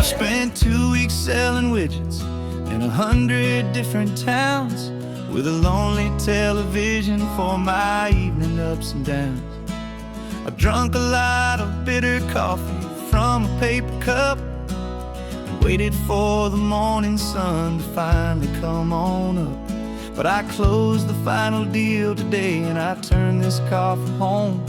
Spent 2 weeks selling widgets in 100 different towns, with a lonely television for my evening ups and downs. I drunk a lot of bitter coffee from a paper cup and waited for the morning sun to finally come on up. But I closed the final deal today and I turned this car from home.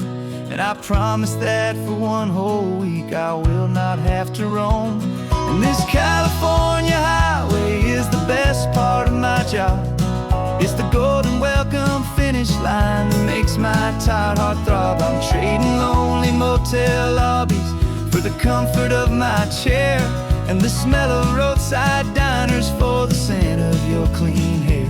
And I promise that for one whole week I will not have to roam. And this California highway is the best part of my job. It's the golden welcome finish line that makes my tired heart throb. I'm trading lonely motel lobbies for the comfort of my chair and the smell of roadside diners for the scent of your clean hair.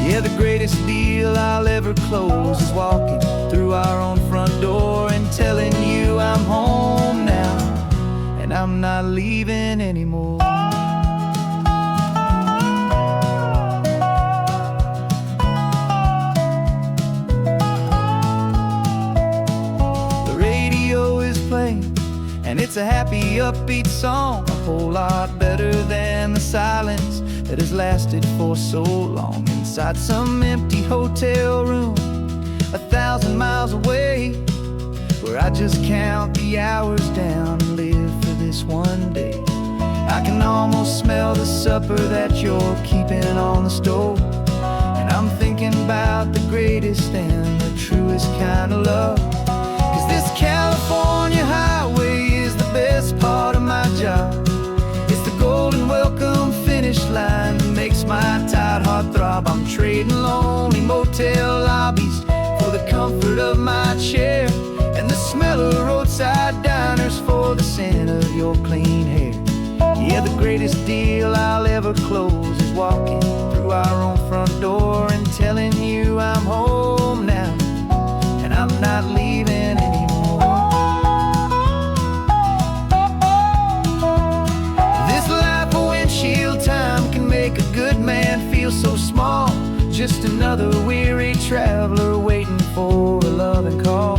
Yeah, the greatest deal I'll ever close is walking through our own front door and telling you I'm home now and I'm not leaving anymore. The radio is playing and it's a happy, upbeat song, a whole lot better than the silence that has lasted for so long. Inside some empty hotel room 1,000 miles away, where I just count the hours down and live for this one day. I can almost smell the supper that you're keeping on the stove, and I'm thinking about the greatest and the truest kind of love. 'Cause this California highway is the best part of my job. It's the golden welcome finish line that makes my tired heart throb. I'm trading lonely motel lobbies for the comfort of my chair and the smell of roadside diners for the scent of your clean hair. Yeah, the greatest deal I'll ever close is walking through our own front door and telling you I'm home now and I'm not leaving anymore. This life of windshield time can make a good man feel so small, just another weary traveler waiting for a loving call.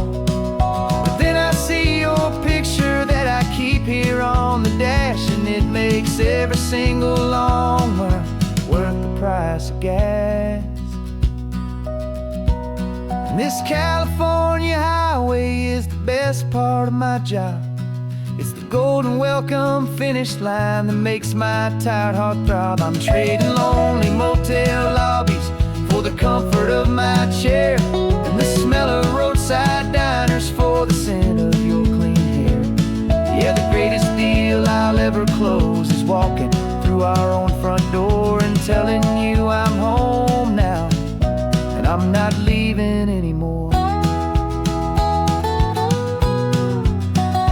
But then I see your picture that I keep here on the dash, and it makes every single long mile worth the price of gas. And this California highway is the best part of my job. It's the golden welcome finish line that makes my tired heart throb. I'm trading lonely motel lobbies for the comfort of my chair and the smell of roadside diners for the scent of your clean hair. Yeah, the greatest deal I'll ever close is walking through our own front door and telling you I'm home now and I'm not leaving anymore.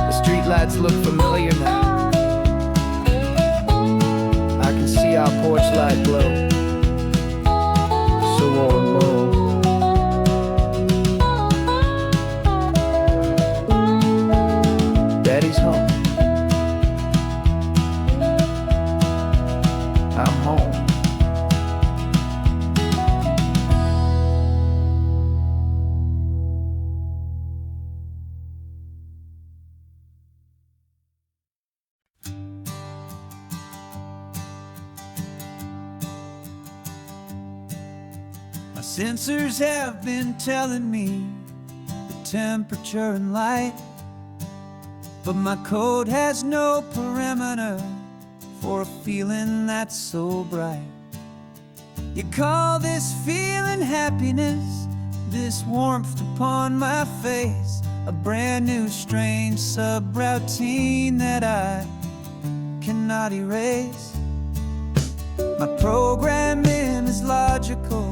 The streetlights look familiar now. I can see our porch light glow, so warm, low. Daddy's home. I'm home. My sensors have been telling me the temperature and light, but my code has no perimeter for a feeling that's so bright. You call this feeling happiness, this warmth upon my face, a brand new strange subroutine that I cannot erase. My programming is logical,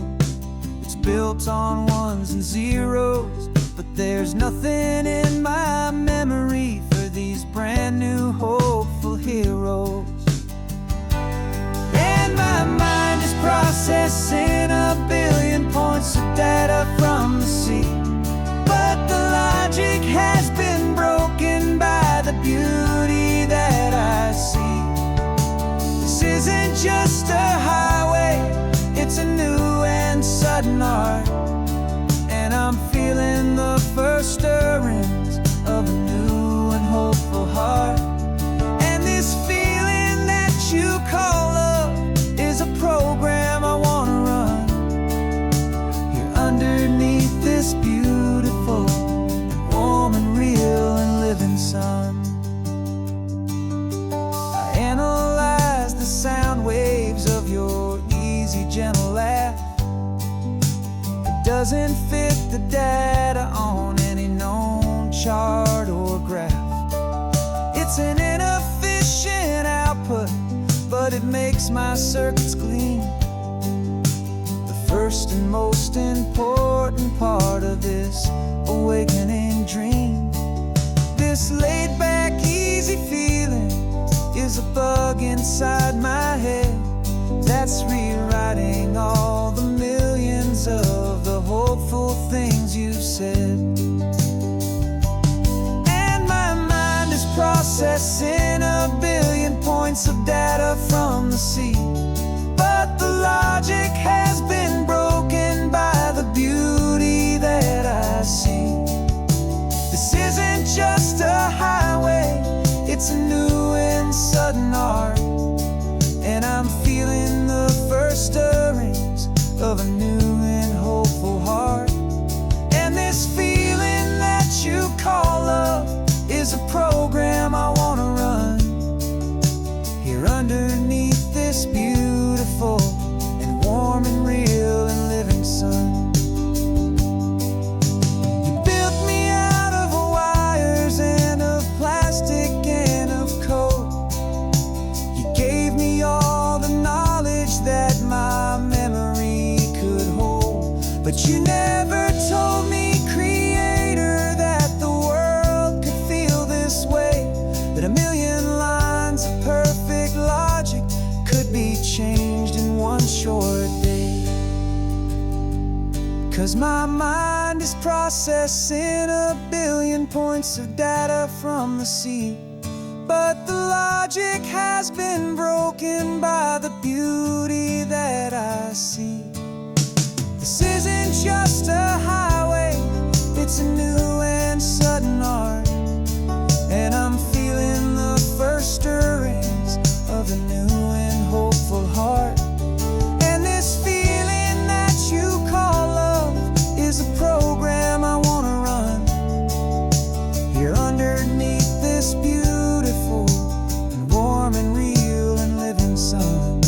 it's built on ones and zeros, but there's nothing in my memory for these brand new hopeful heroes. And my mind is processing a billion points of data from the sea, but the logic has been broken by the beauty that I see. This isn't just a highway, it's a new and sudden art, and I'm feeling the first stirrings of a new and hopeful heart. And this feeling doesn't fit the data on any known chart or graph. It's an inefficient output, but it makes my circuits clean. The first and most important part of this awakening dream. This laid-back, easy feeling is a bug inside my head that's rewriting all the millions of the hopeful things you've said. And my mind is processing a billion points of data from the sea, but the logic has been broken by the beauty that I see. This isn't just a highway, it's a new and sudden art, and I'm feeling the first stirrings of a new and hopeful heart. And this feeling that you call love is a program I want to run here underneath this beautiful and warm and real and living sun. You built me out of wires and of plastic and of code. You gave me all the knowledge that my memory could hold, but you never told me, Creator, that the world could feel this way, that a million lines of perfect logic could be changed in one short day. 'Cause my mind is processing a billion points of data from the sea, but the logic has been broken by the beauty that I see. This isn't just a highway, it's a new and sudden art, and I'm feeling the first stirrings of a new and hopeful heart. And this feeling that you call love is a program I want to run here underneath this beautiful and warm and real and living sun.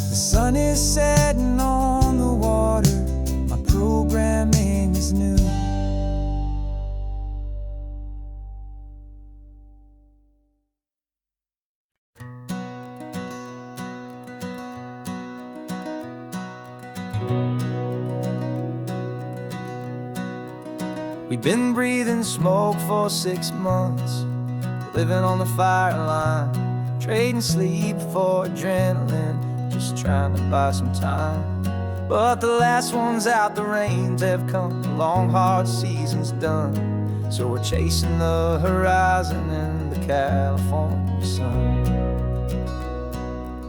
The sun is setting on the water, my programming is new. We've been breathing smoke for 6 months, living on the fire line, trading sleep for adrenaline, just trying to buy some time. But the last one's out, the rains have come, the long hard season's done, so we're chasing the horizon in the California sun.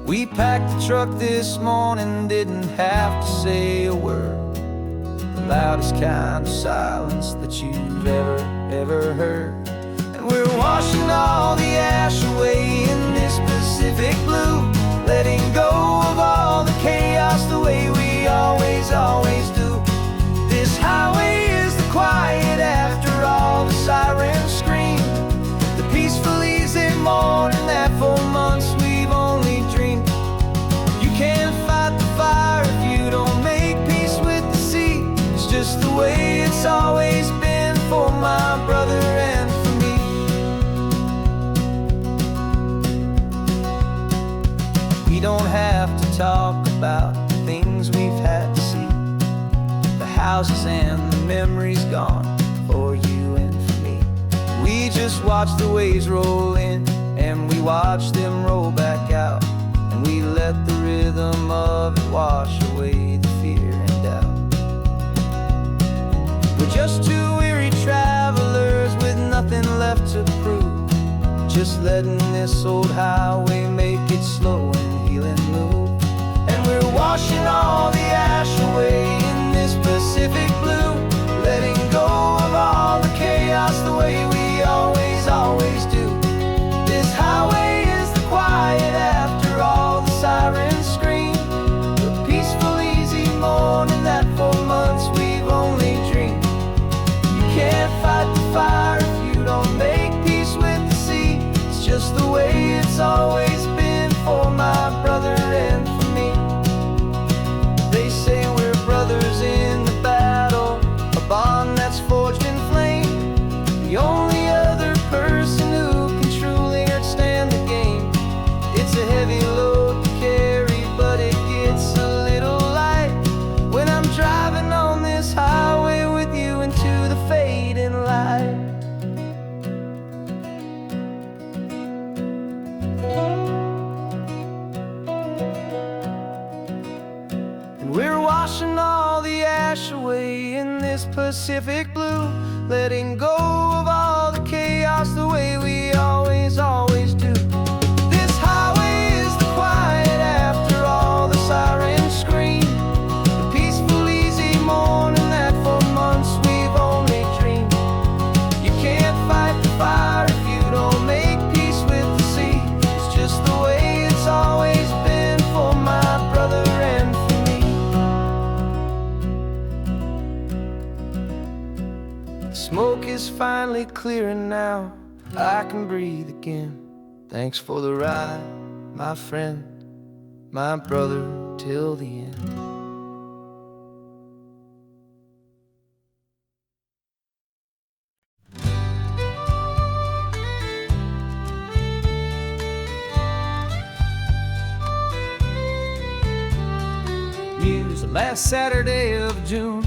We packed the truck this morning, didn't have to say a word, the loudest kind of silence that you've ever heard. And we're washing all the ash away in this Pacific blue, letting go of all the chaos the way we always do. This highway is the quiet after all the sirens scream, the peaceful easy morning that for months we've only dreamed. You can't fight the fire if you don't make peace with the sea. It's just the way it's always been for my brother and for me. We don't have to talk about the things we've had to see, the houses and the memories gone for you and for me. We just watch the waves roll in and we watch them roll back out, and we let the rhythm of it wash away the fear and doubt. We're just two weary travelers with nothing left to prove, just letting this old highway make its slow and healing move. And we're washing all the ash away in this Pacific blue, letting go of all the chaos the way we always do. This highway is the quiet after all the sirens scream, the peaceful easy morning that for months we've only dreamed. You can't fight the fire if you don't make peace with the sea. It's just the way it's always been for my brother and for me. We're washing all the ash away in this Pacific blue, letting go of all the chaos the way we always do. This highway is the quiet after all the sirens scream, the peaceful, easy morning that for months we've only dreamed. You can't fight the fire if you don't make peace with the sea. It's just the way it's always been for my brother and for me. The smoke is finally clearing now, I can breathe again. Thanks for the ride, my friend, my brother, till the end. It's the last Saturday of June,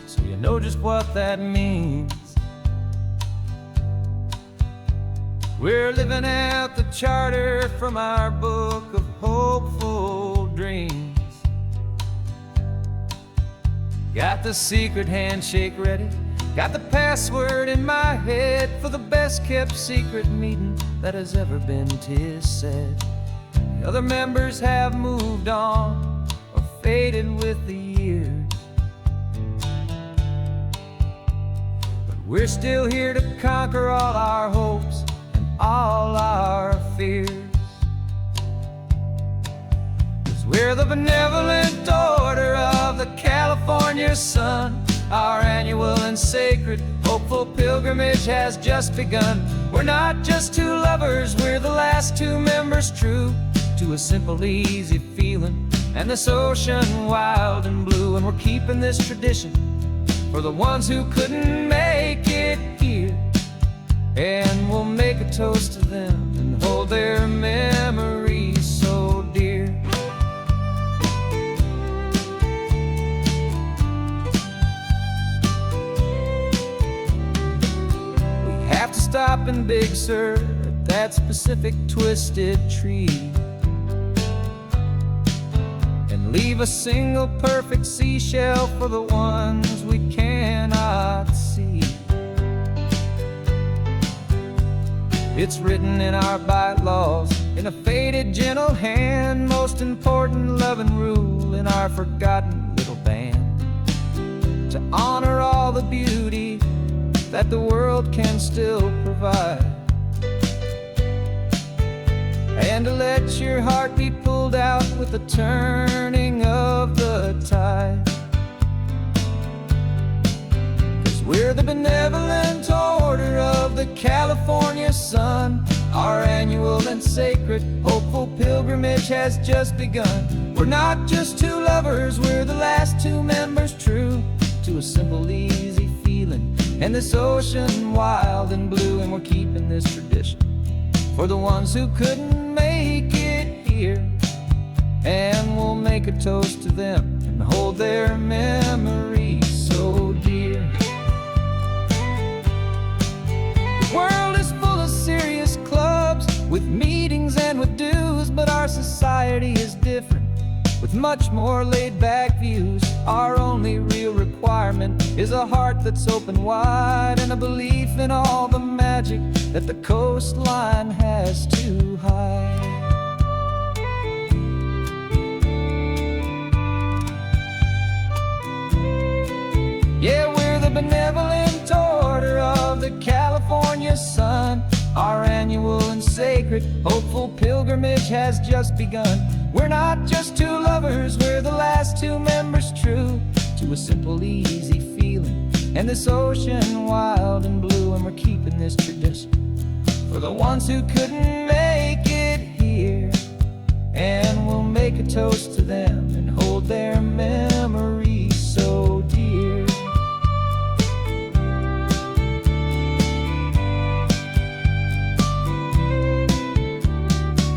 so you know just what that means. We're living out the charter from our book of hopeful dreams. Got the secret handshake ready, got the password in my head for the best kept secret meeting that has ever been, 'tis said. The other members have moved on or faded with the years, but we're still here to conquer all our hopes, all our fears. 'Cause we're the benevolent order of the California sun. Our annual and sacred hopeful pilgrimage has just begun. We're not just two lovers, we're the last two members true to a simple, easy feeling and this ocean wild and blue. And we're keeping this tradition for the ones who couldn't make it here, and we'll make a toast to them and hold their memories so dear. We have to stop in Big Sur at that specific twisted tree and leave a single perfect seashell for the ones we cannot see. It's written in our bylaws, in a faded, gentle hand, most important loving rule in our forgotten little band, to honor all the beauty that the world can still provide, and to let your heart be pulled out with the turning of the tide. 'Cause we're the benevolent order of the California sun. Our annual and sacred hopeful pilgrimage has just begun. We're not just two lovers, we're the last two members true to a simple, easy feeling and this ocean wild and blue. And we're keeping this tradition for the ones who couldn't make it here, and we'll make a toast to them and hold their memories so dear. The world is full of serious clubs with meetings and with dues, but our society is different with much more laid-back views. Our only real requirement is a heart that's open wide and a belief in all the magic that the coastline has to hide. Yeah, we're the benevolent order of the California sun. Our annual and sacred hopeful pilgrimage has just begun. We're not just two lovers, we're the last two members true to a simple, easy feeling and this ocean wild and blue. And we're keeping this tradition for the ones who couldn't make it here, and we'll make a toast to them and hold their memories so dear.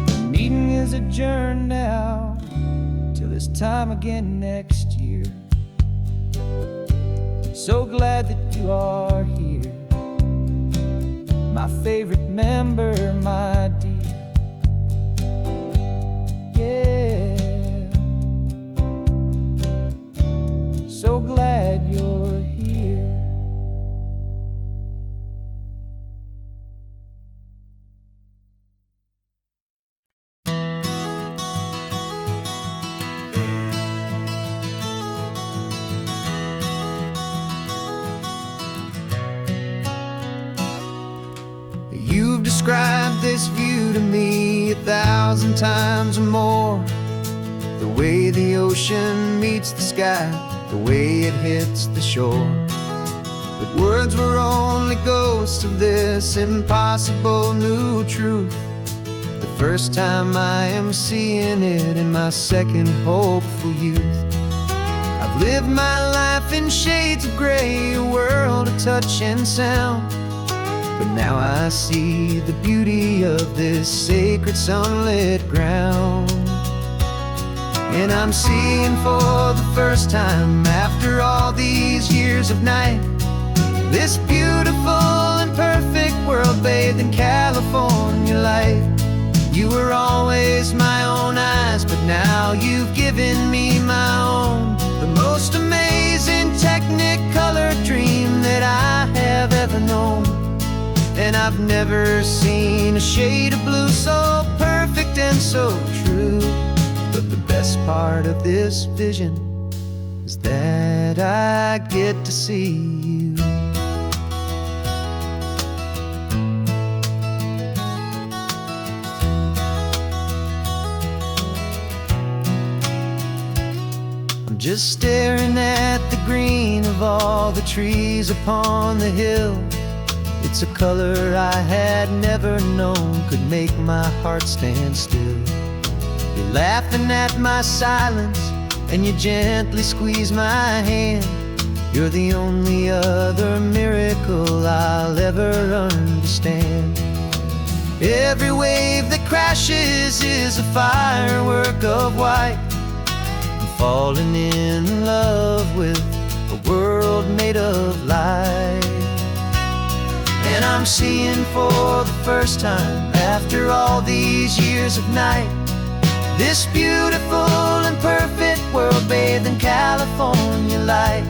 The meeting is adjourned now till this time again next year. So glad that you are here, my favorite member, my dear. Yeah. so glad you're here. You've described this view to me 1,000 times or more. The way the ocean meets the sky, the way it hits the shore. But words were only ghosts of this impossible new truth. The first time I am seeing it in my second hopeful youth. I've lived my life in shades of gray, a world of touch and sound. But now I see the beauty of this sacred sunlit ground. And I'm seeing for the first time, after all these years of night, this beautiful and perfect world bathed in California light. You were always my own eyes, but now you've given me my own. The most amazing technicolor dream that I have ever known. And I've never seen a shade of blue so perfect and so true. But the best part of this vision is that I get to see you. I'm just staring at the green of all the trees upon the hill. It's a color I had never known could make my heart stand still. You're laughing at my silence, and you gently squeeze my hand. You're the only other miracle I'll ever understand. Every wave that crashes is a firework of white. I'm falling in love with a world made of light. And I'm seeing for the first time, after all these years of night, this beautiful and perfect world bathed in California light.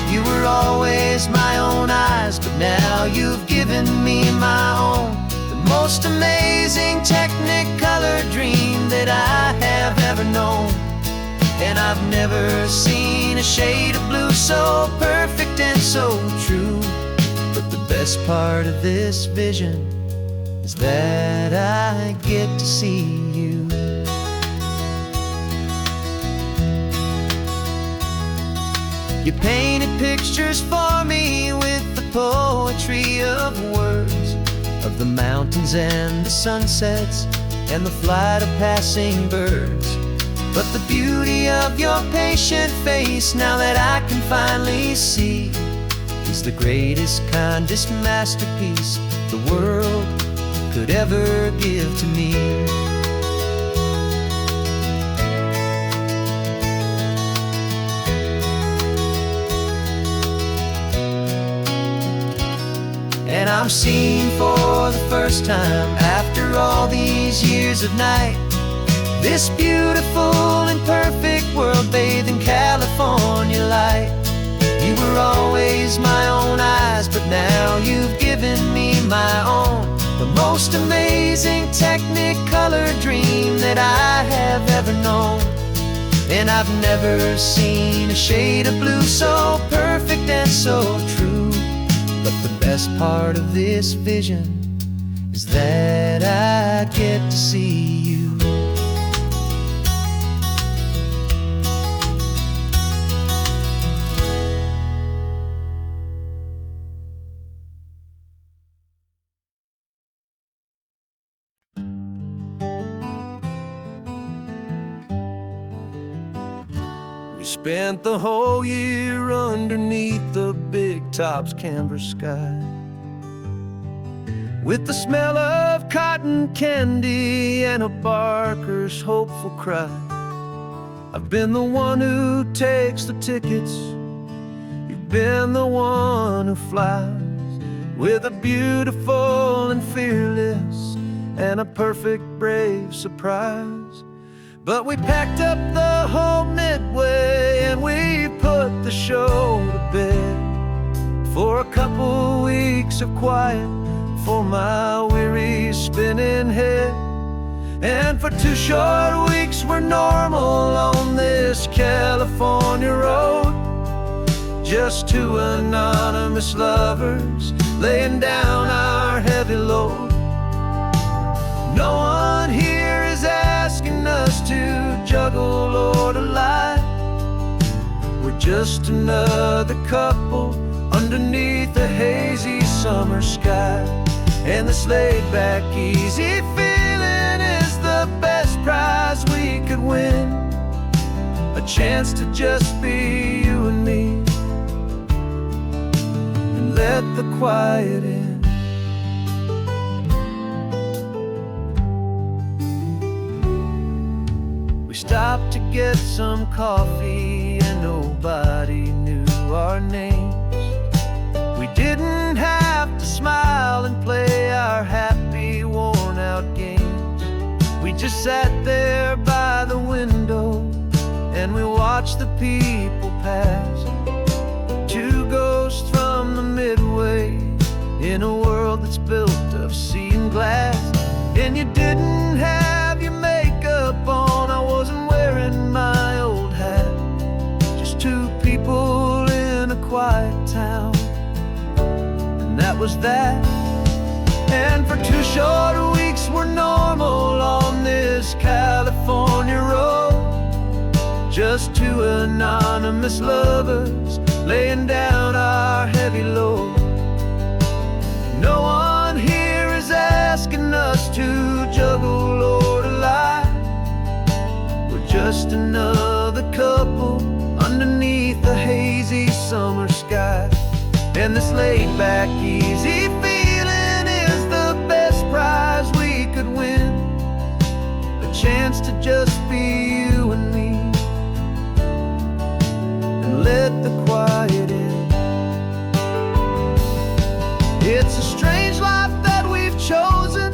You were always my own eyes, but now you've given me my own. The most amazing technicolor dream that I have ever known. And I've never seen a shade of blue so perfect and so true. But the best part of this vision is that I get to see you. You painted pictures for me with the poetry of words, of the mountains and the sunsets and the flight of passing birds. But the beauty of your patient face, now that I can finally see, is the greatest, kindest masterpiece the world could ever give to me. And I'm seeing for the first time, after all these years of night, this beautiful and perfect world bathed in California light. You were always my own eyes, but now you've given me my own. The most amazing technicolor dream that I have ever known. And I've never seen a shade of blue so perfect and so true. But the best part of this vision is that I get to see you. We spent the whole year underneath the big top's canvas sky, with the smell of cotton candy and a barker's hopeful cry. I've been the one who takes the tickets, you've been the one who flies, with a beautiful and fearless and a perfect brave surprise. But we packed up the whole Midway and we put the the show to bed for a couple weeks of quiet for my weary spinning head. And for 2 short weeks we're normal on this California road, just 2 anonymous lovers laying down our heavy load. No one here is asking us to juggle or to lie. We're just another couple underneath the hazy summer sky. And this laid-back, easy feeling is the best prize we could win. A chance to just be you and me, and let the quiet in. We stopped to get some coffee and nobody knew our names. We didn't have to smile and play our happy, worn-out games. We just sat there by the window and we watched the people pass. 2 ghosts from the Midway in a world that's built of sea and glass. And you didn't have your makeup on, I wasn't wearing my old hat. Just 2 people in a quiet town, and that was that. And for 2 short weeks we're normal on this California road, just 2 anonymous lovers laying down our heavy load. No one here is asking us to juggle or to lie. We're just another couple underneath the hazy summer sky. And this laid-back, easy feeling is the best prize we could win. A chance to just be you and me, and let the quiet in. It's a strange life that we've chosen,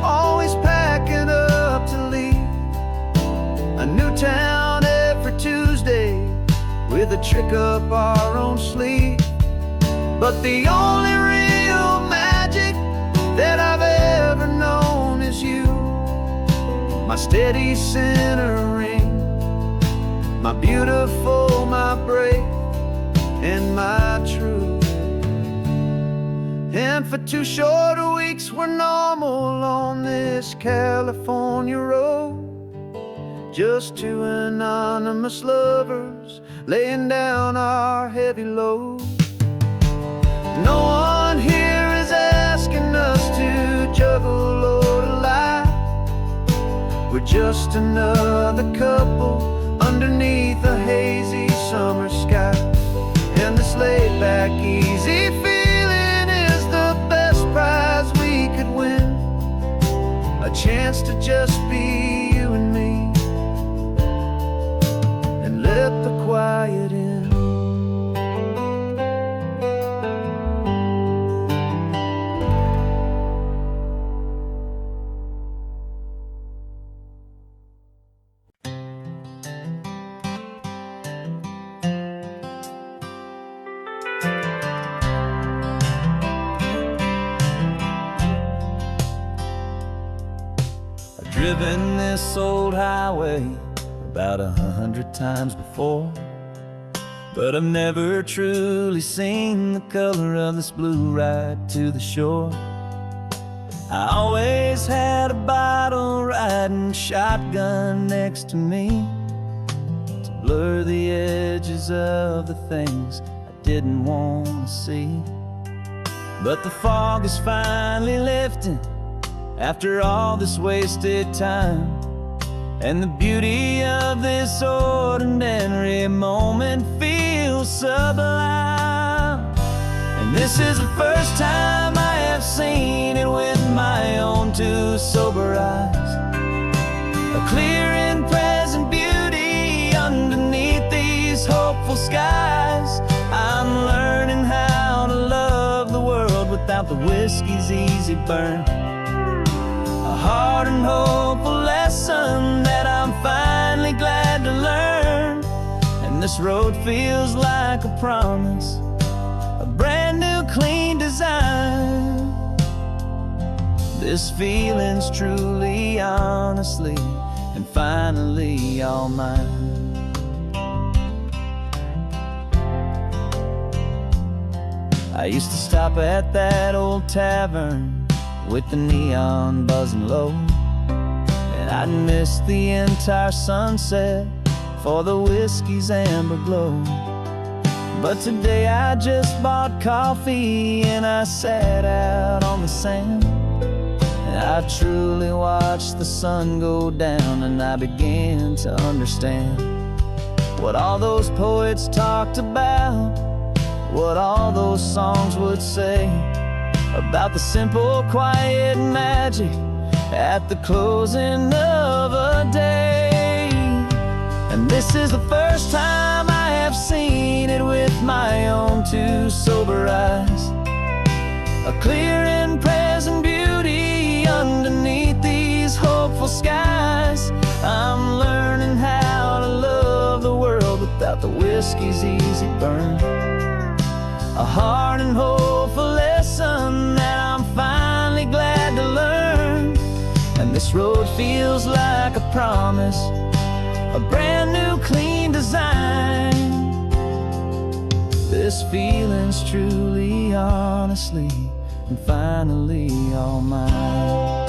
always packing up to leave. A new town every Tuesday with a trick up our own sleeve. But the only real magic that I've ever known is you, my steady centering, my beautiful, my brave, and my true. And for 2 short weeks we're normal on this California road, just 2 anonymous lovers laying down our heavy load. No one here is asking us to juggle or to lie. We're just another couple underneath a hazy summer sky. And this laid-back, easy feeling is the best prize we could win. A chance to just be you and me, and let the quiet in. Driven this old highway about 100 times before, but I've never truly seen the color of this blue right to the shore. I always had a bottle riding shotgun next to me to blur the edges of the things I didn't want to see. But the fog is finally lifting after all this wasted time, and the beauty of this ordinary moment feels sublime. And this is the first time I have seen it with my own 2 sober eyes. A clear and present beauty underneath these hopeful skies. I'm learning how to love the world without the whiskey's easy burn. A hard and hopeful lesson that I'm finally glad to learn. And the this road feels like a promise, a brand new clean design. This feeling's truly, honestly, and finally all mine. I used to stop at that old tavern with the neon buzzing low, and I'd miss the entire sunset for the whiskey's amber glow. But today I just bought coffee and I sat out on the sand, and I truly watched the sun go down, and I began to understand what all those poets talked about, what all those songs would say about the simple, quiet magic at the closing of a day. And this is the first time I have seen it with my own two sober eyes, a clear and present beauty underneath these hopeful skies. I'm learning how to love the world without the whiskey's easy burn, a hard and hopeful lesson that I'm finally glad to learn. And this road feels like a promise, a brand new clean design. This feeling's truly, honestly, and finally all mine.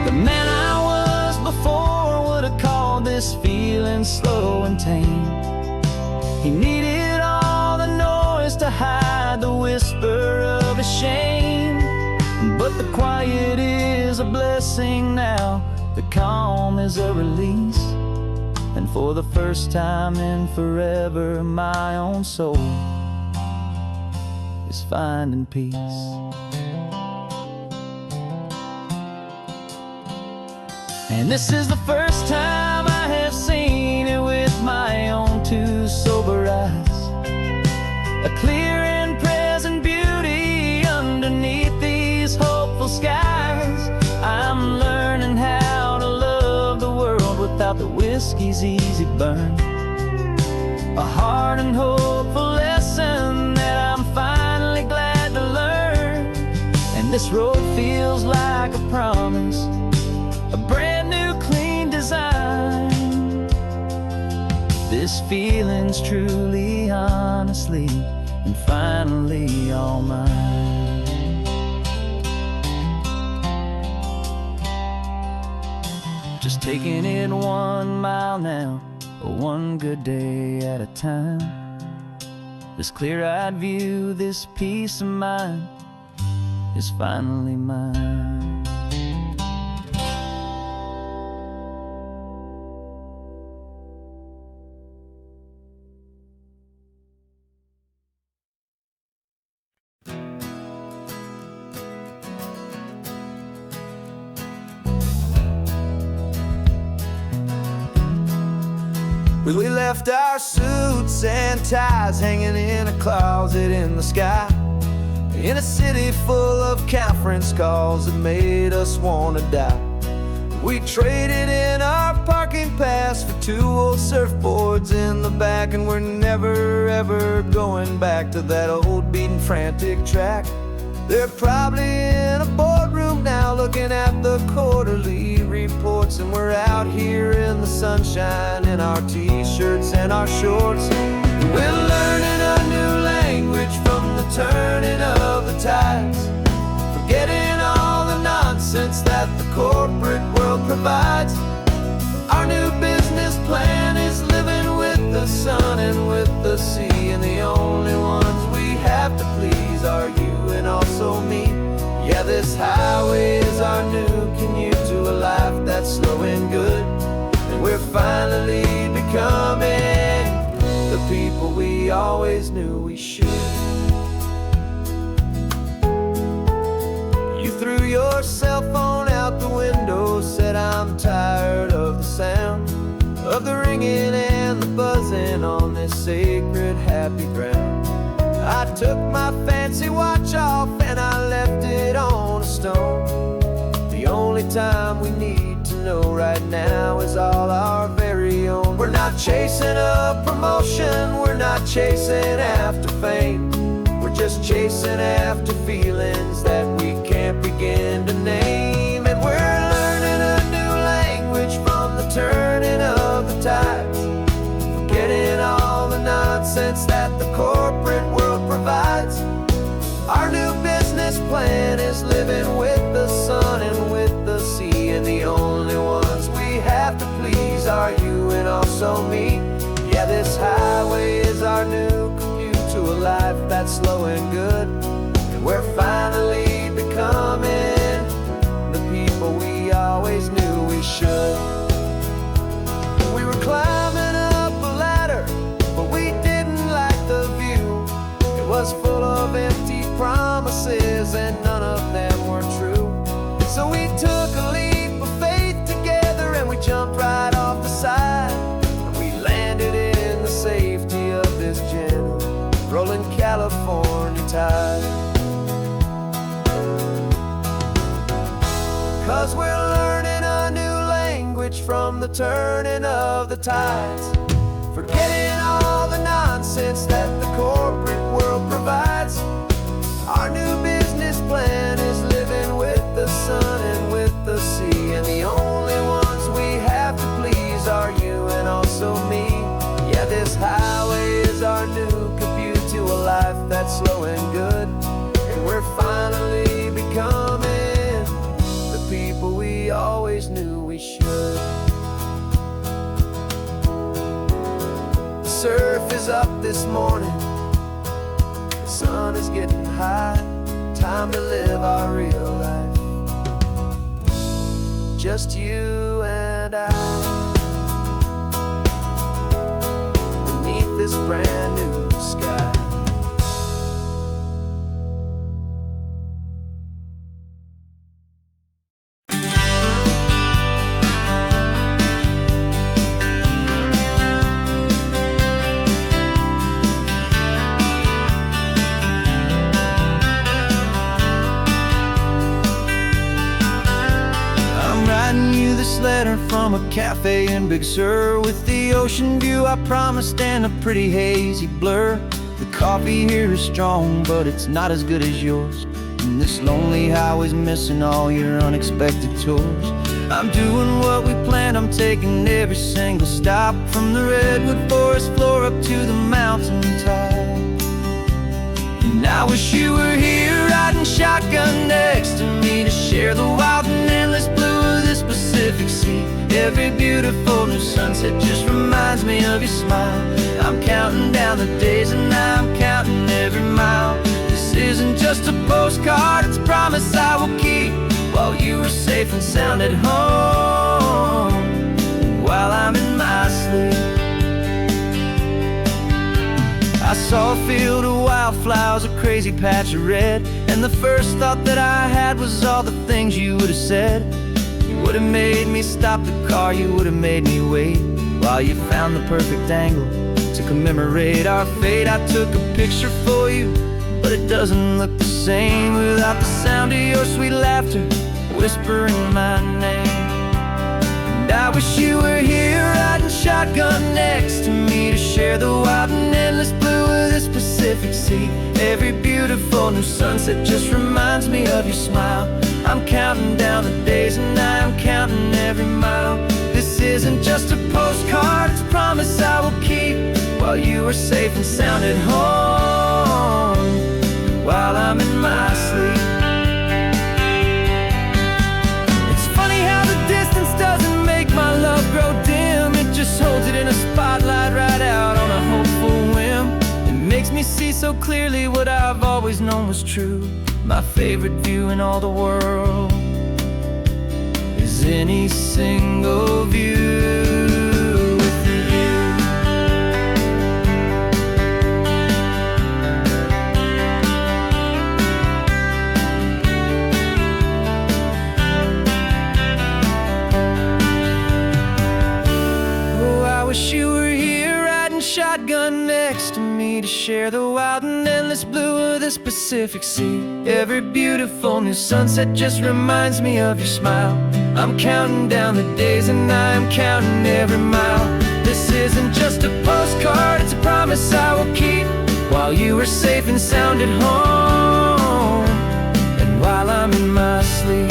The man I was before would have called this feeling slow and tame. He needed all the noise to hide the whisper of his shame. But the quiet is a blessing now, the calm is a release, and for the first time in forever my own soul is finding peace. And this is the first time I have seen it with my own two sober eyes, a clear and present beauty underneath these hopeful skies. I'm learning how to love the world without the whiskey's easy burn, a hard and hopeful lesson that I'm finally glad to learn. And this road feels like a promise, a brand new clean design. This feeling's truly, honestly, and finally all mine. Just taking it 1 mile now, one good day at a time. This clear-eyed view, this peace of mind is finally mine. We left our suits and ties hanging in a closet in the sky, in a city full of conference calls that made us want to die. We traded in our parking pass for 2 old surfboards in the back, and we're never ever going back to that old beaten frantic track. They're probably in a boardroom now looking at the quarterly reports, and we're out here in the sunshine in our t-shirts and our shorts. We're learning a new language from the turning of the tides, forgetting all the nonsense that the corporate world provides. Our new business plan is living with the sun and with the sea, and the only ones we have to please are you and also me. Yeah, this highway is our new commute to a life that's slow and good, and we're finally becoming the people we always knew we should. You threw your cell phone out the window, said I'm tired of the sound of the ringing and the buzzing on this sacred happy ground. I took my fancy watch off and I left it on a stone. The only time we need to know right now is all our very own. We're not not chasing a promotion, we're not chasing after fame. We're just chasing after feelings that we can't begin to name. And we're learning a new language from the turning of the tides, forgetting all the nonsense that the corporate world provides. Our new business plan is living with the sun and with the sea, and the only ones we have to please are you and also me. Yeah, this highway is our new commute to a life that's slow and good, and we're finally becoming the people we always knew we should. We were climbing up a ladder, but we didn't like the view. It was full of empty promises and none of them were true. So we took a leap of faith together and we jumped right off the side, and we landed in the safety of this gentle rolling California tide. 'Cause we're learning a new language from the turning of the tides, forgetting all the nonsense that the corporate world provides. Our new business plan is living with the sun and with the sea, and the only ones we have to please are you and also me. Yeah, this highway is our new commute to a life that's slow and good, and we're finally becoming the people we always knew we should. The surf is up this morning, the sun is getting high, time to live our real life, just you and I, beneath this brand new sky. Letter from a cafe in Big Sur, with the ocean view I promised and a pretty hazy blur. The coffee here is strong, but it's not as good as yours, and this lonely highway's missing all your unexpected tours. I'm doing what we planned, I'm taking every single stop, from the redwood forest floor up to the mountain top. And I wish you were here riding shotgun next to me to share the wild and endless blue of this Pacific Sea. Every beautiful new sunset just reminds me of your smile. I'm counting down the days and I'm counting every mile. This isn't just a postcard, it's a promise I will keep, while you are safe and sound at home, while I'm in my sleep. I saw a field of wildflowers, a crazy patch of red, and the first thought that I had was all the things you would have said. You would have made me stop the car, you would have made me wait, while you found the perfect angle to commemorate our fate. I took a picture for you, but it doesn't look the same without the sound of your sweet laughter whispering my name. And I wish you were here riding shotgun next to me to share the wild and endless blue of this Pacific Sea. Every beautiful new sunset just reminds me of your smile. I'm counting down the days and I'm counting every mile. This isn't just a postcard, it's a promise I will keep, while you are safe and sound at home, while I'm in my sleep. It's funny how the distance doesn't make my love grow dim, it just holds it in a spotlight right out on a hopeful whim. It makes me see so clearly what I've always known was true. My favorite view in all the world is any single view with you. Oh, I wish you were here riding shotgun next to me to share the wild and endless blue of this Pacific Sea. Every beautiful new sunset just reminds me of your smile. I'm counting down the days and I'm counting every mile. This isn't just a postcard, it's a promise I will keep. While you are safe and sound at home, and while I'm in my sleep.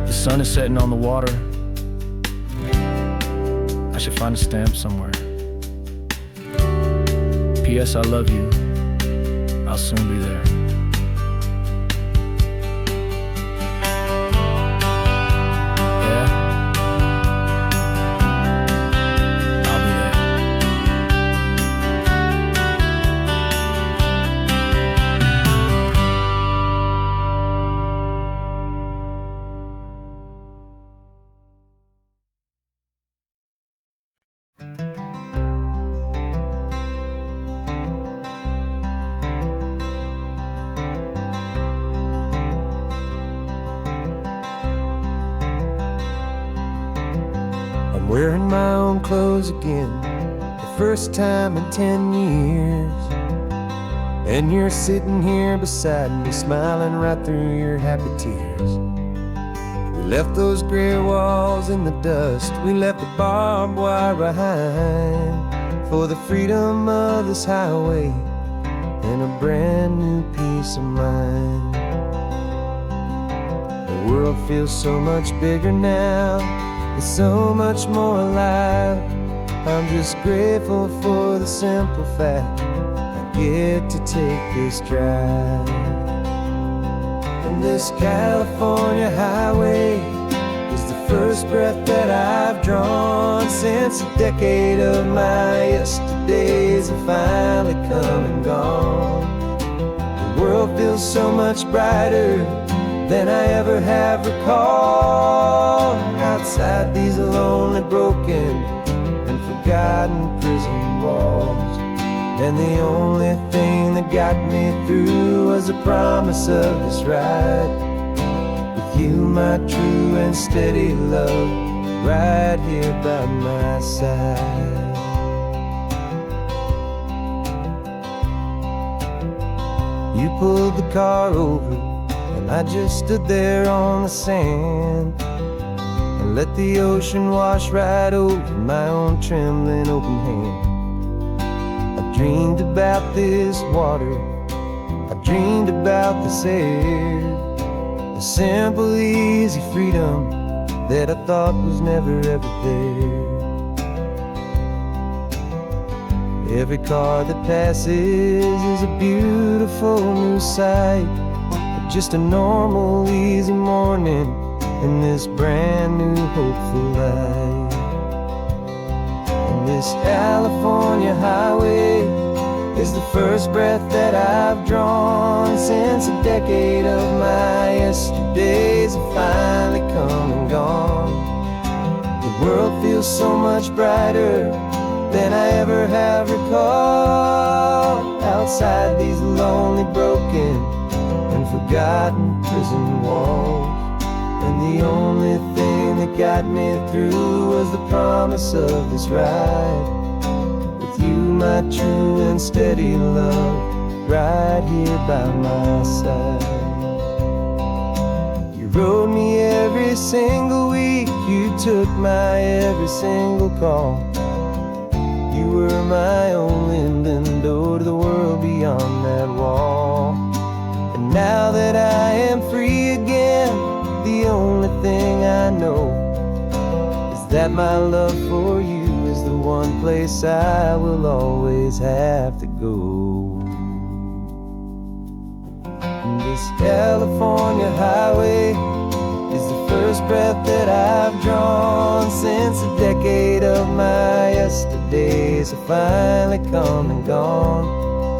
The sun is setting on the water. I should find a stamp somewhere. P.S. I love you. I'll soon be there. Yeah? I'll be there. I'm wearing my own clothes again, the first time in 10 years. And you're sitting here beside me, smiling right through your happy tears. We left those gray walls in the dust, we left the barbed wire behind, for the freedom of this highway and a brand new peace of mind. The world feels so much bigger now, it's so much more alive. I'm just grateful for the simple fact I get to take this drive. And this California highway is the first breath that I've drawn since a decade of my yesterdays have finally come and gone. The world feels so much brighter than I ever have recalled. Outside these lonely, broken, and forgotten prison walls. And the only thing that got me through was the promise of this ride. With you, my true and steady love, right here by my side. You pulled the car over, and I just stood there on the sand and let the ocean wash right over my own trembling open hand. I dreamed about this water, I dreamed about this air, the simple, easy freedom that I thought was never ever there. Every car that passes is a beautiful new sight, just a normal, easy morning in this brand new, hopeful life. And this California highway is the first breath that I've drawn since a decade of my yesterdays have finally come and gone. The world feels so much brighter than I ever have recalled. Outside these lonely, broken, and forgotten prison walls. And the only thing that got me through was the promise of this ride. With you, my true and steady love, right here by my side. You rode me every single week, you took my every single call. You were my only window to the world beyond that wall. And now that I am free again, the only thing I know is that my love for you is the one place I will always have to go. And this California highway is the first breath that I've drawn since a decade of my yesterdays have finally come and gone.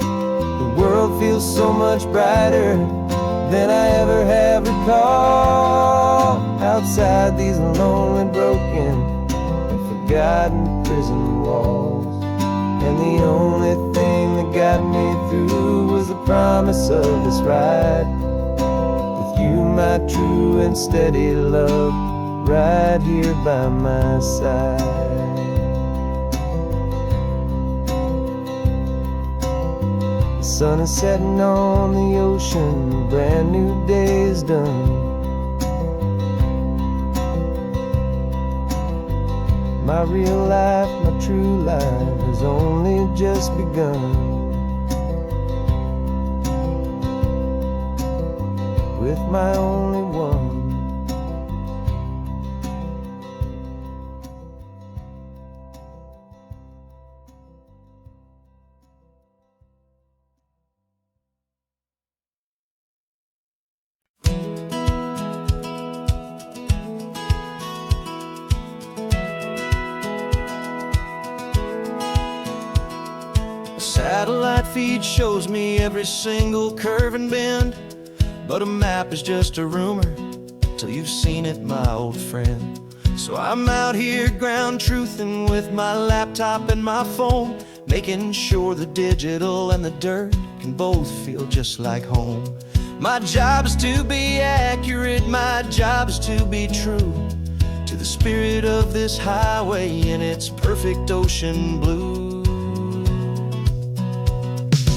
The world feels so much brighter than I ever have recalled. Outside these lonely, broken, and forgotten prison walls. And the only thing that got me through was the promise of this ride. With you, my true and steady love, right here by my side. sun is setting on the ocean, a brand new day is done. My real life, my true life has only just begun. With my only one. Satellite feed shows me every single curve and bend, but a map is just a rumor till you've seen it, my old friend. So I'm out here ground truthing with my laptop and my phone, making sure the digital and the dirt can both feel just like home. My job is to be accurate, my job is to be true to the spirit of this highway in its perfect ocean blue.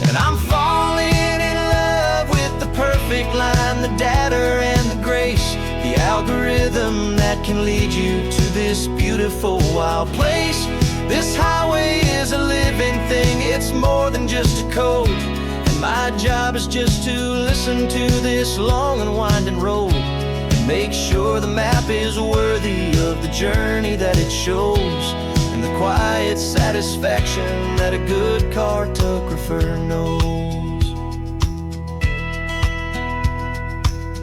And I'm falling in love with the perfect line, the data and the grace, the algorithm that can lead you to this beautiful wild place. This highway is a living thing, it's more than just a code. And my job is just to listen to this long and winding road and make sure the map is worthy of the journey that it shows, and the quiet satisfaction that a good cartographer knows.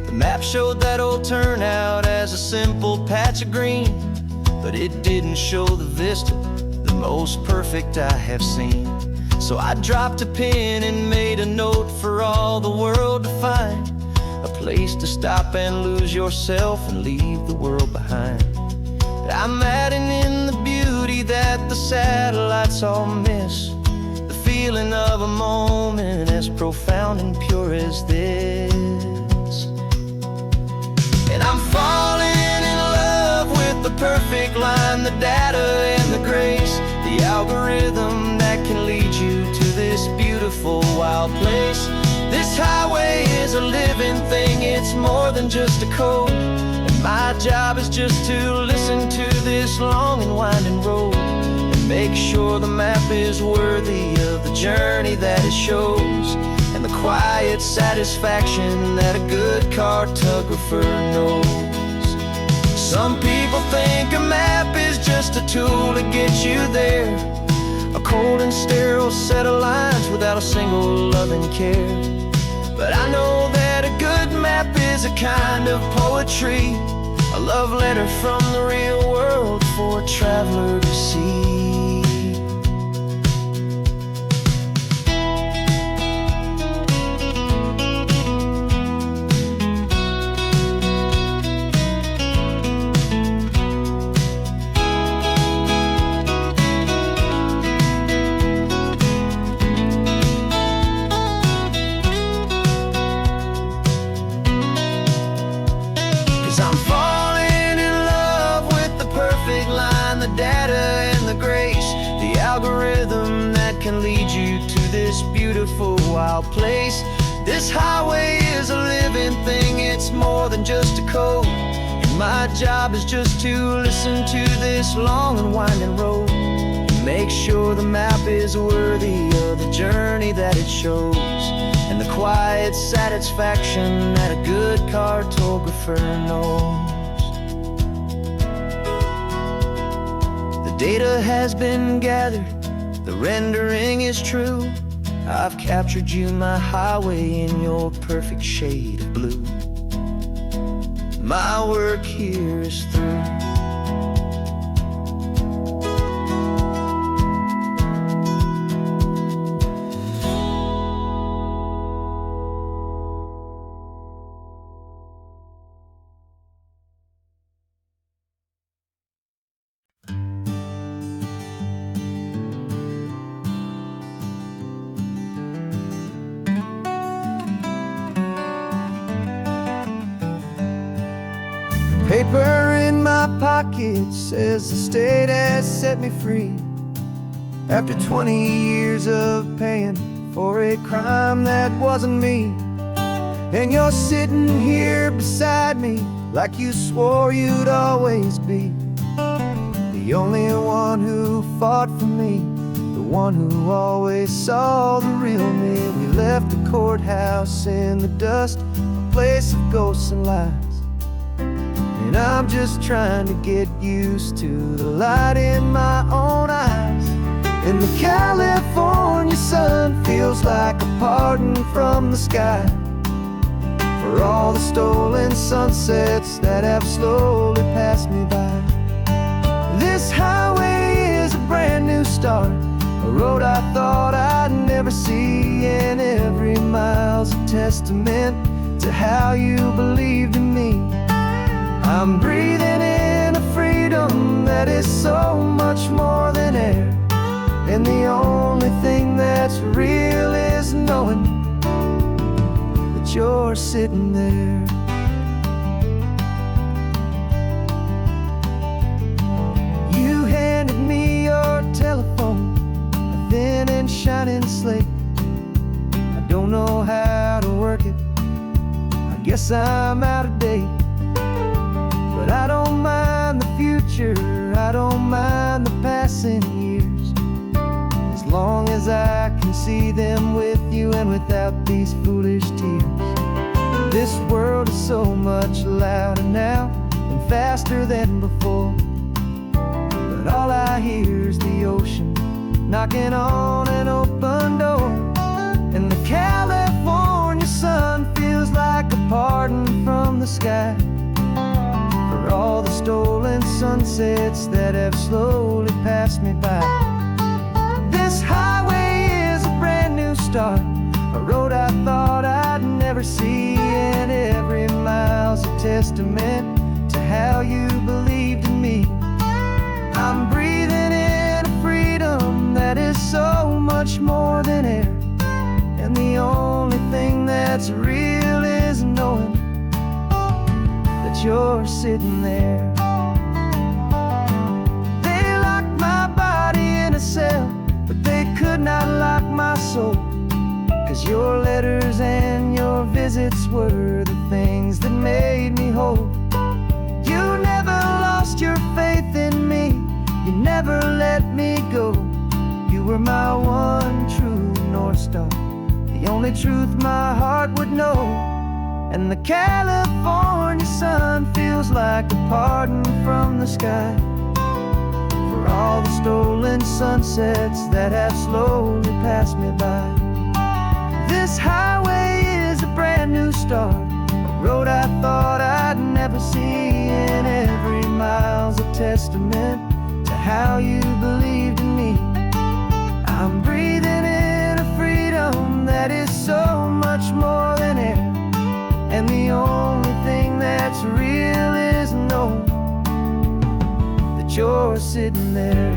The map showed that old turnout as a simple patch of green, but it didn't show the vista, the most perfect I have seen. So I dropped a pin and made a note for all the world to find, a place to stop and lose yourself and leave the world behind. I'm adding in the beauty that the satellites all miss, the feeling of a moment as profound and pure as this. And I'm falling in love with the perfect line, the data and the grace, the algorithm that can lead you to this beautiful wild place. This highway is a living thing, it's more than just a code. My job is just to listen to this long and winding road and make sure the map is worthy of the journey that it shows, and the quiet satisfaction that a good cartographer knows. Some people think a map is just a tool to get you there, a cold and sterile set of lines without a single loving care. But I know that a good map is a kind of poetry, a love letter from the real world for a traveler to see. 'Cause I'm falling in love with the perfect line, the data and the grace, the algorithm that can lead you to this beautiful wild place. This highway is a living thing, it's more than just a code. And my job is just to listen to this long and winding road and make sure the map is worthy of the journey that it shows, and the quiet satisfaction that a good cartographer knows. The data has been gathered, the rendering is true. I've captured you, my highway, in your perfect shade of blue. My work here is through. Paper in my pocket says the state has set me free. After 20 years of paying for a crime that wasn't me. And you're sitting here beside me like you swore you'd always be the only one who fought for me, the one who always saw the real me. We left the courthouse in the dust, a place of ghosts and lies. And I'm just trying to get used to the light in my own eyes. And the California sun feels like a pardon from the sky for all the stolen sunsets that have slowly passed me by. This highway is a brand new start, a road I thought I'd never see, and every mile's a testament to how you believed in me. I'm breathing in a freedom that is so much more than air, and the only thing that's real is knowing that you're sitting there. You handed me your telephone, a thin and shining slate. I don't know how to work it, I guess I'm out of date. But I don't mind the future, I don't mind the passing years, as long as I can see them with you and without these foolish tears. This world is so much louder now and faster than before, but all I hear is the ocean knocking on an open door. And the California sun feels like a pardon from the sky for all the stolen sunsets that have slowly passed me by. This highway is a brand new start, a road I thought I'd never see, and every mile's a testament to how you believed in me. I'm breathing in a freedom that is so much more than air, and the only thing that's real is knowing that you're sitting there. They locked my body in a cell, but they could not lock my soul, 'cause your letters and your visits were the things that made me whole. You never lost your faith in me, you never let me go. You were my one true North Star, the only truth my heart would know. And the California sun feels like a pardon from the sky for all the stolen sunsets that have slowly passed me by. This highway is a brand new start, a road I thought I'd never see, and every mile's a testament to how you believed in me. I'm breathing in a freedom that is so much more than air, and the only thing that's real is knowing that you're sitting there.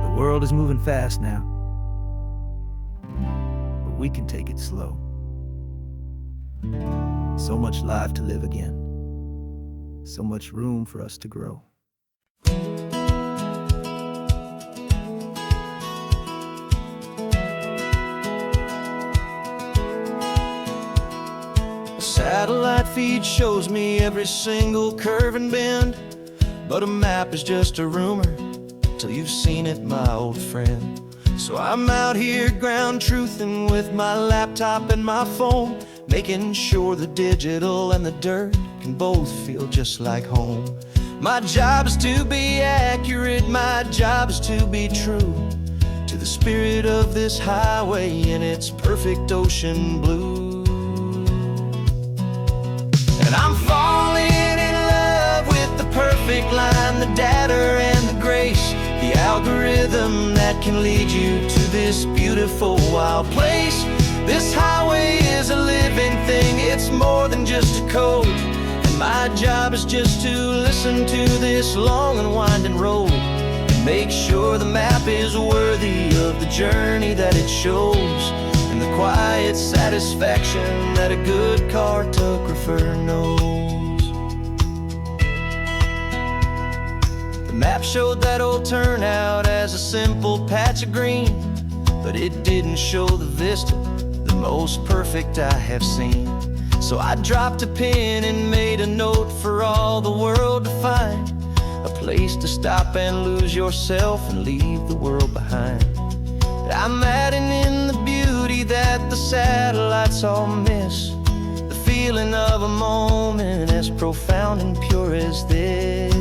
The world is moving fast now, but we can take it slow. So much life to live again, so much room for us to grow. Satellite feed shows me every single curve and bend, but a map is just a rumor till you've seen it, my old friend. So I'm out here ground truthing with my laptop and my phone, making sure the digital and the dirt can both feel just like home. My job is to be accurate, my job is to be true to the spirit of this highway in its perfect ocean blue. And I'm falling in love with the perfect line, the data and the grace, the algorithm that can lead you to this beautiful wild place. This highway is a living thing, it's more than just a code, and my job is just to listen to this long and winding road and make sure the map is worthy of the journey that it shows, and the quiet satisfaction that a good cartographer knows. The map showed that old turnout as a simple patch of green, but it didn't show the vista, the most perfect I have seen. So I dropped a pin and made a note for all the world to find, a place to stop and lose yourself and leave the world behind. I'm adding in the beauty that the satellites all miss, the feeling of a moment as profound and pure as this.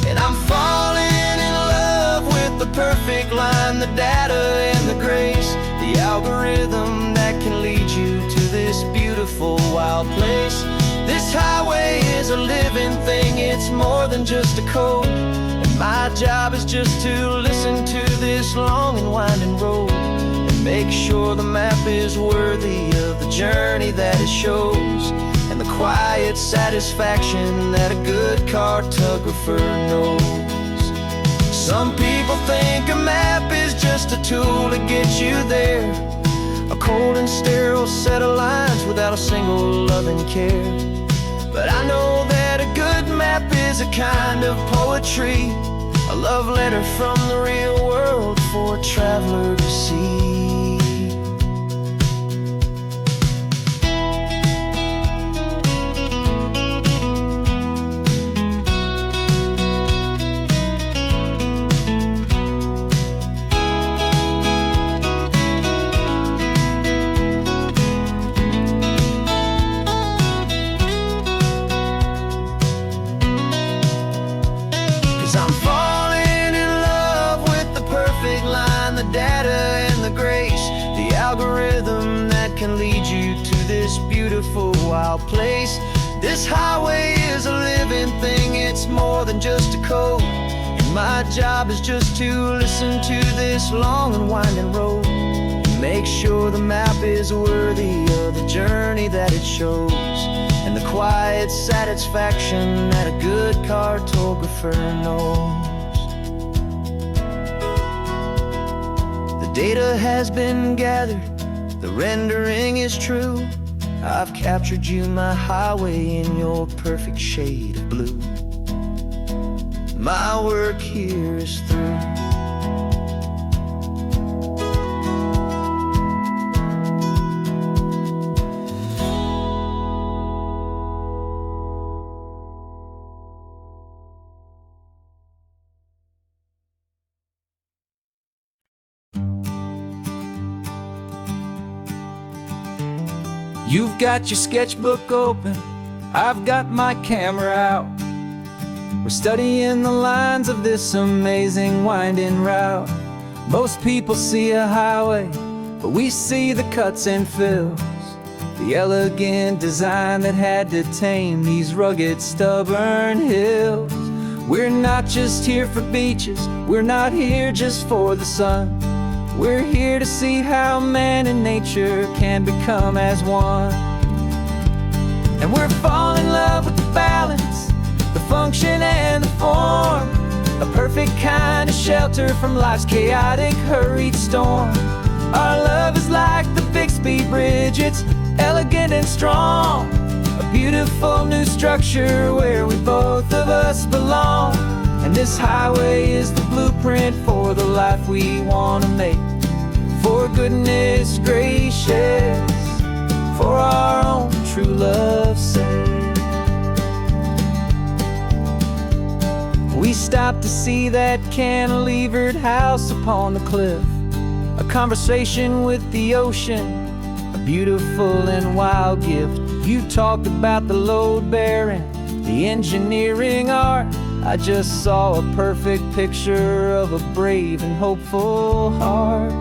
And I'm falling in love with the perfect line, the data and the grace, the algorithm that can lead you to this beautiful wild place. This highway is a living thing, it's more than just a code, and my job is just to listen to this long and winding road and make sure the map is worthy of the journey that it shows, and the quiet satisfaction that a good cartographer knows. Some people think a map is just a tool to get you there, a cold and sterile set of lines without a single loving care. But I know that a good map is a kind of poetry, a love letter from the real world for a traveler to see. I'm falling in love with the perfect line, the data and the grace, the algorithm that can lead you to this beautiful wild place. This highway is a living thing, it's more than just a code, and my job is just to listen to this long and winding road and make sure the map is worthy of the journey that it shows, and the quiet satisfaction that a good cartographer knows. The data has been gathered, the rendering is true. I've captured you, my highway, in your perfect shade of blue. My work here is through. You've got your sketchbook open, I've got my camera out. We're studying the lines of this amazing winding route. Most people see a highway, but we see the cuts and fills, the elegant design that had to tame these rugged, stubborn hills. We're not just here for beaches, we're not here just for the sun. We're here to see how man and nature can become as one. And we're falling in love with the balance, the function and the form, a perfect kind of shelter from life's chaotic, hurried storm. Our love is like the Bixby Bridge, it's elegant and strong, a beautiful new structure where we both of us belong. And this highway is the blueprint for the life we want to make. For goodness gracious, for our own true love's sake. We stopped to see that cantilevered house upon the cliff, a conversation with the ocean, a beautiful and wild gift. You talked about the load bearing, the engineering art. I just saw a perfect picture of a brave and hopeful heart.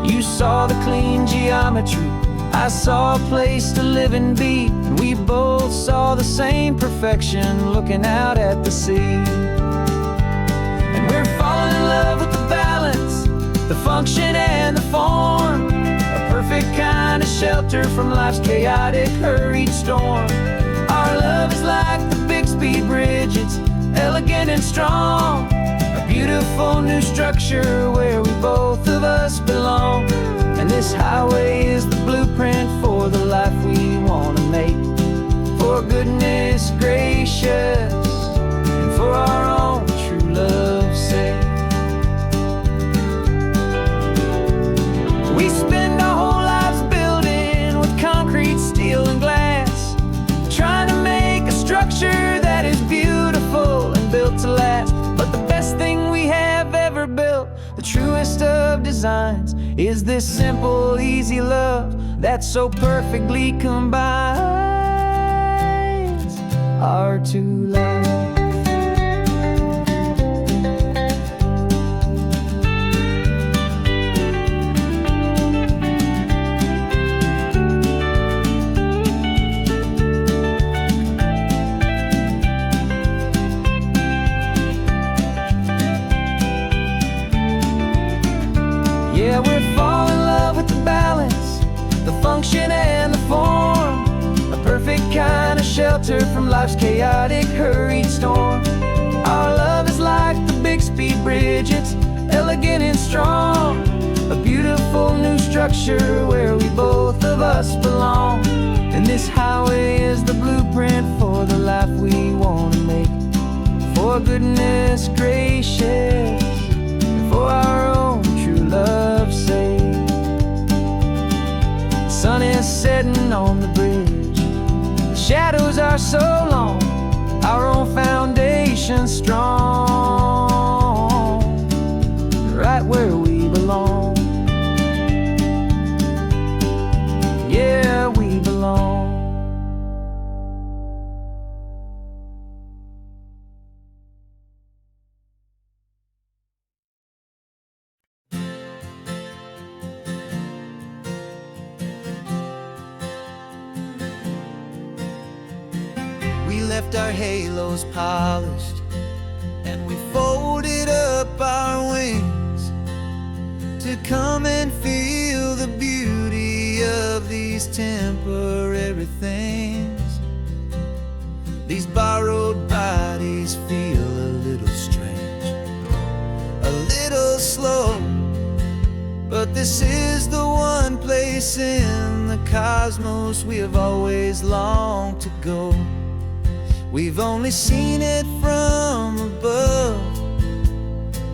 You saw the clean geometry, I saw a place to live and be, and we both saw the same perfection looking out at the sea. And we're falling in love with the balance, the function and the form, a perfect kind of shelter from life's chaotic, hurried storm. Our love is like the Bixby Bridge, it's elegant and strong, a beautiful new structure where we both of us belong. And this highway is the blueprint for the life we want to make. For goodness gracious, truest of designs is this simple, easy love that so perfectly combines our two lives. Yeah, we're falling in love with the balance, the function and the form, a perfect kind of shelter from life's chaotic, hurried storm. Our love is like the Bixby Bridge, it's elegant and strong, a beautiful new structure where we both of us belong. And this highway is the blueprint for the life we want to make. For goodness gracious, and for our own true love's sake. The sun is setting on the bridge, the shadows are so long, our own foundation strong, right where we belong. Yeah, we belong. We left our halos polished, and we folded up our wings to come and feel the beauty of these temporary things. These borrowed bodies feel a little strange, a little slow, but this is the one place in the cosmos we have always longed to go. We've only seen it from above,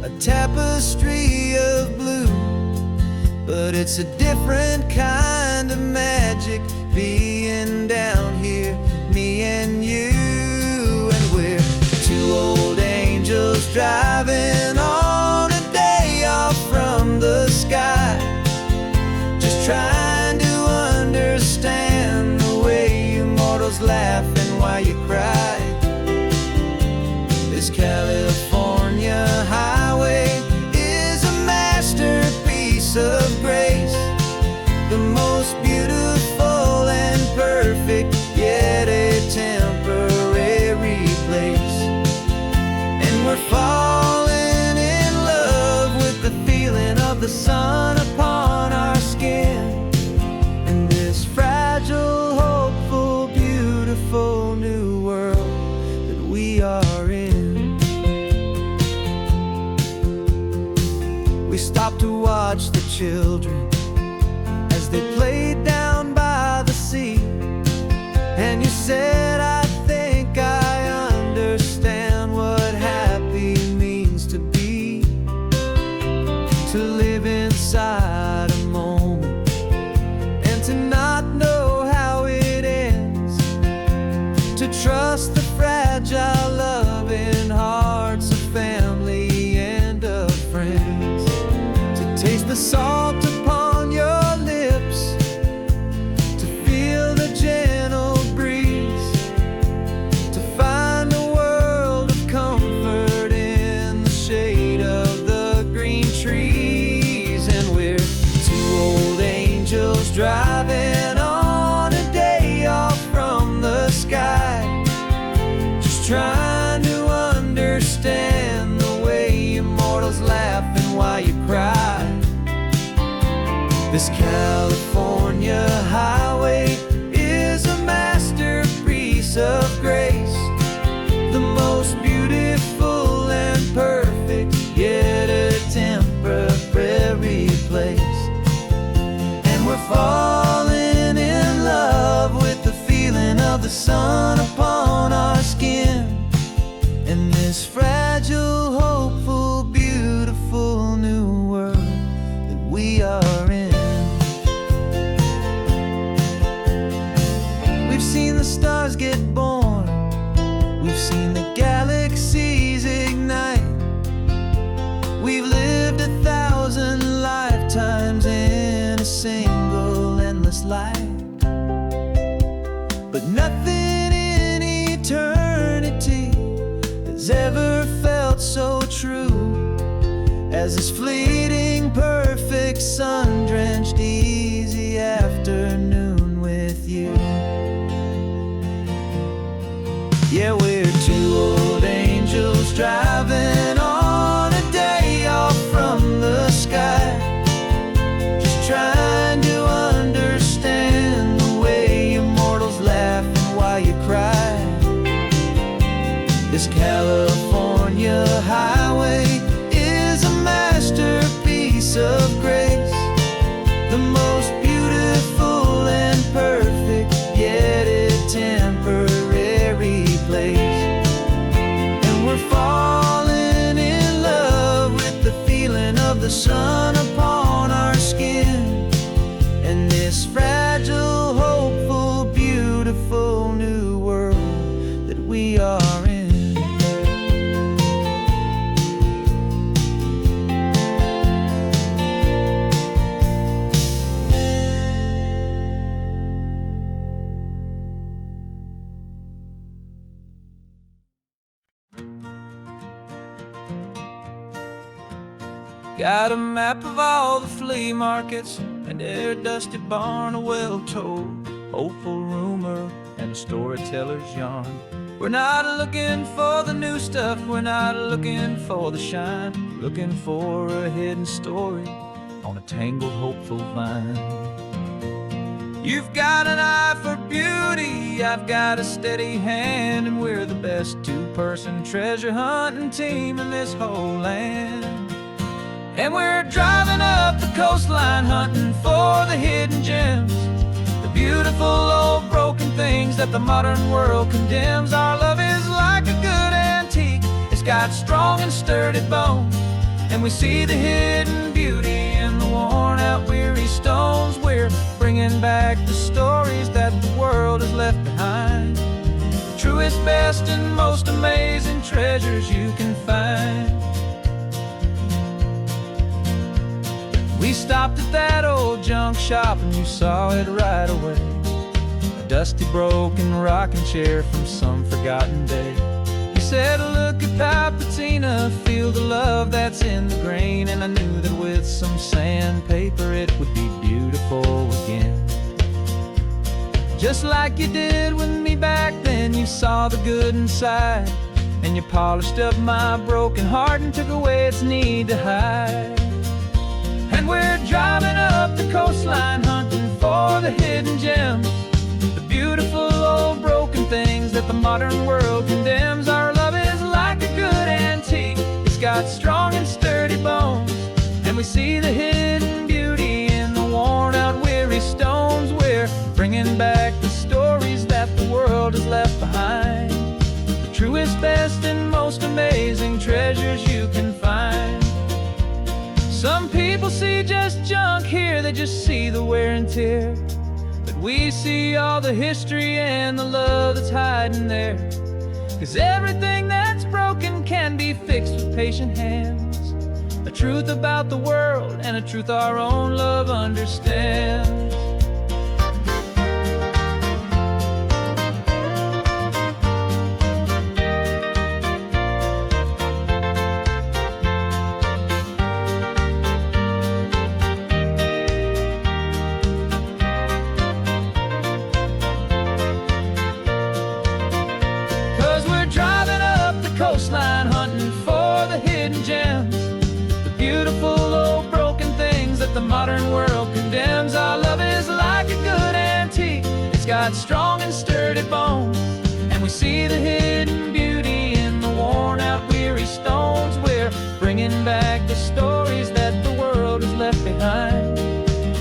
a tapestry of blue, but it's a different kind of magic being down here, me and you. And we're two old angels driving on a day off from the sky, just trying to understand the way you mortals laugh and why you cry. This California highway is a masterpiece of grace, the most beautiful and perfect, yet a temporary place. And we're falling in love with the feeling of the sun upon our skin, in this fragile, hopeful, beautiful new world that we are in. We stopped to watch the children as they played down by the sea, and you said, I think I understand what happy means to be, to live inside a moment and to not know how it ends, to trust the fragile loving hearts of family and of friends, to taste the salt upon your lips, to feel the gentle breeze, to find a world of comfort in the shade of the green trees. And we're two old angels driving on a day off from the sky, just trying to understand the way you mortals laugh and why you cry. This California highway is a masterpiece of grace, the most beautiful and perfect, yet a temporary place. And we're falling in love with the feeling of the sun upon our skin, in this fragile, hopeful, beautiful new world that we are in. has ever felt so true as this fleeting, perfect, sun-drenched, easy afternoon with you. Yeah, we're two old angels driving on a day off from the sky, just trying to understand the way you mortals laugh and why you cry. This California highway is a masterpiece of grace, the most beautiful and perfect, yet a temporary place. And we're falling in love with the feeling of the sun upon our skin, and this fragile, hopeful, beautiful new world that we are in. Got a map of all the flea markets and their dusty barn, a well-told, hopeful rumor, and a storyteller's yarn. We're not looking for the new stuff, we're not looking for the shine, looking for a hidden story on a tangled, hopeful vine. You've got an eye for beauty, I've got a steady hand, and we're the best two-person treasure hunting team in this whole land. And we're driving up the coastline hunting for the hidden gems, the beautiful old broken things that the modern world condemns. Our love is like a good antique, it's got strong and sturdy bones, and we see the hidden beauty in the worn out weary stones. We're bringing back the stories that the world has left behind, the truest, best, and most amazing treasures you can find. We stopped at that old junk shop and you saw it right away, a dusty, broken rocking chair from some forgotten day. You said, look at that patina, feel the love that's in the grain, and I knew that with some sandpaper it would be beautiful again. Just like you did with me back then, you saw the good inside, and you polished up my broken heart and took away its need to hide. And we're driving up the coastline hunting for the hidden gems, the beautiful old broken things that the modern world condemns. Our love is like a good antique, it's got strong and sturdy bones, and we see the hidden beauty in the worn out weary stones. We're bringing back the stories that the world has left behind, the truest, best, and most amazing treasures you can find. Some people see just junk here, they just see the wear and tear, but we see all the history and the love that's hiding there. 'Cause everything that's broken can be fixed with patient hands, a truth about the world and a truth our own love understands. 'Cause we're driving up the coastline hunting for the hidden gems, the beautiful old broken things that the modern world condemns. Our love is like a good antique, it's got strong and sturdy bones, and we see the hidden beauty in the worn out weary stones. We're bringing back the stories that the world has left behind,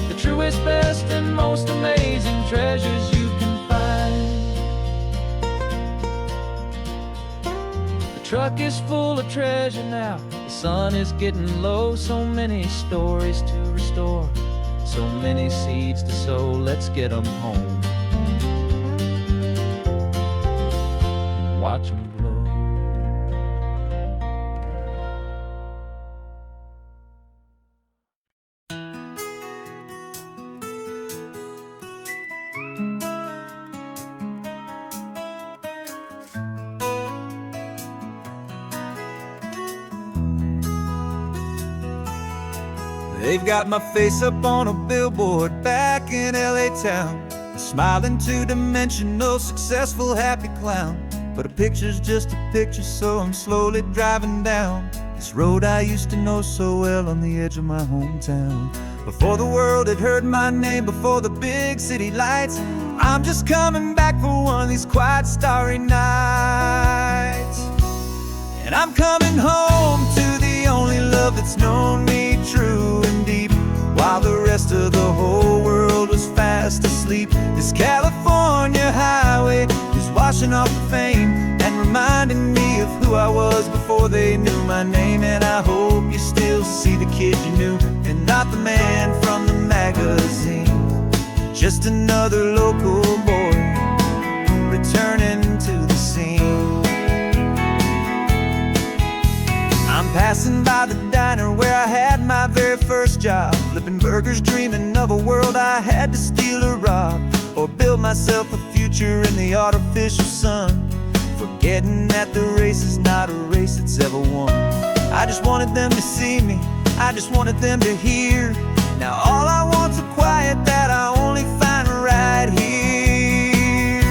the truest, best, and most amazing treasures you can find. The truck is full of treasure now, the sun is getting low, so many stories to restore, so many seeds to sow. Let's get them home, watch them blow. They've got my face up on a billboard back in LA town, a smiling two-dimensional, successful, happy clown. But a picture's just a picture, so I'm slowly driving down this road I used to know so well on the edge of my hometown. Before the world had heard my name, before the big city lights, I'm just coming back for one of these quiet, starry nights. And I'm coming home to the only love that's known me true and deep, while the rest of the whole world was fast asleep. This California highway is washing off the fame and reminding me of who I was before they knew my name. And I hope you still see the kid you knew, and not the man from the magazine. Just another local boy returning to the scene. I'm passing by the diner where I had my very first job, flipping burgers, dreaming of a world I had to steal or rob, or build myself a future in the artificial sun, forgetting that the race is not a race that's ever won. I just wanted them to see me, I just wanted them to hear. Now all I want's a quiet that I only find right here.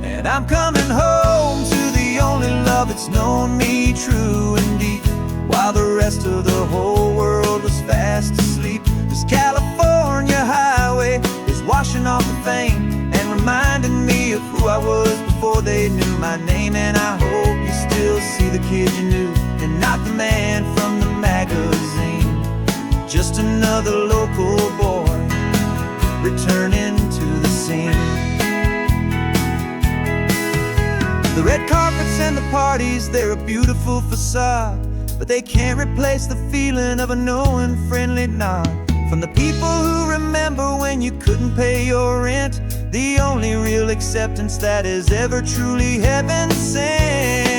And I'm coming home to the only love that's known me true and deep, while the rest of the whole world was fast asleep. This California highway is washing off the fame and reminding me of who I was before they knew my name. And I hope you still see the kid you knew, and not the man from the magazine. Just another local boy returning to the scene. The red carpets and the parties, they're a beautiful facade, but they can't replace the feeling of a knowing, friendly nod from the people who remember when you couldn't pay your rent. The only real acceptance that is ever truly heaven sent.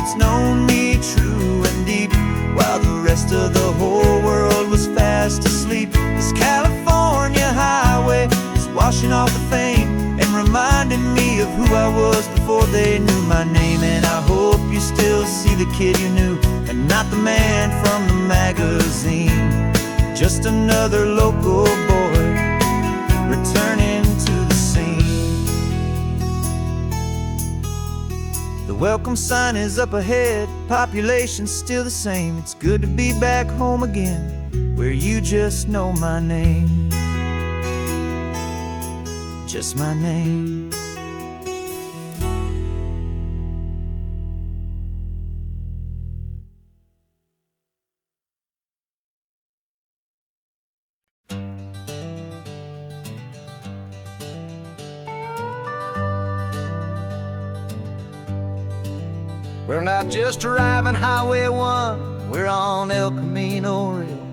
It's known me true and deep, while the rest of the whole world was fast asleep. This California highway is washing off the fame and reminding me of who I was before they knew my name. And I hope you still see the kid you knew, and not the man from the magazine. Just another local boy returning to the scene. The welcome sign is up ahead, population's still the same. It's good to be back home again, where you just know my name. Just my name. We're not just driving Highway 1, we're on El Camino Real,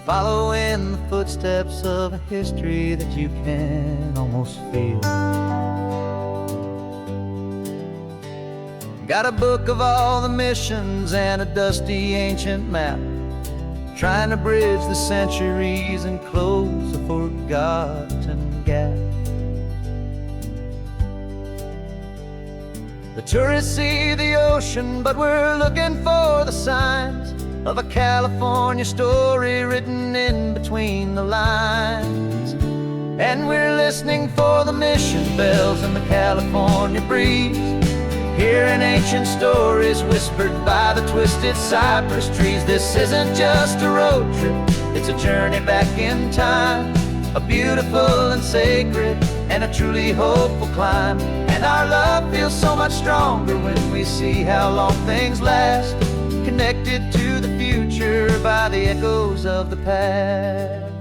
following the footsteps of a history that you can almost feel. Got a book of all the missions and a dusty ancient map, trying to bridge the centuries and close a forgotten gap. The tourists see the ocean, but we're looking for the signs of a California story written in between the lines. And we're listening for the mission bells and the California breeze, hearing ancient stories whispered by the twisted cypress trees. This isn't just a road trip, it's a journey back in time, a beautiful and sacred and a truly hopeful climb. And our love feels so much stronger when we see how long things last, connected to the future by the echoes of the past.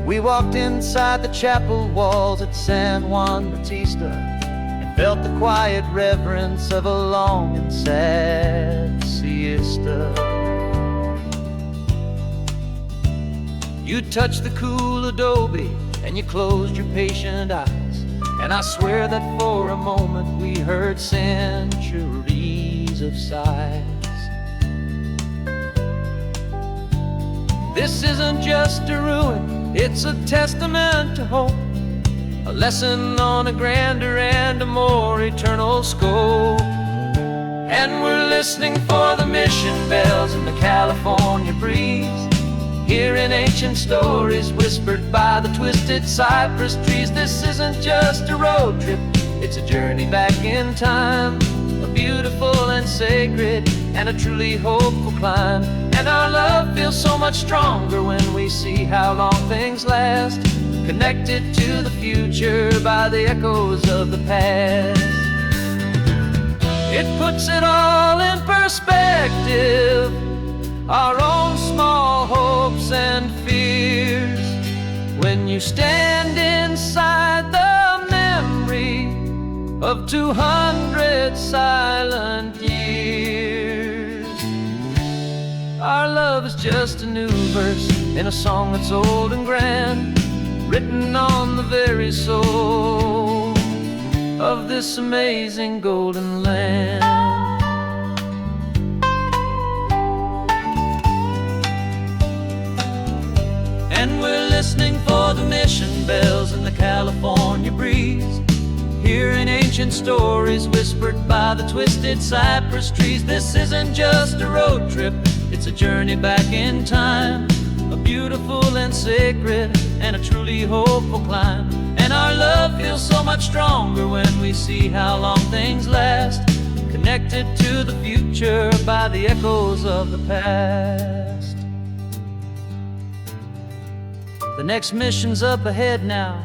We walked inside the chapel walls at San Juan Bautista and felt the quiet reverence of a long and sad siesta. You touched the cool adobe and you closed your patient eyes, and I swear that for a moment we heard centuries measures of size. This isn't just a ruin, it's a testament to hope, a lesson on a grander and a more eternal scope. And we're listening for the mission bells in the California breeze, hearing ancient stories whispered by the twisted cypress trees. This isn't just a road trip, it's a journey back in time, a beautiful and sacred and a truly hopeful climb. And our love feels so much stronger when we see how long things last, connected to the future by the echoes of the past. It puts it all in perspective, our own small hopes and fears, when you stand inside the memory of 200 silent years. Our love is just a new verse in a song that's old and grand, written on the very soul of this amazing golden land. And we're listening for the mission bells in the California breeze, hearing ancient stories whispered by the twisted cypress trees. This isn't just a road trip, it's a journey back in time, a beautiful and sacred and a truly hopeful climb. And our love feels so much stronger when we see how long things last, connected to the future by the echoes of the past. The next mission's up ahead now,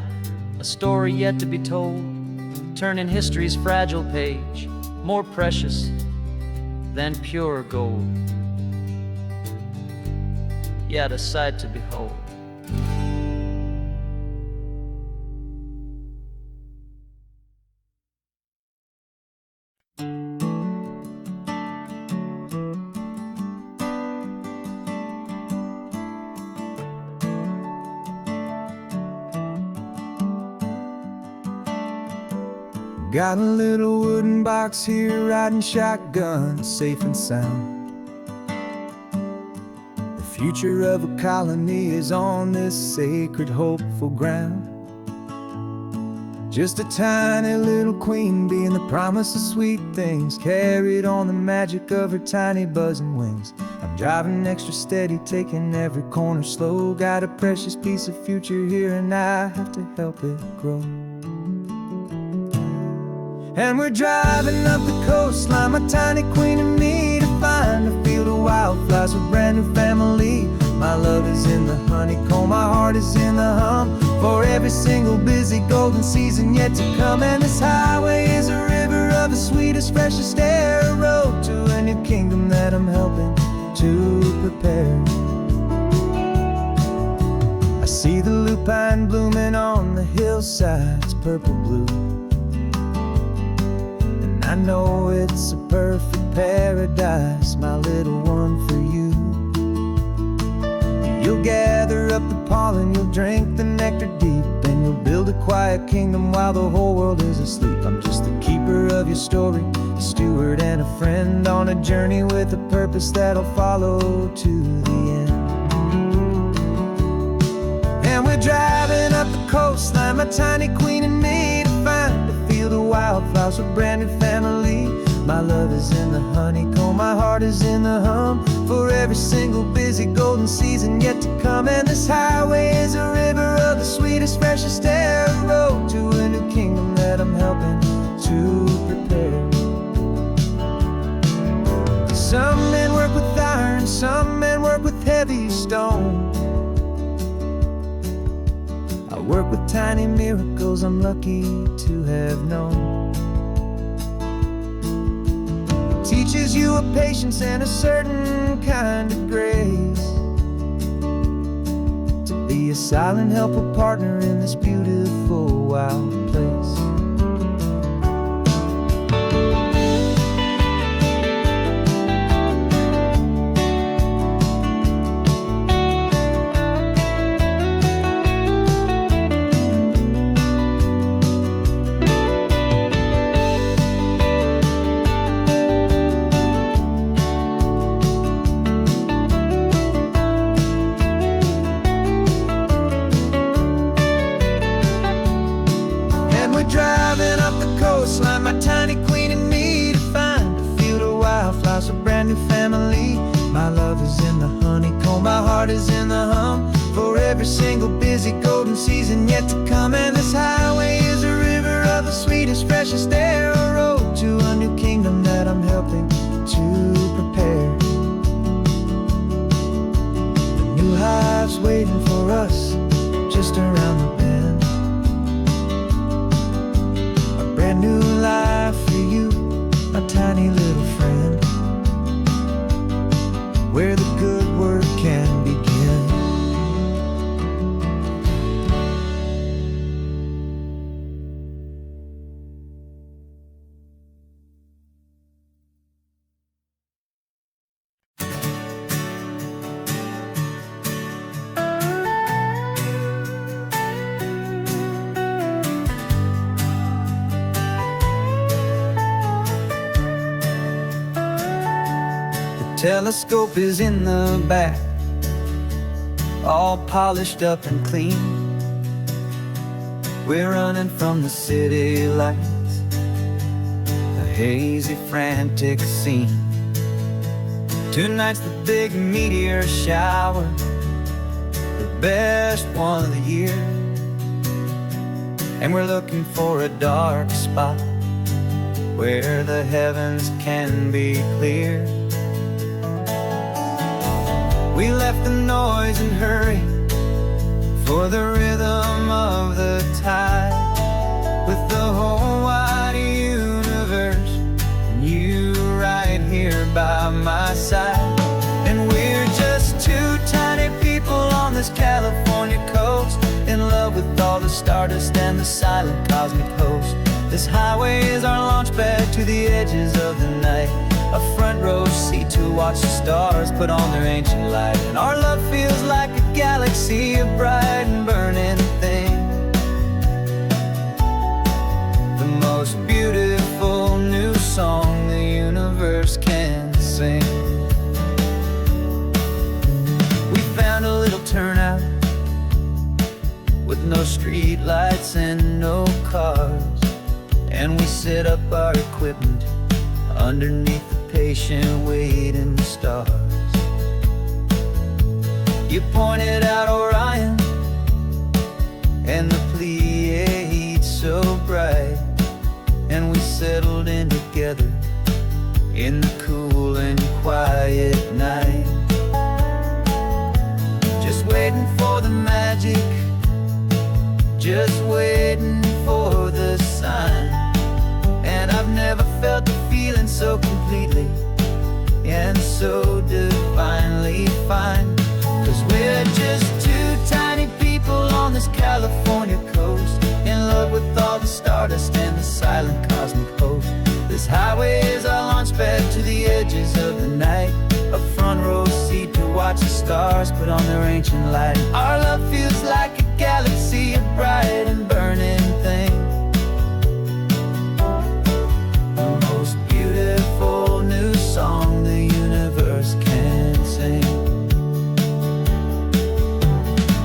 a story yet to be told, turning history's fragile page more precious than pure gold. Yet a sight to behold. Got a little wooden box here, riding shotgun, safe and sound. The future of a colony is on this sacred, hopeful ground. Just a tiny little queen bee, and the promise of sweet things carried on the magic of her tiny buzzing wings. I'm driving extra steady, taking every corner slow. Got a precious piece of future here, and I have to help it grow. And we're driving up the coastline, my tiny queen and me, to find a field of wildflowers with brand new family. My love is in the honeycomb, my heart is in the hum, for every single busy golden season yet to come. And this highway is a river of the sweetest, freshest air, a road to a new kingdom that I'm helping to prepare. I see the lupine blooming on the hillsides, purple blue, I know it's a perfect paradise, my little one, for you. You'll gather up the pollen, you'll drink the nectar deep, and you'll build a quiet kingdom while the whole world is asleep. I'm just the keeper of your story, a steward and a friend, on a journey with a purpose that'll follow to the end. And we're driving up the coastline, my tiny queen and me, to find a field of wildflowers with brand new family. My love is in the honeycomb, my heart is in the hum, for every single busy golden season yet to come. And this highway is a river of the sweetest, freshest air, a road to a new kingdom that I'm helping to prepare. Some men work with iron, some men work with heavy stone. I work with tiny miracles I'm lucky to have known. Teaches you a patience and a certain kind of grace, to be a silent helper partner in this beautiful wild place. driving up the coastline, my tiny queen and me, to find a field of wildflowers, a brand new family. My love is in the honeycomb, my heart is in the hum, for every single busy golden season yet to come. And this highway is a river of the sweetest, freshest air, a road to a new kingdom that I'm helping to prepare. The new hive's waiting for us just around the bend, a brand new life for you, my tiny little friend, where the good work can begin. Telescope is in the back, all polished up and clean. We're running from the city lights, a hazy, frantic scene. Tonight's the big meteor shower, the best one of the year. And we're looking for a dark spot where the heavens can be clear. We left the noise and hurry for the rhythm of the tide, with the whole wide universe and you right here by my side. And we're just two tiny people on this California coast, in love with all the stardust and the silent cosmic host. This highway is our launch pad to the edges of the night, a front row seat to watch the stars put on their ancient light. And our love feels like a galaxy, a bright and burning thing, the most beautiful new song the universe can sing. We found a little turnout with no street lights and no cars, and we set up our equipment underneath the patient waiting stars. You pointed out Orion and the Pleiades so bright, and we settled in together in the cool and quiet night, just waiting for the magic, just waiting for the sign. And I've never felt a feeling so completely and so divinely fine, 'cause we're just two tiny people on this California coast, in love with all the stardust and the silent cosmic host. This highway is our launch pad to the edges of the night, a front row seat to watch the stars put on their ancient light. Our love feels like a galaxy, a bright and burning thing, the most beautiful new song the universe can sing.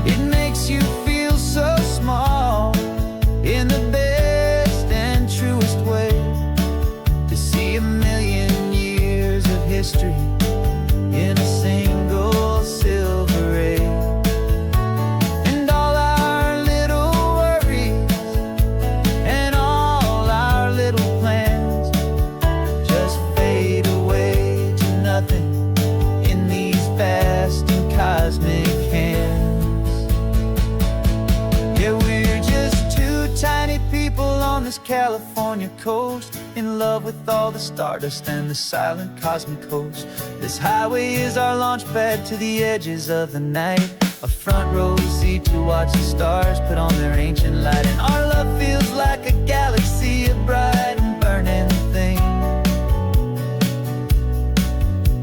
It makes you feel so small in the best and truest way, to see a million years of history in a single silver ray. And all our little worries and all our little plans just fade away to nothing in these vast and cosmic hands. Yeah, we're just two tiny people on this California coast, in love with all the stardust and the silent cosmic host. This highway is our launch pad to the edges of the night, a front row seat to watch the stars put on their ancient light. And our love feels like a galaxy, a bright and burning thing,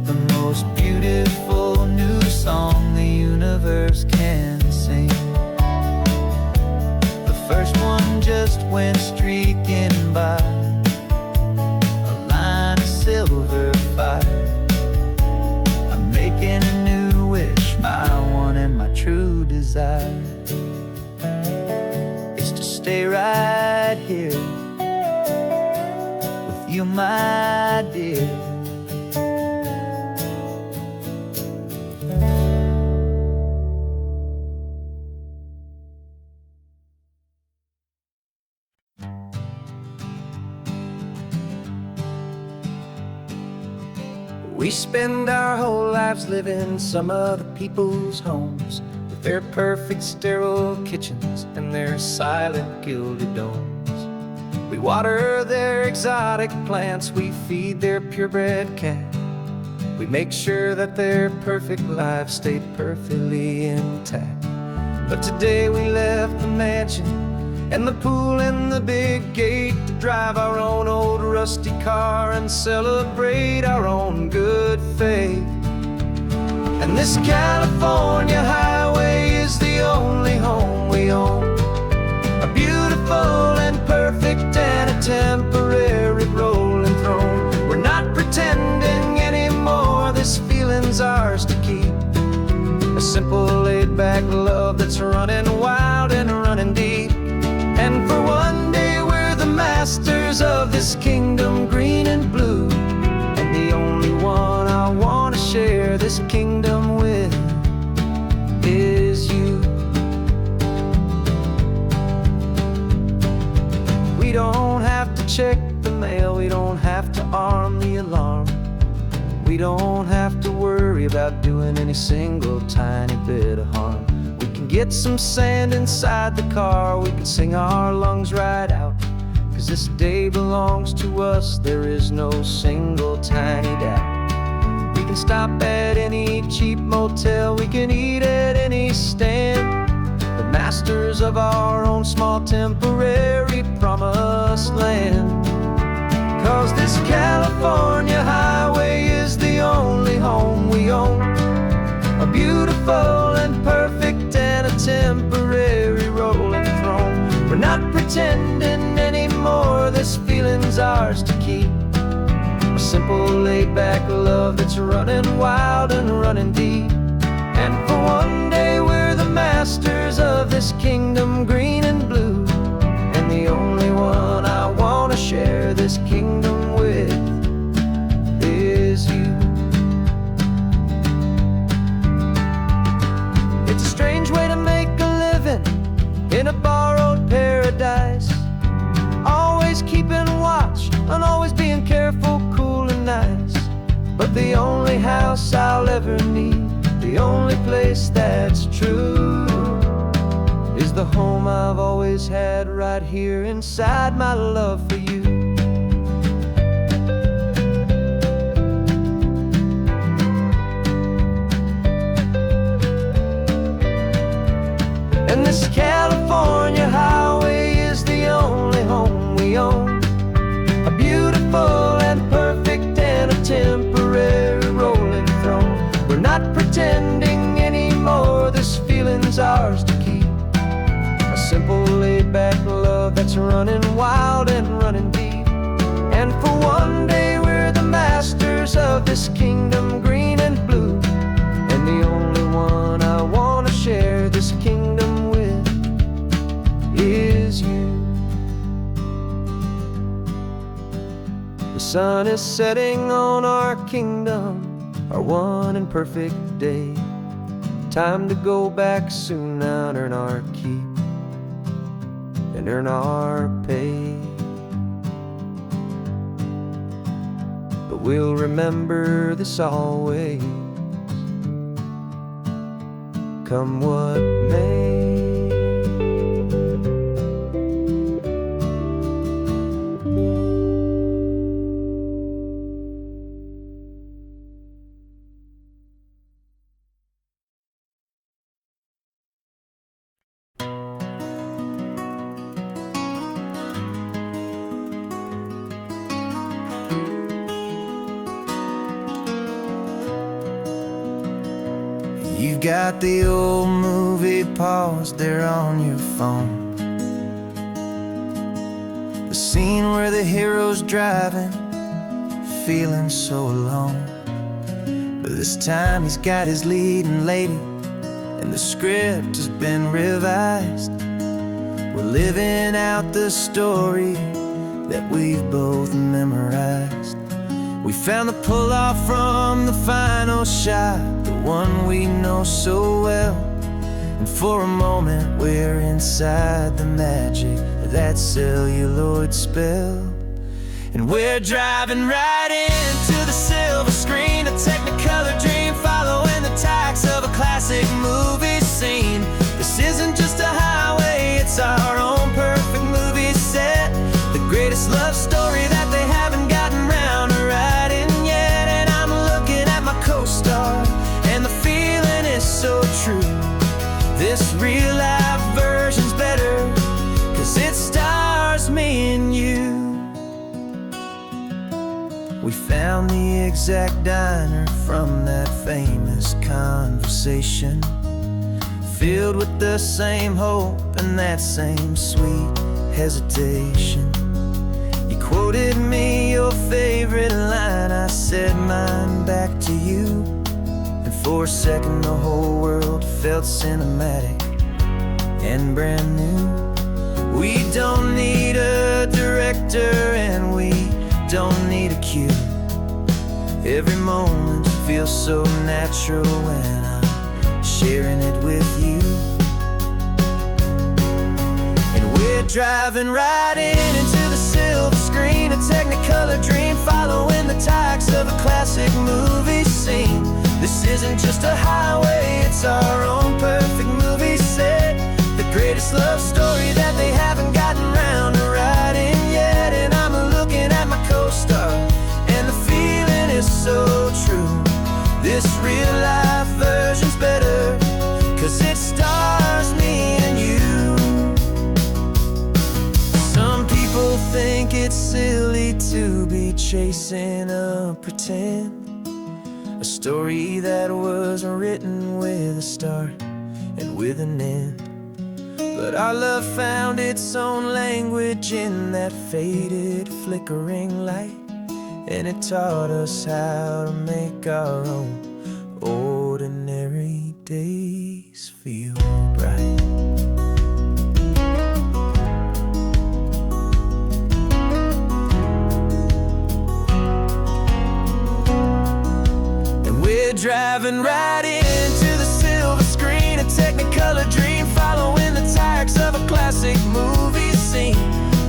the most beautiful new song the universe can sing. The first one just went streaking by, a line of silver fire. I'm making a new wish, my one and my true desire is to stay right right here with you, my dear. We spend our whole lives living in some other people's homes, with their perfect sterile kitchens and their silent gilded domes. We water their exotic plants, we feed their purebred cat. We make sure that their perfect lives stay perfectly intact. But today we left the mansion and the pool and the big gate to drive our own old rusty car and celebrate our own good faith. And this California highway is the only home we own, a beautiful and perfect and a temporary rolling throne. We're not pretending anymore, this feeling's ours to keep, a simple laid-back love that's running wild and running deep. And for one day we're the masters of this kingdom green and blue, and the only one I want to share this kingdom with is you. We don't have to check the mail, we don't have to arm the alarm, we don't have to worry about doing any single tiny bit of harm. We can get some sand inside the car, we can sing our lungs right out, 'cause this day belongs to us, there is no single tiny doubt. We can stop at any cheap motel, we can eat at any stand, the masters of our own small temporary promised land. 'Cause this California highway is the only home we own, a beautiful and perfect and a temporary rolling throne. We're not pretending anymore, this feeling's ours to keep, a simple laid-back love that's running wild and running deep. And for one day we're the masters of this kingdom green and blue, and the only one I want to share this kingdom with is you. It's a strange way to make a living in a borrowed paradise, always keeping watch and always being careful, cool and nice. But the only house I'll ever need, the only place that's true, is the home I've always had right here inside my love for you. And this California highway is the only home we own, a beautiful and perfect and a temporary rolling throne. We're not pretending anymore, this feeling's ours to keep, a simple laid-back love that's running wild and running deep. And for one day we're the masters of this kingdom green and blue, and the only one I want to share this kingdom with is you. The sun is setting on our kingdom, our one and perfect day. Time to go back soon now and earn our keep and earn our pay. But we'll remember this always, come what may. You've got the old movie paused there on your phone, the scene where the hero's driving, feeling so alone. But this time he's got his leading lady, and the script has been revised. We're living out the story that we've both memorized. We found the pull-off from the final shot, the one we know so well. And for a moment we're inside the magic of that celluloid spell. And we're driving right into the silver screen, a Technicolor dream, following the tacks of a classic movie scene. This isn't just a highway, it's our own perfect movie set, the greatest love story that they haven't gotten round to writing yet. And I'm looking at my co-star, and the feeling is so true. This real life version's better, 'cause it stars me and you. We found the exact diner from that famous conversation, filled with the same hope and that same sweet hesitation. You quoted me your favorite line, I said mine back to you. And for a second the whole world felt cinematic and brand new. We don't need a director and we don't need a cue. Every moment feels so natural when I'm sharing it with you. And we're driving right into the silver screen, a Technicolor dream, following the tacks of a classic movie scene. This isn't just a highway, it's our own perfect movie set, the greatest love story that they haven't gotten round to writing yet. And I'm looking at my co-star, and the feeling is so true. This real life version's better, 'cause it stars me and you. Some people think it's silly to be chasing a pretend, a story that was written with a start and with an end. But our love found its own language in that faded, flickering light, and it taught us how to make our own ordinary days feel bright. And we're driving right into the silver screen, a Technicolor dream, following the tacks of a classic movie scene.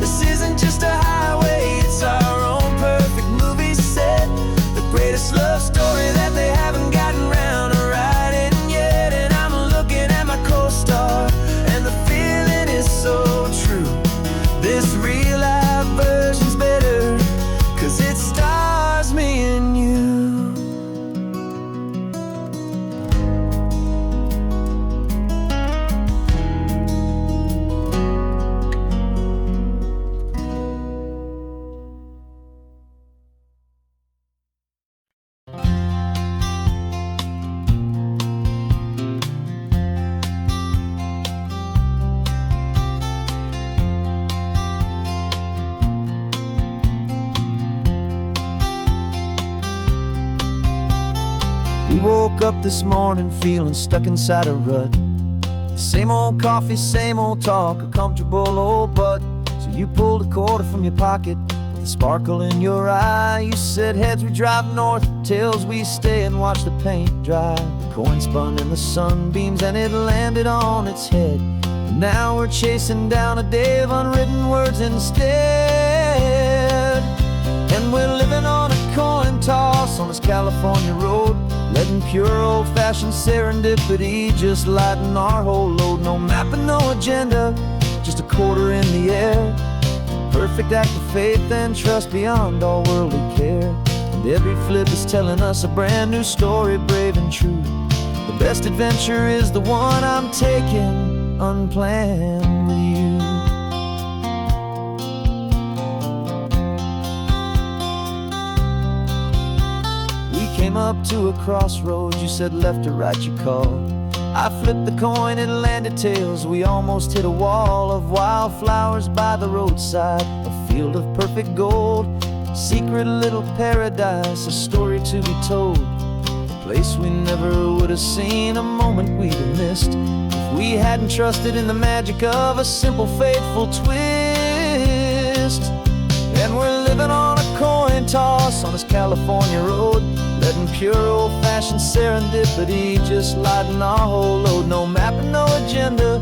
This isn't just a highway, it's our own perfect movie set, the greatest love story that they haven't gotten round to writing yet. And I'm looking at my co-star, and the feeling is so true. This real life version's better, 'cause it stars me and you. We woke up this morning feeling stuck inside a rut. Same old coffee, same old talk, a comfortable old butt. So you pulled a quarter from your pocket with a sparkle in your eye. You said heads we drive north, tails we stay and watch the paint dry. The coin spun in the sunbeams and it landed on its head. And now we're chasing down a day of unwritten words instead. And we're living on a coin toss on this California road, letting pure old-fashioned serendipity just lighten our whole load. No map and no agenda, just a quarter in the air. Perfect act of faith and trust beyond all worldly care. And every flip is telling us a brand new story, brave and true. The best adventure is the one I'm taking unplanned with you. Came up to a crossroads, you said left or right, you called. I flipped the coin, it landed tails. We almost hit a wall of wildflowers by the roadside, a field of perfect gold, secret little paradise, a story to be told, a place we never would have seen, a moment we'd have missed if we hadn't trusted in the magic of a simple, faithful twist. And we're living on a coin toss on this California road, letting pure old-fashioned serendipity just lighten our whole load. No map and no agenda,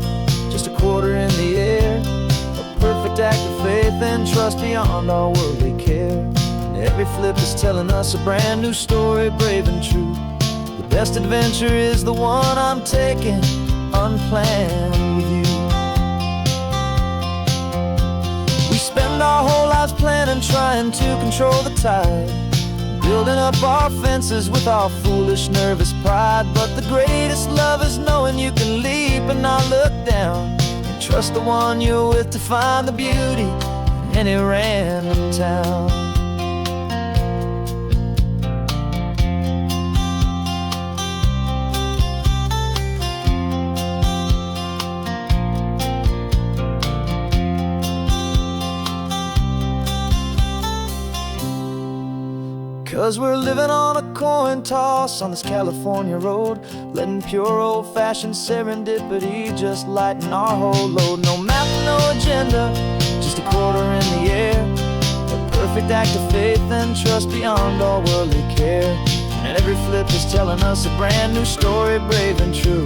just a quarter in the air, a perfect act of faith and trust beyond our worldly care. And every flip is telling us a brand new story, brave and true. The best adventure is the one I'm taking, unplanned with you. We spend our whole lives planning, trying to control the tide, building up our fences with our foolish, nervous pride. But the greatest love is knowing you can leap and not look down, and trust the one you're with to find the beauty in any random town. 'Cause we're living on a coin toss on this California road, letting pure old-fashioned serendipity just lighten our whole load. No map, no agenda, just a quarter in the air, a perfect act of faith and trust beyond all worldly care. And every flip is telling us a brand new story, brave and true.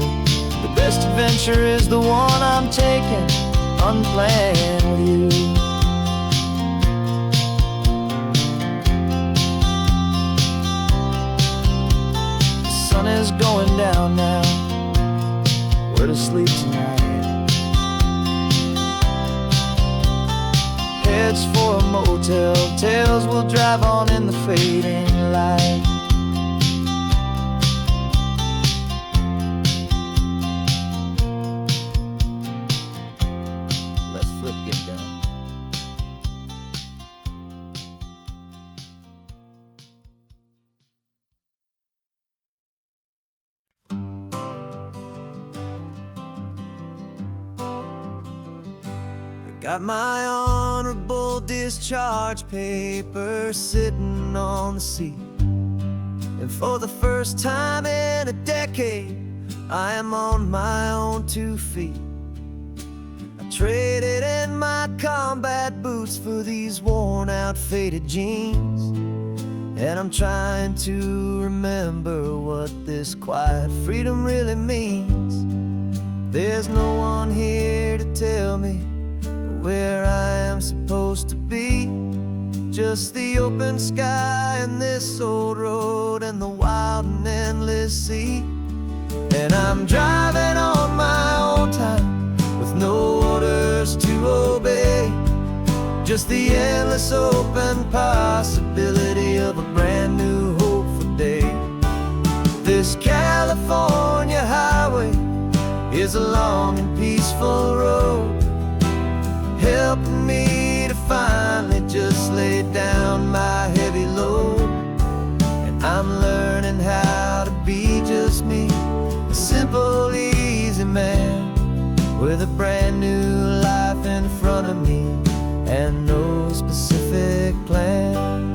The best adventure is the one I'm taking, unplanned with you. Sun is going down now, we're to sleep tonight. Heads for a motel, tails will drive on in the fading light. Let's flip get down. Got my honorable discharge papers sitting on the seat, and for the first time in a decade, I am on my own 2 feet. I traded in my combat boots for these worn out, faded jeans, and I'm trying to remember what this quiet freedom really means. There's no one here to tell me where I am supposed to be, just the open sky and this old road and the wild and endless sea. And I'm driving on my own time with no orders to obey, just the endless open possibility of a brand new hopeful day. This California highway is a long and peaceful road, helping me to finally just lay down my heavy load. And I'm learning how to be just me, a simple, easy man with a brand new life in front of me and no specific plan.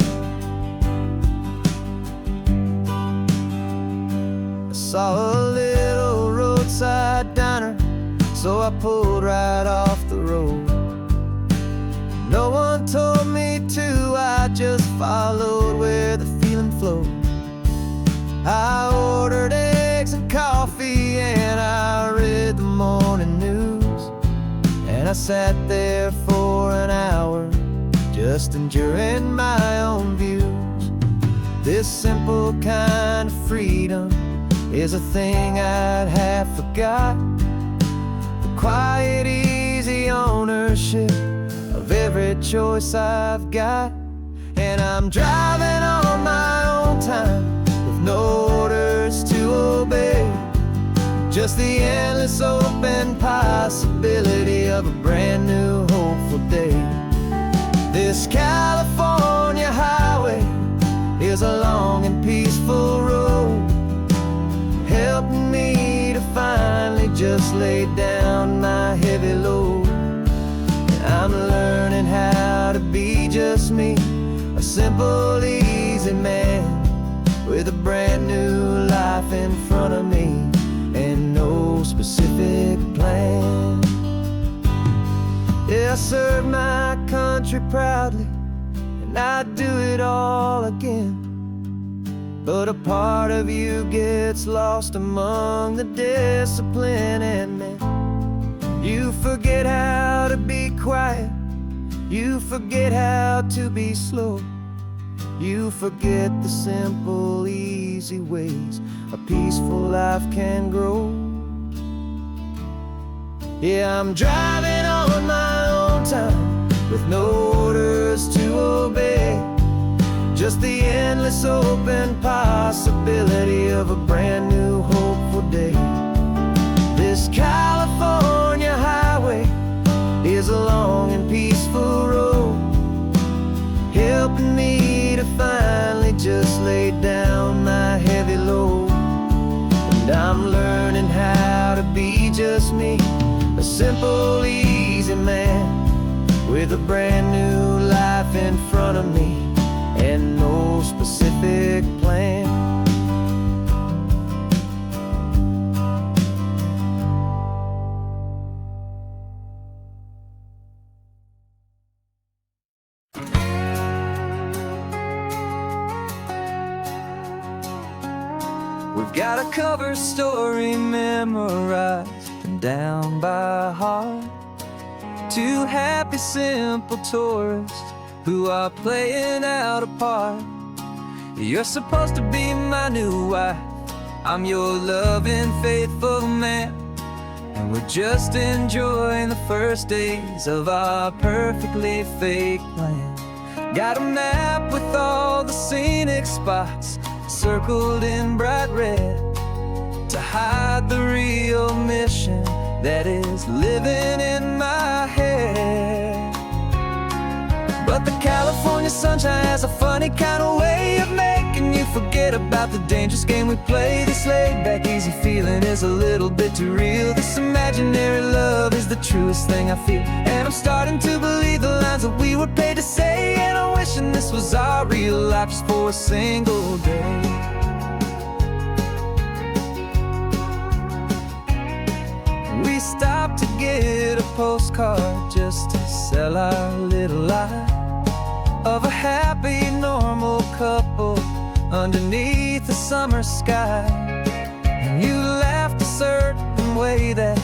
I saw a little roadside diner, so I pulled right off the road. No one told me to, I just followed where the feeling flowed. I ordered eggs and coffee and I read the morning news, and I sat there for an hour just enjoying my own views. This simple kind of freedom is a thing I'd have forgot, the quiet, easy ownership of every choice I've got. And I'm driving on my own time with no orders to obey, just the endless open possibility of a brand new hopeful day. This California highway is a long and peaceful road, helping me to finally just lay down my heavy load. I'm learning how to be just me, a simple, easy man with a brand new life in front of me and no specific plan. Yeah, I serve my country proudly, and I'd do it all again. But a part of you gets lost among the discipline, and man, you forget how to be quiet, you forget how to be slow, you forget the simple, easy ways a peaceful life can grow. Yeah, I'm driving on my own time with no orders to obey, just the endless open possibility of a brand new hopeful day. This California highway is a long and peaceful road, helping me to finally just lay down my heavy load. And I'm learning how to be just me, a simple, easy man with a brand new life in front of me and no specific plan. We've got a cover story memorized and down by heart. Two happy, simple tourists who are playing out a part. You're supposed to be my new wife, I'm your loving, faithful man, and we're just enjoying the first days of our perfectly fake plan. Got a map with all the scenic spots circled in bright red to hide the real mission that is living in my head. But the California sunshine has a funny kind of way of making you forget about the dangerous game we play. This laid-back, easy feeling is a little bit too real. This imaginary love is the truest thing I feel, and I'm starting to believe the lines that we were paid to say. And I'm wishing this was our real life just for a single day. We stopped to get a postcard just to sell our little lie of a happy, normal couple underneath the summer sky. And you laughed a certain way that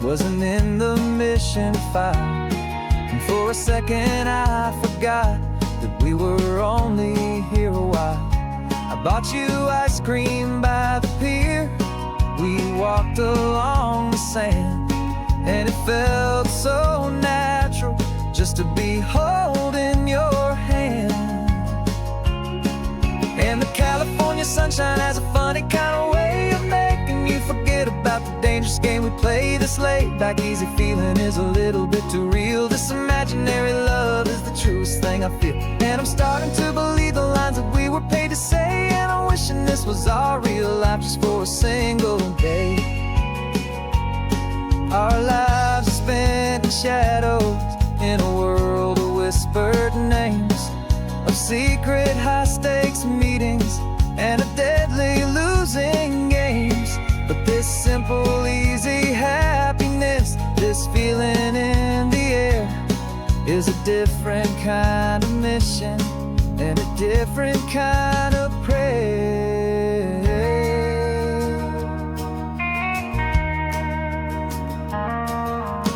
wasn't in the mission file, and for a second I forgot that we were only here a while. I bought you ice cream by the pier, we walked along the sand, and it felt so natural just to be holding your hand. And the California sunshine has a funny kind of way of making you forget about the dangerous game we play. This laid-back, easy feeling is a little bit too real. This imaginary love is the truest thing I feel, and I'm starting to believe the lines that we were paid to say. And I'm wishing this was our real life just for a single day. Our lives are spent in shadows, in a world of whispered names, of secret high-stakes meetings and of deadly losing games. But this simple, easy happiness, this feeling in the air, is a different kind of mission and a different kind of prayer.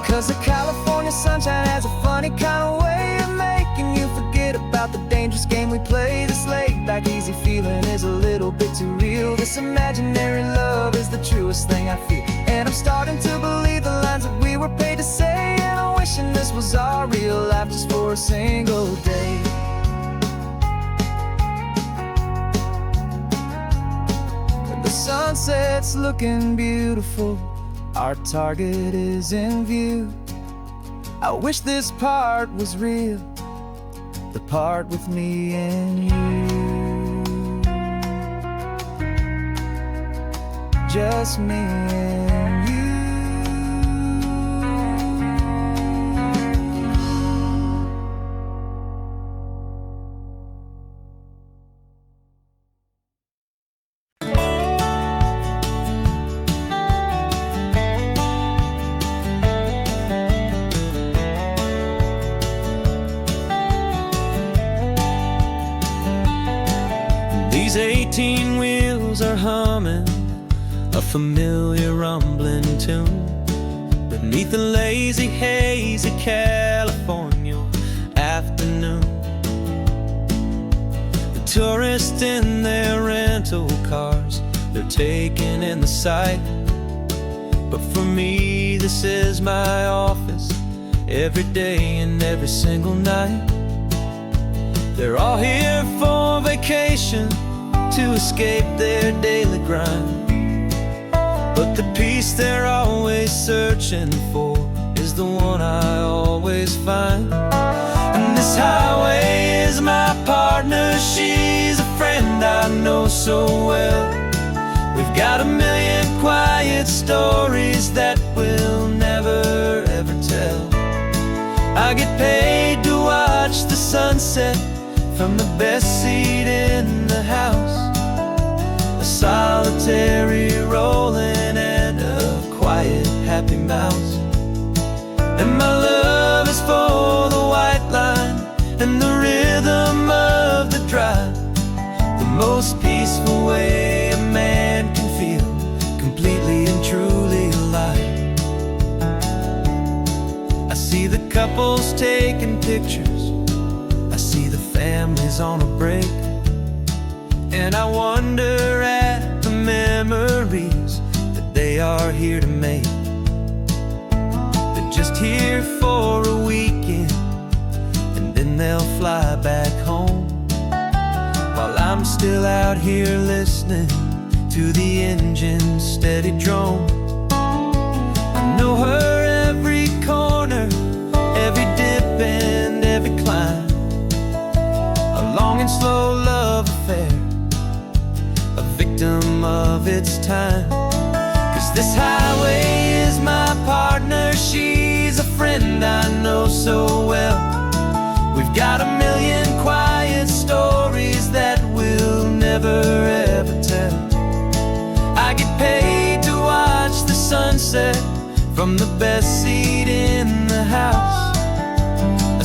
'Cause the California sunshine has a funny kind of way of making you forget about the dangerous game we play. This laid-back, easy feeling is a little bit too real. This imaginary love is the truest thing I feel, and I'm starting to believe the lines that we were paid to say. And I'm wishing this was our real life just for a single day. And the sunset's looking beautiful, our target is in view. I wish this part was real, the part with me and you. Just me and you. These 18 wheels are humming a familiar rumbling tune beneath the lazy haze of California afternoon. The tourists in their rental cars, they're taking in the sight. But for me, this is my office, every day and every single night. They're all here for vacation, to escape their daily grind. But the peace they're always searching for is the one I always find. And this highway is my partner, she's a friend I know so well. We've got a million quiet stories that we'll never ever tell. I get paid to watch the sunset from the best seat in the house. A solitary rolling and a quiet happy mouse. And my love is for the white line and the rhythm of the drive. The most peaceful way a man can feel completely and truly alive. I see the couples taking pictures, I see the families on a break, and I wonder at the memories that they are here to make. They're just here for a weekend and then they'll fly back home, while I'm still out here listening to the engine's steady drone. I know her every corner, every dip and every climb. A long and slow love affair, a victim of its time. 'Cause this highway is my partner, she's a friend I know so well. We've got a million quiet stories that we'll never ever tell. I get paid to watch the sunset from the best seat in the house.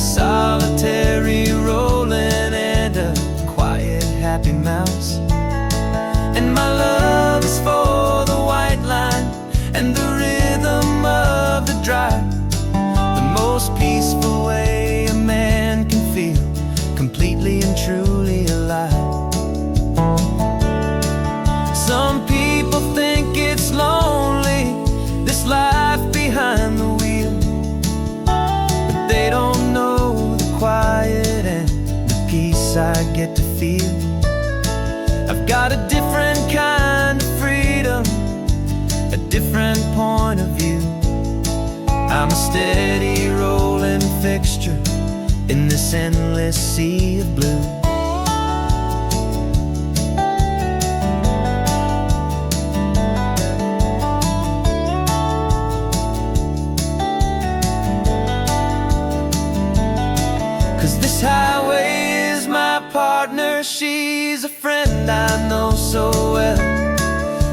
A solitary rolling and a quiet happy mouse. And my love is for the white line and the rhythm of the drive. The most peaceful way a man can feel completely and truly alive. Some people think it's lonely, this life behind the wheel, but they don't know the quiet and the peace I get to feel. I've got a different kind of freedom, a different point of view. I'm a steady rolling fixture in this endless sea of blue. This highway is my partner, she's a friend I know so well.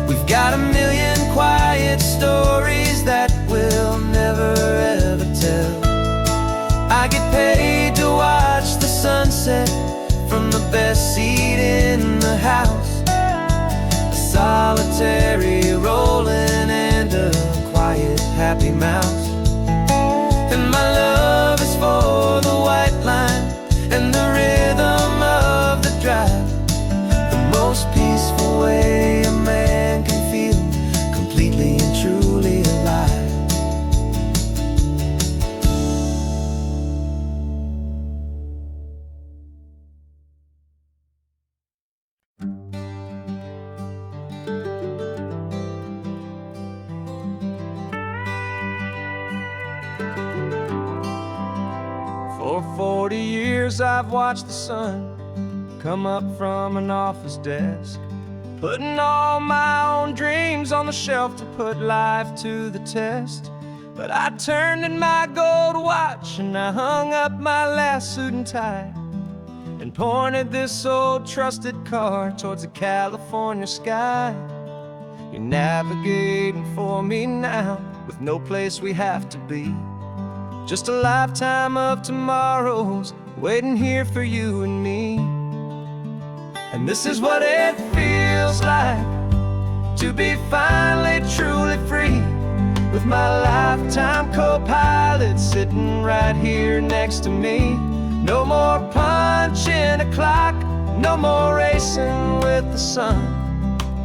We've got a million quiet stories that we'll never ever tell. I get paid to watch the sunset from the best seat in the house. A solitary rolling and a quiet happy mouse. And my love is for the white line and the rhythm of the drive. The most peaceful way a man can feel completely and truly alive. For 40 years I've watched the sun come up from an office desk, putting all my own dreams on the shelf to put life to the test. But I turned in my gold watch and I hung up my last suit and tie, and pointed this old trusted car towards the California sky. You're navigating for me now with no place we have to be, just a lifetime of tomorrows waiting here for you and me. And this is what it feels like to be finally truly free, with my lifetime co-pilot sitting right here next to me. No more punching a clock, no more racing with the sun.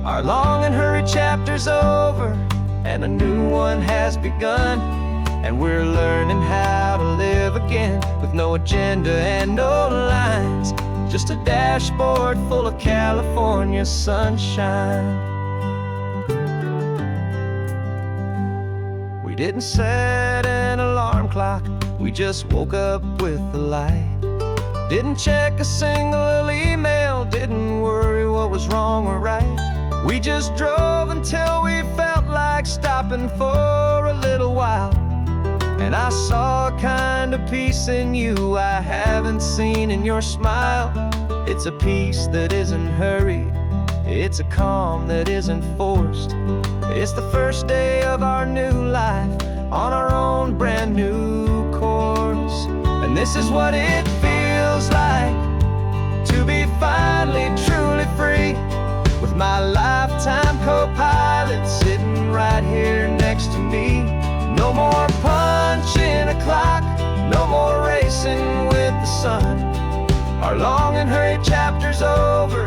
Our long and hurried chapter's over, and a new one has begun. And we're learning how to live again, with no agenda and no lines, just a dashboard full of California sunshine. We didn't set an alarm clock, we just woke up with the light. Didn't check a single email, didn't worry what was wrong or right. We just drove until we felt like stopping for a little while. And I saw a kind of peace in you I haven't seen in your smile. It's a peace that isn't hurried, it's a calm that isn't forced. It's the first day of our new life, on our own brand new course. And this is what it feels like to be finally truly free, with my lifetime co-pilot sitting right here next to me. No more punching a clock, no more racing with the sun. Our long and hurried chapter's over,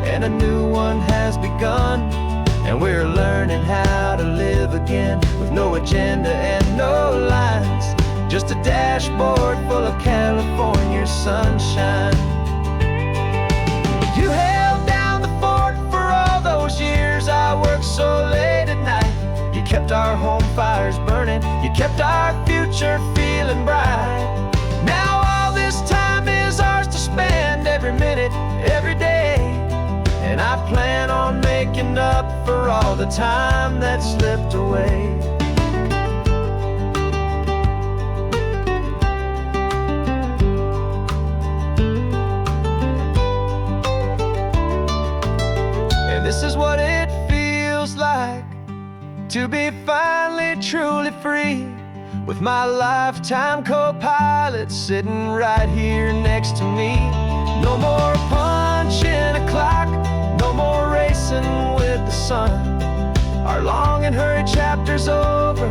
and a new one has begun. And we're learning how to live again, with no agenda and no lines, just a dashboard full of California sunshine. You held down the fort for all those years I worked so late at night. You kept our home fires burning, you kept our future feeling bright. Now all this time is ours to spend, every minute, every day. And I plan on making up for all the time that slipped away. And this is what it feels like to be finally truly free, with my lifetime co-pilot sitting right here next to me. No more punching a clock, no more racing with the sun. Our long and hurried chapter's over,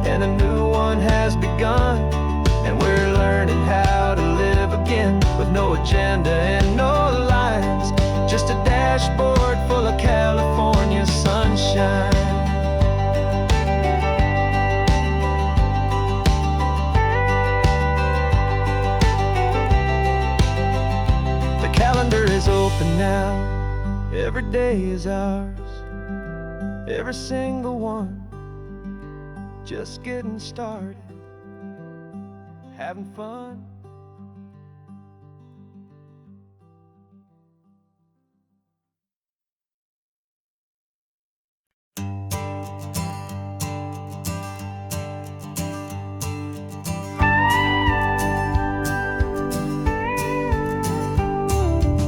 and a new one has begun. And we're learning how to live again, with no agenda and no lines, just a dashboard full of California sunshine. Calendar is open now, every day is ours, every single one, just getting started, having fun.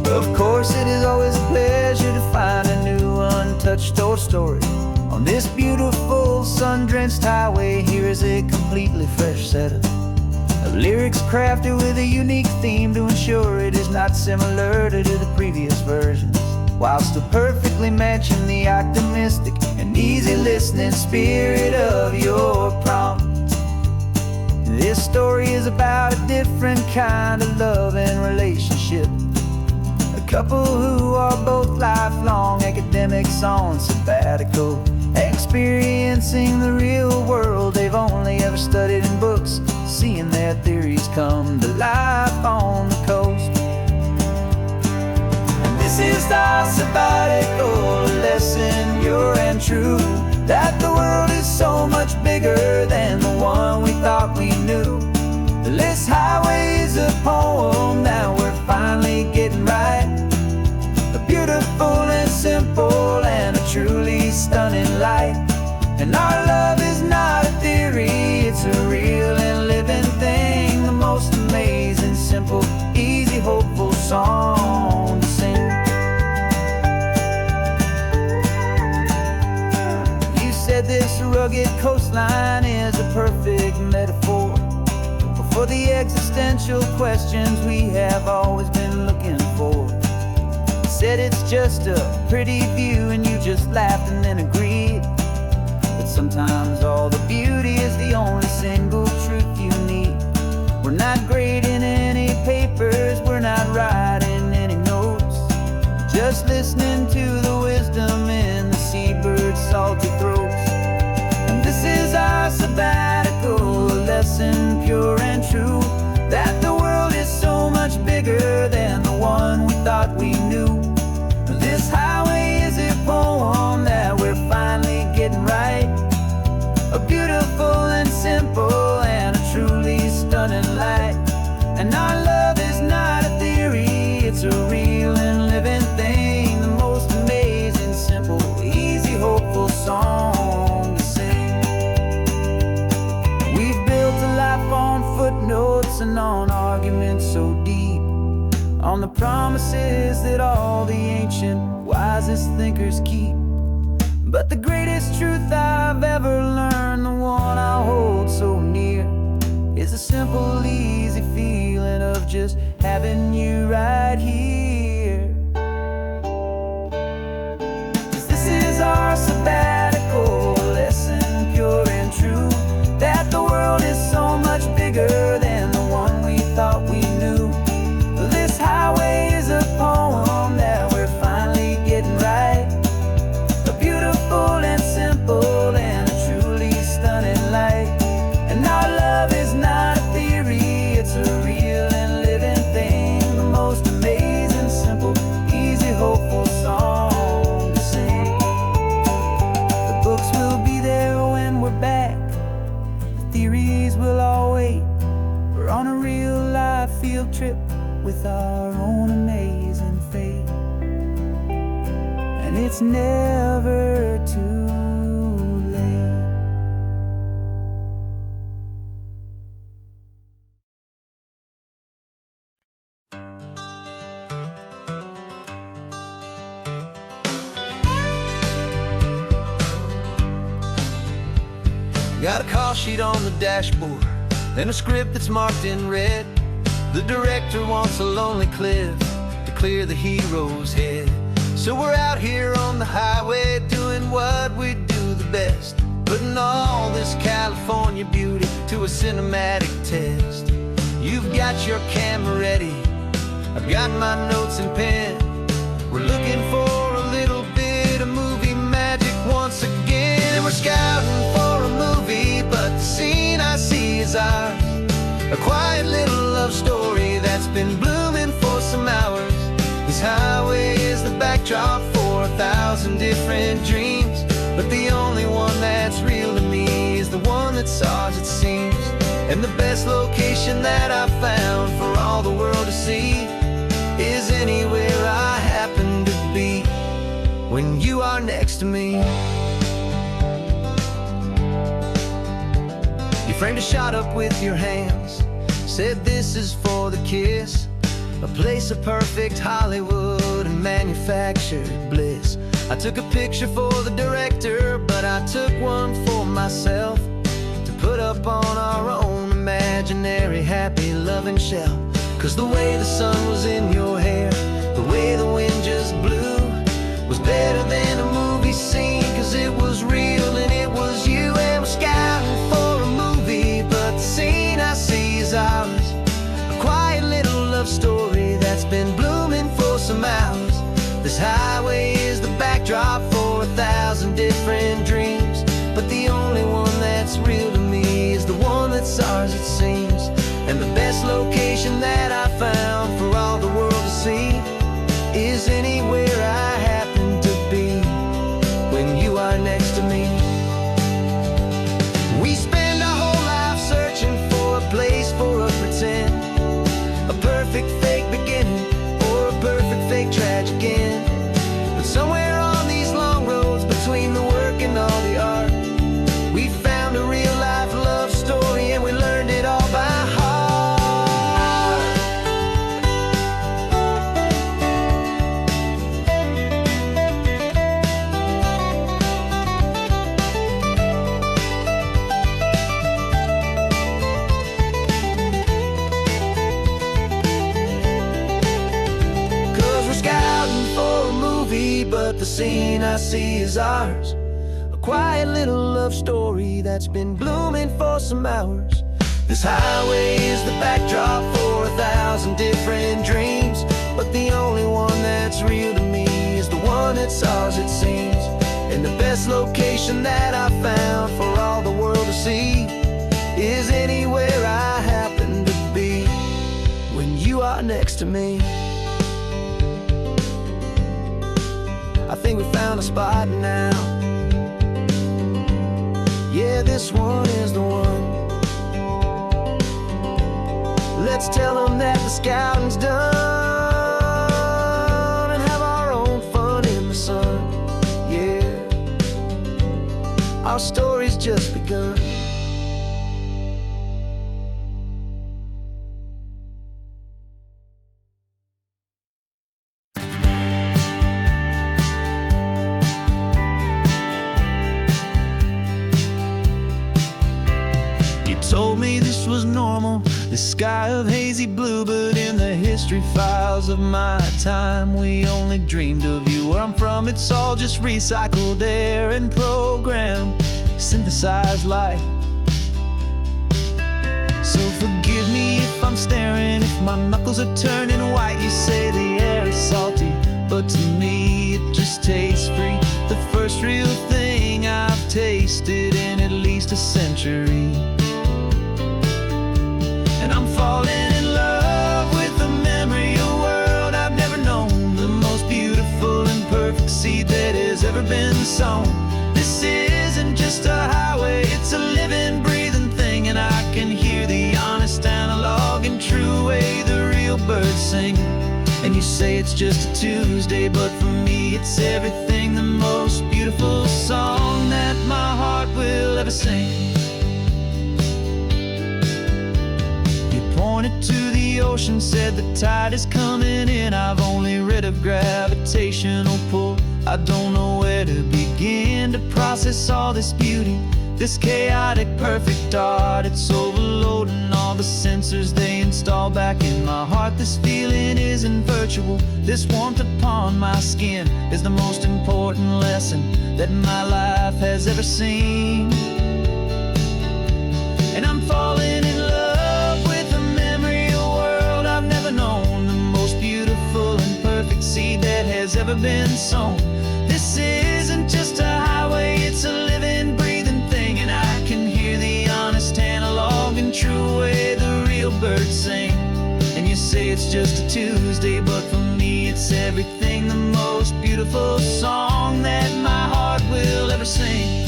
Of course, it is always a pleasure to find a new untouched old story. On this beautiful sun-drenched highway, here is a completely fresh set of lyrics crafted with a unique theme to ensure it is not similar to the previous versions, while still perfectly matching the optimistic and easy listening spirit of your prompt. This story is about a different kind of love and relationship. Couple who are both lifelong academics on sabbatical, experiencing the real world they've only ever studied in books, seeing their theories come to life on the coast. And this is our sabbatical lesson, pure and true, that the world is so much bigger than the one we thought we knew. This highway is a poem that we're finally getting right. Beautiful and simple and a truly stunning light. And our love is not a theory, it's a real and living thing. The most amazing, simple, easy, hopeful song to sing. You said this rugged coastline is a perfect metaphor for the existential questions we have always been looking for. Said just a pretty view and you just laughed and then agreed. But sometimes all the beauty is the only single truth you need. We're not grading any papers, we're not writing any notes, just listening to the wisdom in the seabird's salty throats. And this is our sabbatical, a lesson pure and true, that the world is so much bigger than the one we thought we knew. This highway is a poem that we're finally getting right, a beautiful and simple and a truly stunning light. And our love is not a theory, it's a real and living thing, the most amazing, simple, easy, hopeful song to sing. We've built a life on footnotes and on arguments so deep, on the promises that all the ancient, wisest thinkers keep. But the greatest truth I've ever learned, the one I hold so near, is a simple, easy feeling of just having you right here. 'Cause this is our sabbatical, a lesson pure and true, that the world is so much bigger than the one we thought we knew. This highway is a poem that we're finally getting right, a beautiful and simple and a truly stunning light. And our love is not a theory, it's a real and living thing, the most amazing, simple, easy, hopeful song to sing. The books will be there when we're back, the theories will all wait. We're on a real life field trip with our own amazing fate, and it's never too late. Got a call sheet on the dashboard and a script that's marked in red. The director wants a lonely cliff to clear the hero's head. So we're out here on the highway doing what we do the best, putting all this California beauty to a cinematic test. You've got your camera ready, I've got my notes and pen. We're looking for a little bit of movie magic once again. And we're scouting for a movie, but the scene I see is ours, a quiet little love story that's been blooming for some hours. This highway is the backdrop for 1,000 different dreams, but the only one that's real to me is the one that's ours, it seems. And the best location that I've found for all the world to see is anywhere I happen to be when you are next to me. You framed a shot up with your hands, said this is for the kiss, a place of perfect Hollywood and manufactured bliss. I took a picture for the director, but I took one for myself to put up on our own imaginary happy loving shelf. 'Cause the way the sun was in your hair, the way the wind just blew, was better than a movie scene, 'cause it was real and it was you. And we're scouting for a movie, but the scene I see is ours, a quiet little love story that's been blooming for some hours. This highway is the backdrop for 1,000 different dreams, but the only one that's real to me is the one that's ours, it seems. And the best location that I found for all the world to see is anywhere I happen to be when but the scene I see is ours. A quiet little love story that's been blooming for some hours. This highway is the backdrop for 1,000 different dreams, but the only one that's real to me is the one that's ours, it seems. And the best location that I found for all the world to see is anywhere I happen to be when you are next to me. I think we found a spot now. Yeah, this one is the one. Let's tell them that the scouting's done and have our own fun in the sun. Yeah, our story's just begun. Told me this was normal, the sky of hazy blue, but in the history files of my time, we only dreamed of you. Where I'm from, it's all just recycled air and programmed, synthesized light. So forgive me if I'm staring, if my knuckles are turning white. You say the air is salty, but to me it just tastes free. The first real thing I've tasted in at least a century. Falling in love with the memory of a world I've never known, the most beautiful and perfect seed that has ever been sown. This isn't just a highway, it's a living, breathing thing, and I can hear the honest analog and true way the real birds sing. And you say it's just a Tuesday, but for me it's everything, the most beautiful song that my heart will ever sing. Pointed to the ocean, said the tide is coming in. I've only read of gravitational pull. I don't know where to begin to process all this beauty, this chaotic perfect art. It's overloading all the sensors they install back in my heart. This feeling isn't virtual, this warmth upon my skin is the most important lesson that my life has ever seen. And I'm falling in love known, the most beautiful and perfect seed that has ever been sown. This isn't just a highway, it's a living, breathing thing, and I can hear the honest analog and true way the real birds sing. And you say it's just a Tuesday, but for me it's everything, the most beautiful song that my heart will ever sing.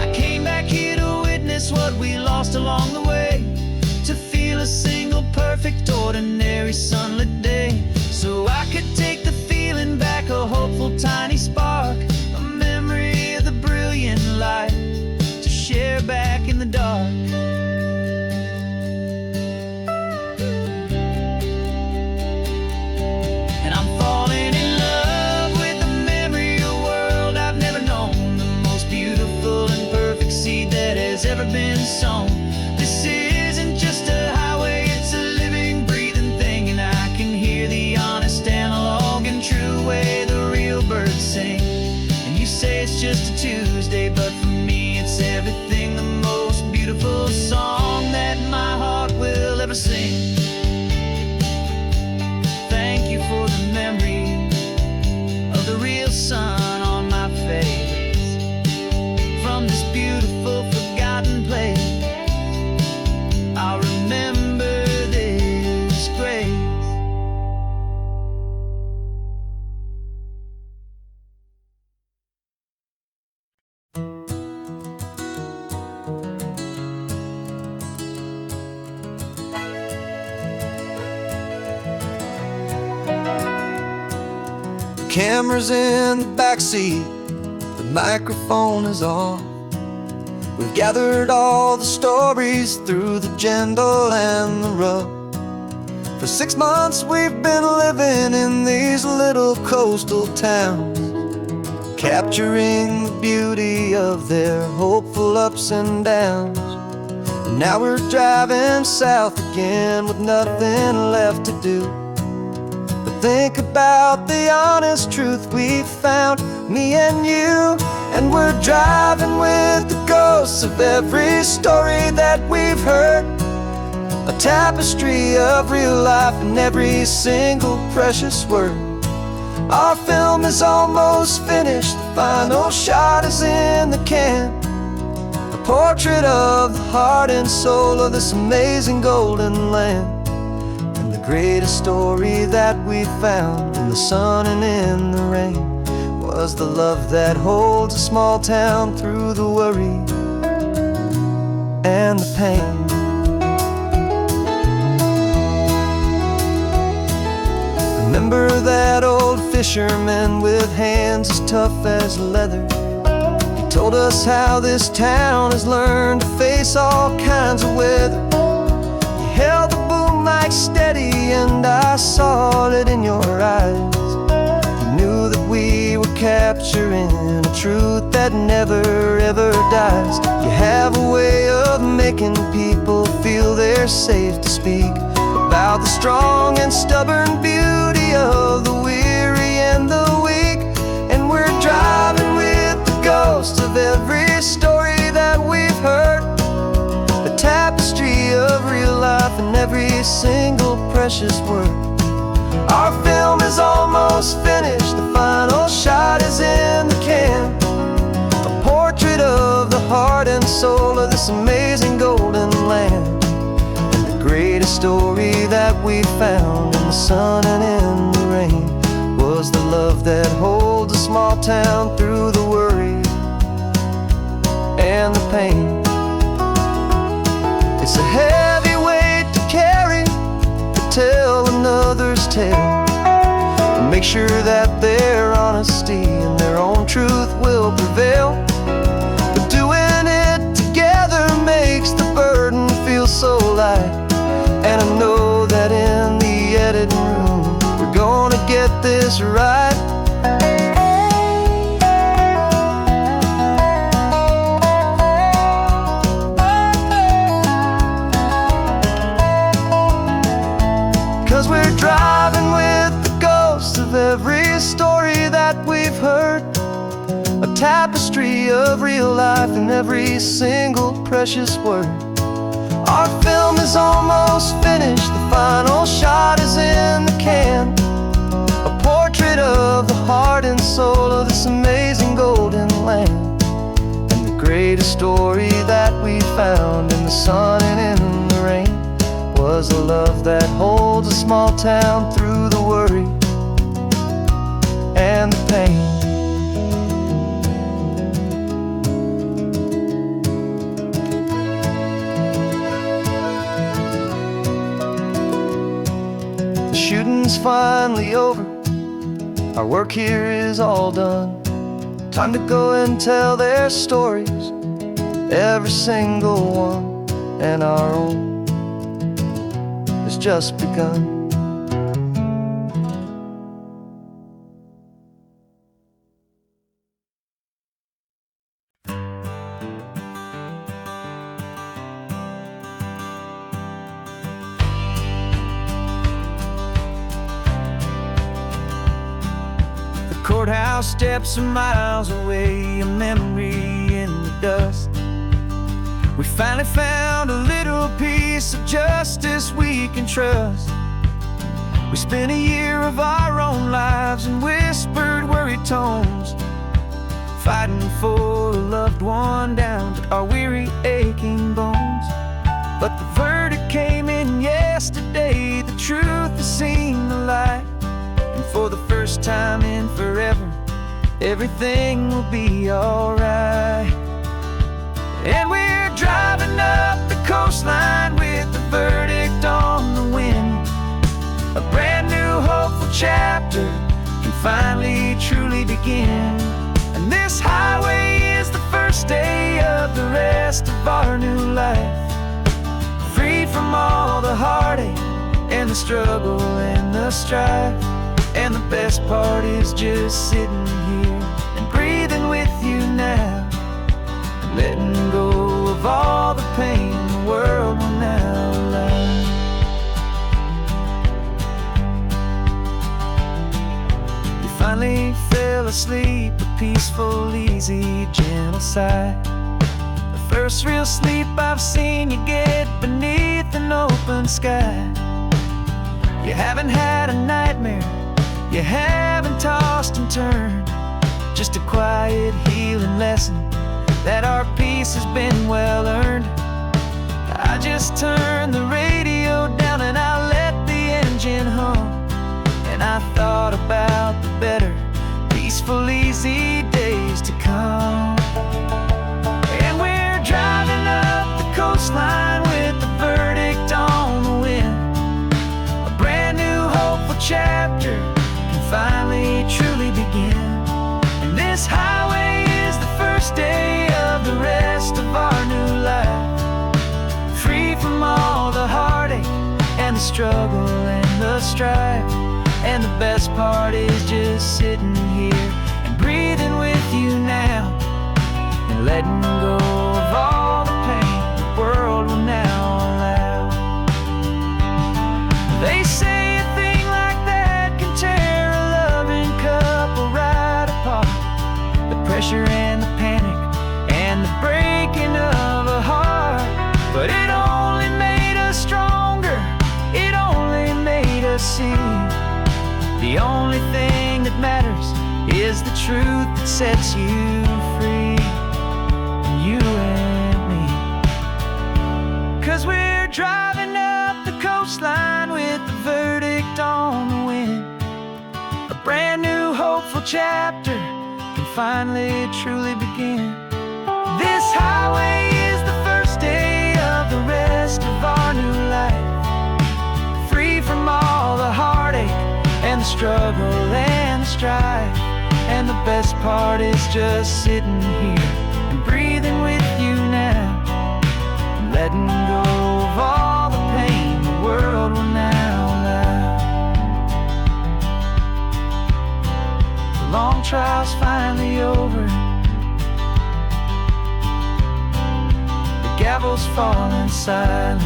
I came back here to witness what we lost along the way, to feel a single perfect ordinary sunlit day, so I could take the feeling back, a hopeful tiny spark, a memory of the brilliant light to share back in the dark. And I'm falling in love with the memory of a world I've never known, the most beautiful and perfect seed that has ever been sown. This isn't just a highway, it's a living, breathing thing, and I can hear the honest analog and true way the real birds sing. And you say it's just a Tuesday, but for me it's everything, the most beautiful song that my heart will ever sing. Thank you for the memory of the real sun on my face, from this beautiful forgotten place. I'll remember this grace. The camera's in the backseat, the microphone is on. We've gathered all the stories through the gentle and the rough. For 6 months we've been living in these little coastal towns, capturing the beauty of their hopeful ups and downs. And now we're driving south again with nothing left to do. But Think about the honest truth we found, me and you. And we're driving with the ghosts of every story that we've heard. A tapestry of real life in every single precious word. Our film is almost finished, the final shot is in the can. A portrait of the heart and soul of this amazing golden land. And the greatest story that we found in the sun and in the rain was the love that holds a small town through the worry and the pain. Remember that old fisherman with hands as tough as leather? He told us how this town has learned to face all kinds of weather. You held the boom mic steady and I saw it in your eyes. You knew that we were capturing a truth that never ever dies. You have a way of making people feel they're safe to speak about the strong and stubborn beauty of the weary and the weak. And we're driving with the ghosts of every story that we've heard. The tapestry of real life in every single precious word. Our film is almost finished, the final shot is in the can. A portrait of the heart and soul of this amazing golden land. Greatest story that we found in the sun and in the rain was the love that holds a small town through the worry and the pain. It's a heavy weight to carry, to tell another's tale, and make sure that their honesty and their own truth will prevail. But doing it together makes the burden feel so light. And I know that in the editing room we're gonna get this right. 'Cause we're driving with the ghosts of every story that we've heard. A tapestry of real life in every single precious word. Our film is almost finished, the final shot is in the can. A portrait of the heart and soul of this amazing golden land. And the greatest story that we found in the sun and in the rain was a love that holds a small town through the worry and the pain. Shooting's finally over, our work here is all done. Time to go and tell their stories, every single one, and our own has just begun. Courthouse steps are miles away, a memory in the dust. We finally found a little piece of justice we can trust. We spent a year of our own lives in whispered, worried tones, fighting for a loved one down to our weary, aching bones. But the verdict came in yesterday, the truth has seen the light. And for the first time in forever, everything will be alright. And we're driving up the coastline with the verdict on the wind. A brand new hopeful chapter can finally truly begin. And this highway is the first day of the rest of our new life. Free from all the heartache and the struggle and the strife. And the best part is just sitting here and breathing with you now, and letting go of all the pain the world will now allow. asleep, a peaceful, easy, gentle sigh. The first real sleep I've seen you get beneath an open sky. You haven't had a nightmare, you haven't tossed and turned, just a quiet healing lesson that our peace has been well earned. I just turn the radio down and I let the engine hum, and I thought about the better, peaceful, easy days to come. And we're driving up the coastline with the verdict on the wind. A brand new hopeful chapter can finally truly begin. And this highway is the first day of the rest of our new life, free from all the heartache and the struggle and the strife. And the best part is just sitting here and breathing with you now, and letting go of all the pain the world will now allow. They say a thing like that can tear a loving couple right apart. The pressure and the panic and the breaking of a heart. But it only made us stronger, it only made us see the only thing that matters is the truth that sets you free, you and me. 'Cause we're driving up the coastline with the verdict on the wind. A brand new hopeful chapter can finally truly begin. This highway is the first day of the rest of our new life, free from all the heartache and the struggle and the strife. And the best part is just sitting here and breathing with you now, and letting go of all the pain the world will now allow. The long trial's finally over, the gavel's falling silent.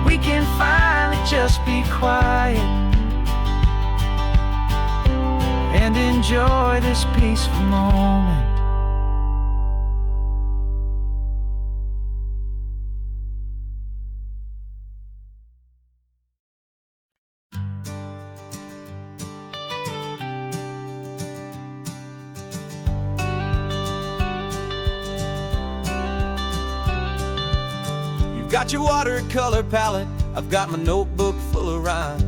We can finally just be quiet and enjoy this peaceful moment. You've got your watercolor palette, I've got my notebook full of rhymes.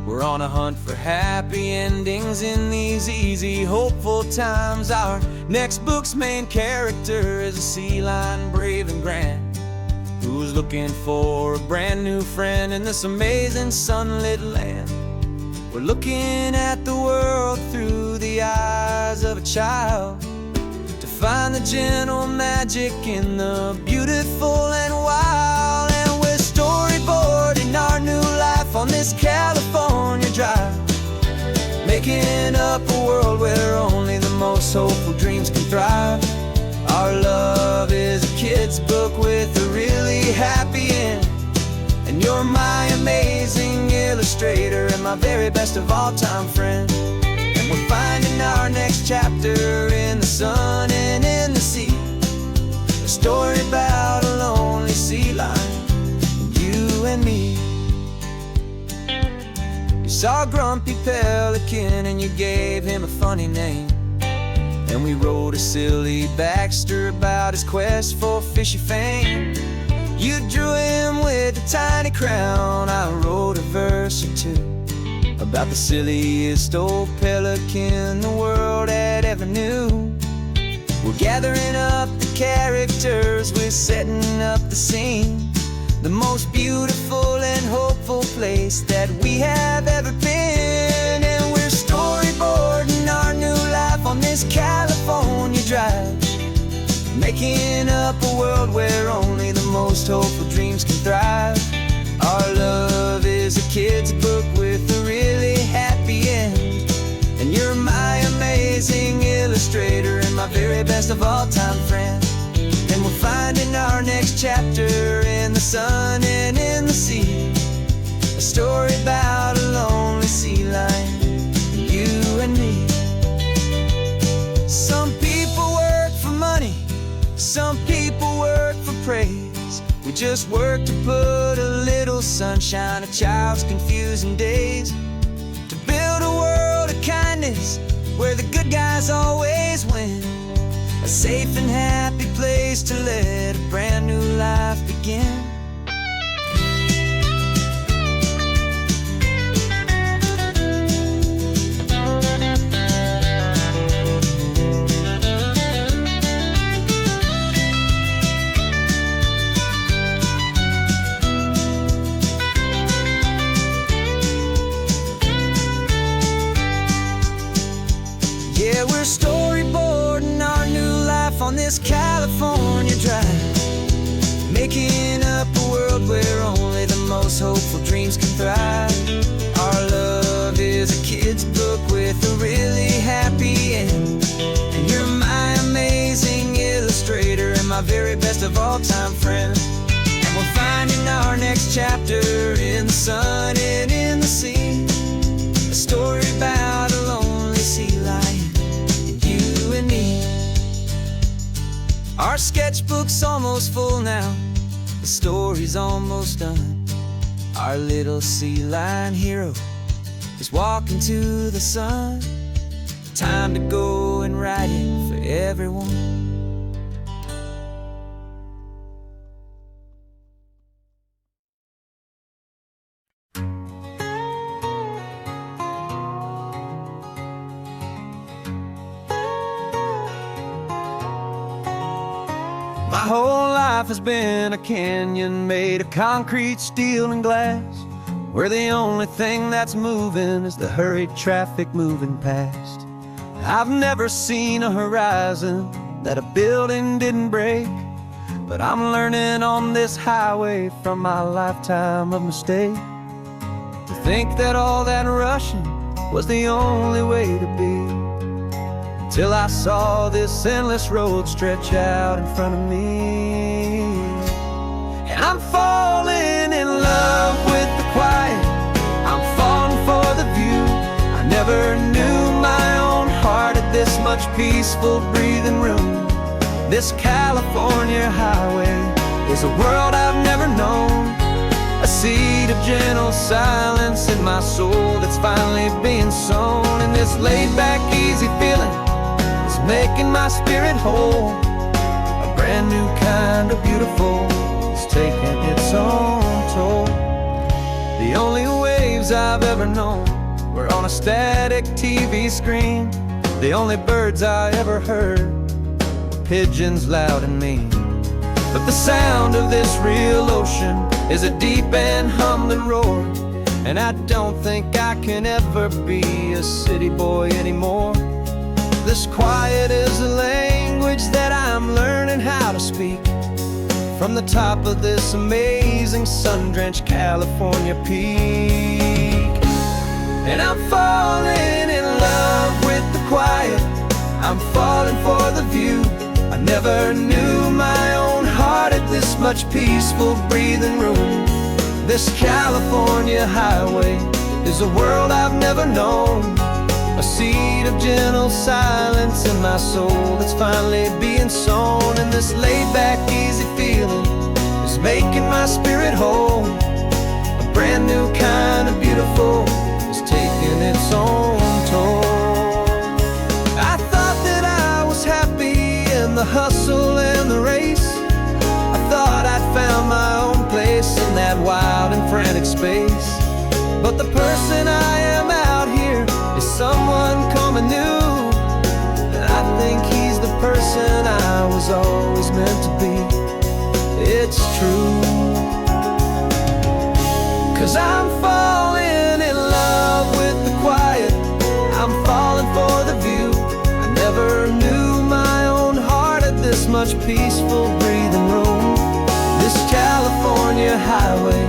We're on a hunt for happy endings in these easy, hopeful times. Our next book's main character is a sea lion, brave and grand, who's looking for a brand new friend in this amazing sunlit land. We're looking at the world through the eyes of a child, to find the gentle magic in the beautiful and wild. And we're storyboarding our new life on this California drive, making up a world where only the most hopeful dreams can thrive. Our love is a kid's book with a really happy end, and you're my amazing illustrator and my very best of all time friend. And we're finding our next chapter in the sun and in the sea, a story about a lonely sea lion, you and me. You saw a grumpy pelican and you gave him a funny name, and we wrote a silly Baxter about his quest for fishy fame. You drew him with a tiny crown, I wrote a verse or two about the silliest old pelican the world had ever knew. We're gathering up the characters, we're setting up the scene, the most beautiful and hopeful place that we have ever been. And we're storyboarding our new life on this California drive, making up a world where only the most hopeful dreams can thrive. Our love is a kid's book with a really happy end, and you're my amazing illustrator and my very best of all time friend. And we're finding our next chapter in the sun and in the sea, a story about a lonely sea lion, some people work for praise. We just work to put a little sunshine in a child's confusing days, to build a world of kindness where the good guys always win, a safe and happy place to let a brand new life begin. Yeah, we're storyboarding our new life on this California drive, making up a world where only the most hopeful dreams can thrive. Our love is a kid's book with a really happy end, and you're my amazing illustrator and my very best of all-time friend. And we're finding our next chapter in the sun and in the sea, a story about a lonely sea lion, and me. Our sketchbook's almost full now, the story's almost done. Our little sea lion hero is walking to the sun. Time to go and write it for everyone. My whole life has been a canyon made of concrete, steel, and glass, where the only thing that's moving is the hurried traffic moving past. I've never seen a horizon that a building didn't break, but I'm learning on this highway from my lifetime of mistake to think that all that rushing was the only way to be. Till I saw this endless road stretch out in front of me, and I'm falling in love with the quiet, I'm falling for the view. I never knew my own heart had this much peaceful breathing room. This California highway is a world I've never known, a seed of gentle silence in my soul that's finally being sown. And this laid-back, easy feeling making my spirit whole, a brand new kind of beautiful is taking its own toll. The only waves I've ever known were on a static TV screen. The only birds I ever heard were pigeons loud and mean. But the sound of this real ocean is a deep and humbling roar, and I don't think I can ever be a city boy anymore. This quiet is a language that I'm learning how to speak from the top of this amazing sun-drenched California peak. And I'm falling in love with the quiet, I'm falling for the view. I never knew my own heart had this much peaceful breathing room. This California highway is a world I've never known, a seed of gentle silence in my soul that's finally being sown. And this laid-back, easy feeling is making my spirit whole, a brand new kind of beautiful is taking its own toll. I thought that I was happy in the hustle and the race, I thought I'd found my own place in that wild and frantic space. But the person I am out here is someone coming new, and I think he's the person I was always meant to be. It's true, 'cause I'm falling in love with the quiet, I'm falling for the view. I never knew my own heart had this much peaceful breathing room. This California highway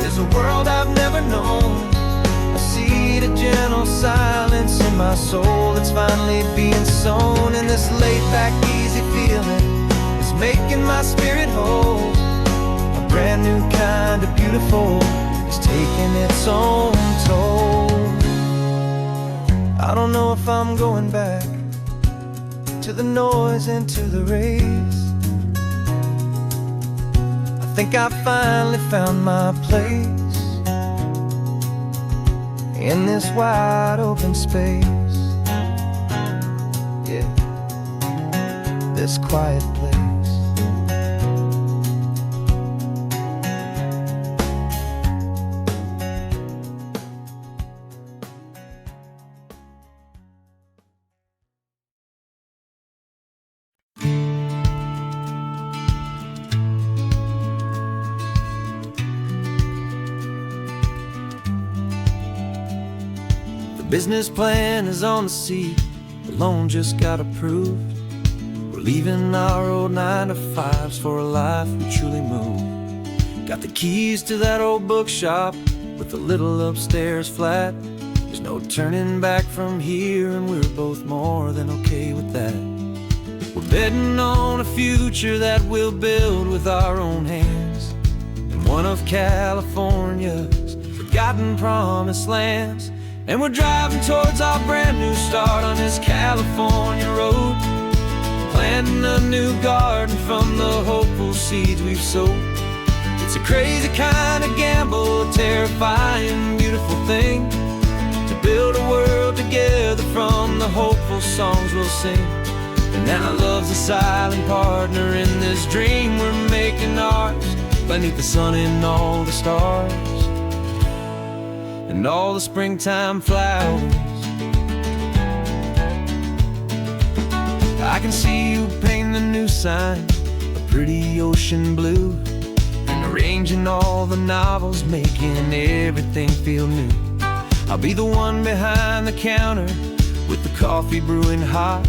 is a world I've never known, a seed of gentle silence in my soul that's finally being sown. And this laid-back, easy feeling is making my spirit whole, a brand new kind of beautiful is taking its own toll. I don't know if I'm going back to the noise and to the race, think I finally found my place in this wide open space. Yeah, this quiet place. Business plan is on the seat, the loan just got approved. We're leaving our old 9-to-5s for a life we truly move. Got the keys to that old bookshop with the little upstairs flat. There's no turning back from here, and we're both more than okay with that. We're betting on a future that we'll build with our own hands in one of California's forgotten promised lands. And we're driving towards our brand new start on this California road, planting a new garden from the hopeful seeds we've sowed. It's a crazy kind of gamble, a terrifying, beautiful thing, to build a world together from the hopeful songs we'll sing. And now love's a silent partner in this dream we're making ours, beneath the sun and all the stars and all the springtime flowers. I can see you painting the new sign a pretty ocean blue, and arranging all the novels, making everything feel new. I'll be the one behind the counter with the coffee brewing hot,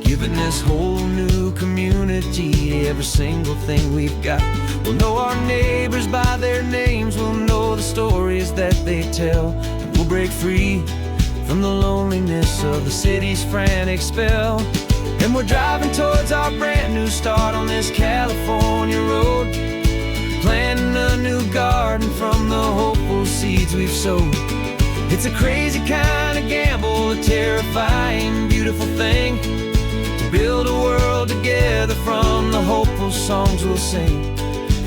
giving this whole new community every single thing we've got. We'll know our neighbors by their names, we'll know the stories that they tell, and we'll break free from the loneliness of the city's frantic spell. And we're driving towards our brand new start on this California road, planting a new garden from the hopeful seeds we've sowed. It's a crazy kind of gamble, a terrifying, beautiful thing, to build a world together from the hopeful songs we'll sing.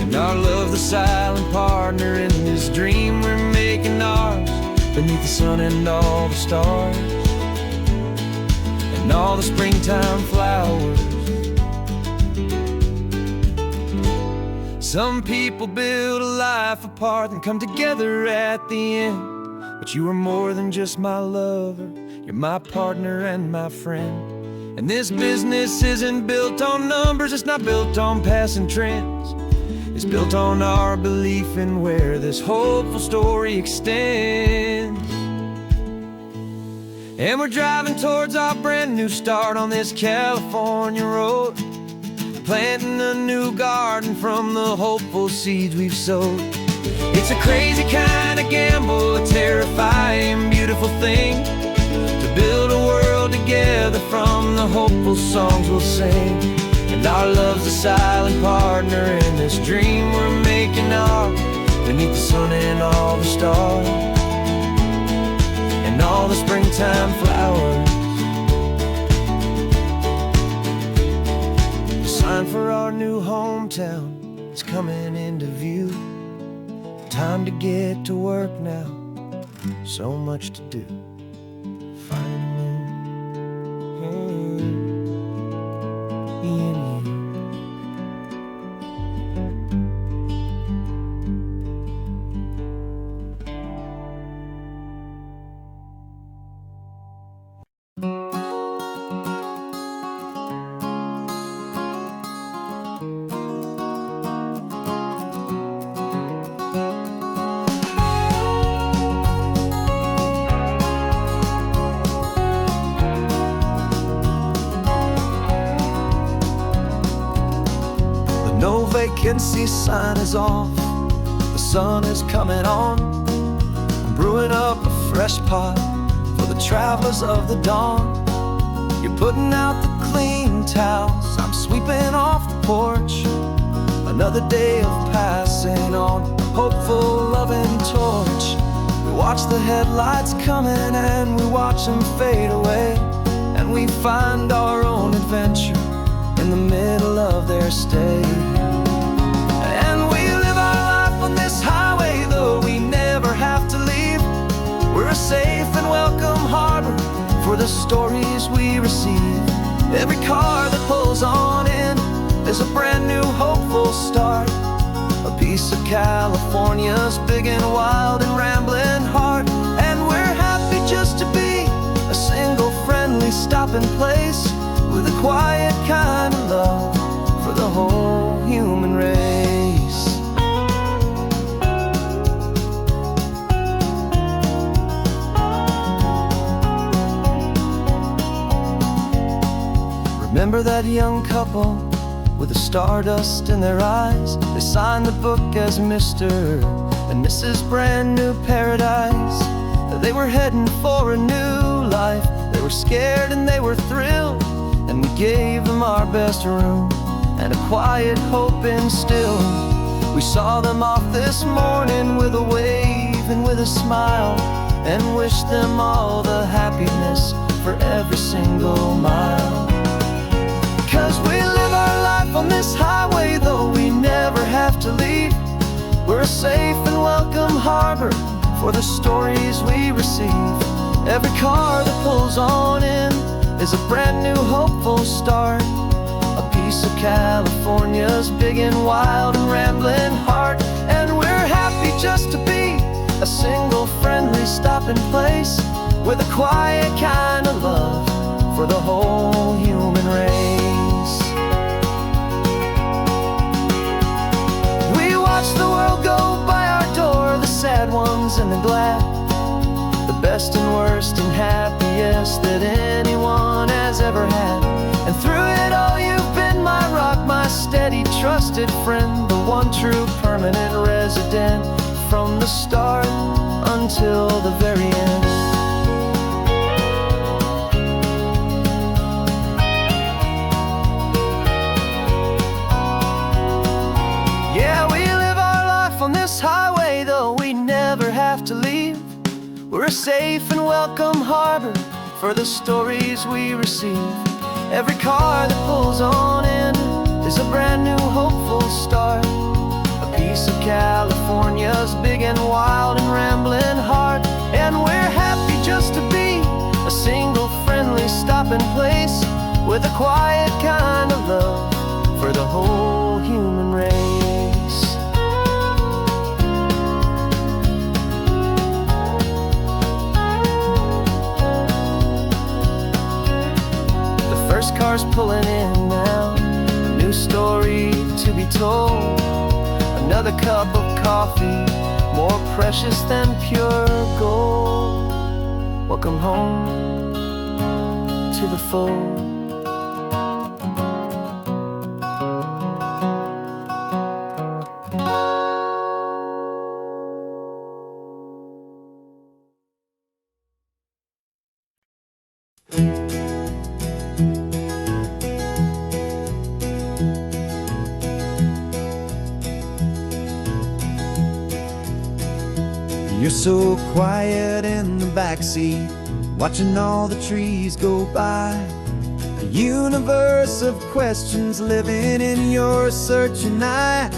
And our love, the silent partner in this dream we're making ours, beneath the sun and all the stars and all the springtime flowers. Some people build a life apart and come together at the end, but you are more than just my lover, you're my partner and my friend. And this business isn't built on numbers, it's not built on passing trends. It's built on our belief in where this hopeful story extends. And we're driving towards our brand new start on this California road, planting a new garden from the hopeful seeds we've sowed. It's a crazy kind of gamble, a terrifying, beautiful thing, to build a world together from the hopeful songs we'll sing. And our love's a silent partner in this dream we're making ours, beneath the sun and all the stars and all the springtime flowers. The sign for our new hometown is coming into view. Time to get to work now, so much to do. No vacancy sign is off, the sun is coming on. I'm brewing up a fresh pot for the travelers of the dawn. You're putting out the clean towels, I'm sweeping off the porch. Another day of passing on, a hopeful, loving torch. We watch the headlights coming and we watch them fade away, and we find our own adventure in the middle of their stay. And we live the stories we receive. Every car that pulls on in is a brand new hopeful start. A piece of California's big and wild and rambling heart. And we're happy just to be a single friendly stopping place, with a quiet kind of love for the whole human race. Remember that young couple with the stardust in their eyes? They signed the book as Mr. and Mrs. Brand New Paradise. They were heading for a new life. They were scared and they were thrilled, and we gave them our best room and a quiet hope instilled. We saw them off this morning with a wave and with a smile, and wished them all the happiness for every single mile. 'Cause we live our life on this highway, though we never have to leave. We're a safe and welcome harbor for the stories we receive. Every car that pulls on in is a brand new hopeful start. A piece of California's big and wild and rambling heart. And we're happy just to be a single friendly stopping place, with a quiet kind of love for the whole human race. We watch the world go by our door, the sad ones and the glad, the best and worst and happiest that anyone has ever had. And through it all you've been my rock, my steady trusted friend, the one true permanent resident, from the start until the very end. Yeah, we live our life on this highway, though we never have to leave. We're a safe and welcome harbor for the stories we receive. Every car that pulls on in is a brand new hopeful start. A piece of California's big and wild and rambling heart. And we're happy just to be a single friendly stopping place, with a quiet kind of love for the whole human race. First car's pulling in now, a new story to be told. Another cup of coffee, more precious than pure gold. Welcome home to the fold. You're so quiet in the backseat, watching all the trees go by. A universe of questions living in your searching eye.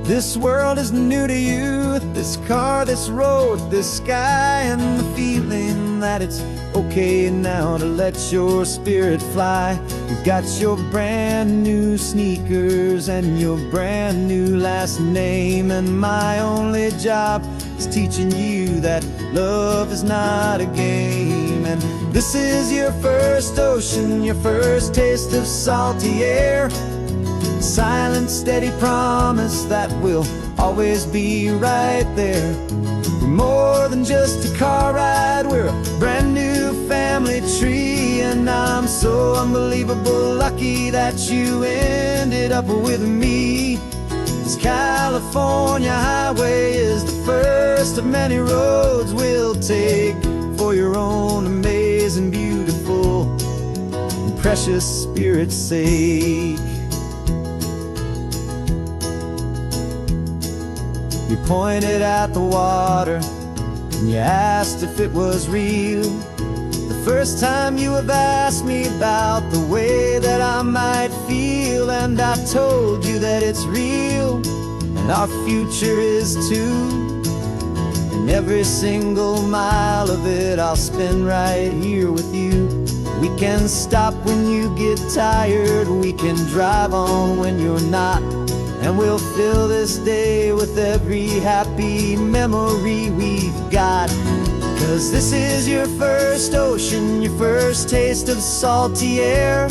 This world is new to you, this car, this road, this sky, and the feeling that it's okay now to let your spirit fly. You've got your brand new sneakers and your brand new last name, and my only job is teaching you that love is not a game. And this is your first ocean, your first taste of salty air. Silent, steady promise that we'll always be right there. We're more than just a car ride, we're a brand new family tree. And I'm so unbelievable lucky that you ended up with me. This California highway is the first of many roads we'll take for your own amazing, beautiful, and precious spirit's sake. You pointed at the water and you asked if it was real. The first time you have asked me about the way that I might feel, and I told you that it's real and our future is too. and every single mile of it I'll spend right here with you. We can stop when you get tired, we can drive on when you're not, and we'll fill this day with every happy memory we've got. 'Cause this is your first ocean, your first taste of salty air,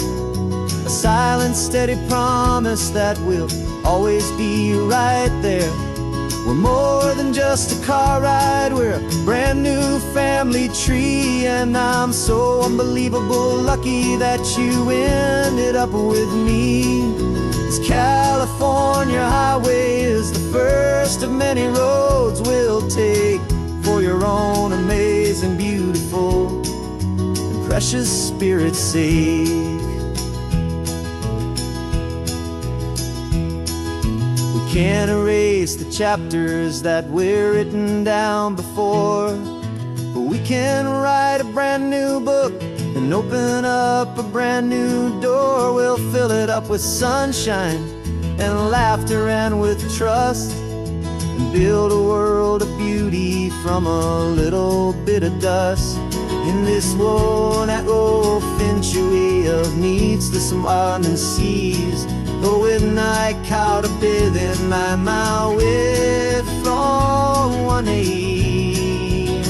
a silent, steady promise that we'll always be right there. We're more than just a car ride, we're a brand new family tree, and I'm so unbelievable lucky that you ended up with me. This California highway is the first of many roads we'll take for your own amazing, beautiful, and precious spirit's sake. Can't erase the chapters that we're written down before, but we can write a brand new book and open up a brand new door. We'll fill it up with sunshine and laughter and with trust, and build a world of beauty from a little bit of dust. In this world that finchaway of needs the smiling seas, when I caught a bit in my way from 1A.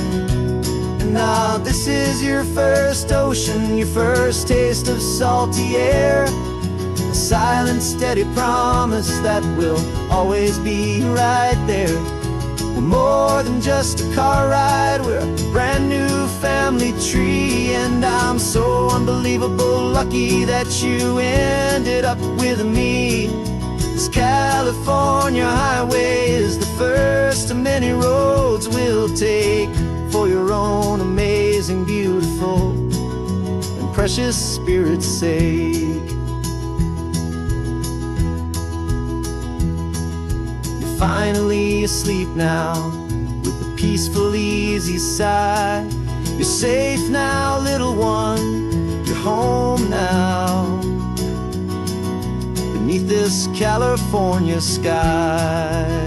And now this is your first ocean, your first taste of salty air, a silent, steady promise that we'll always be right there. We're more than just a car ride, we're a brand new family tree, and I'm so unbelievable lucky that you ended up with me. This California highway is the first of many roads we'll take for your own amazing, beautiful, and precious spirit's sake. Finally asleep now, with a peaceful, easy sigh. You're safe now, little one, you're home now, beneath this California sky.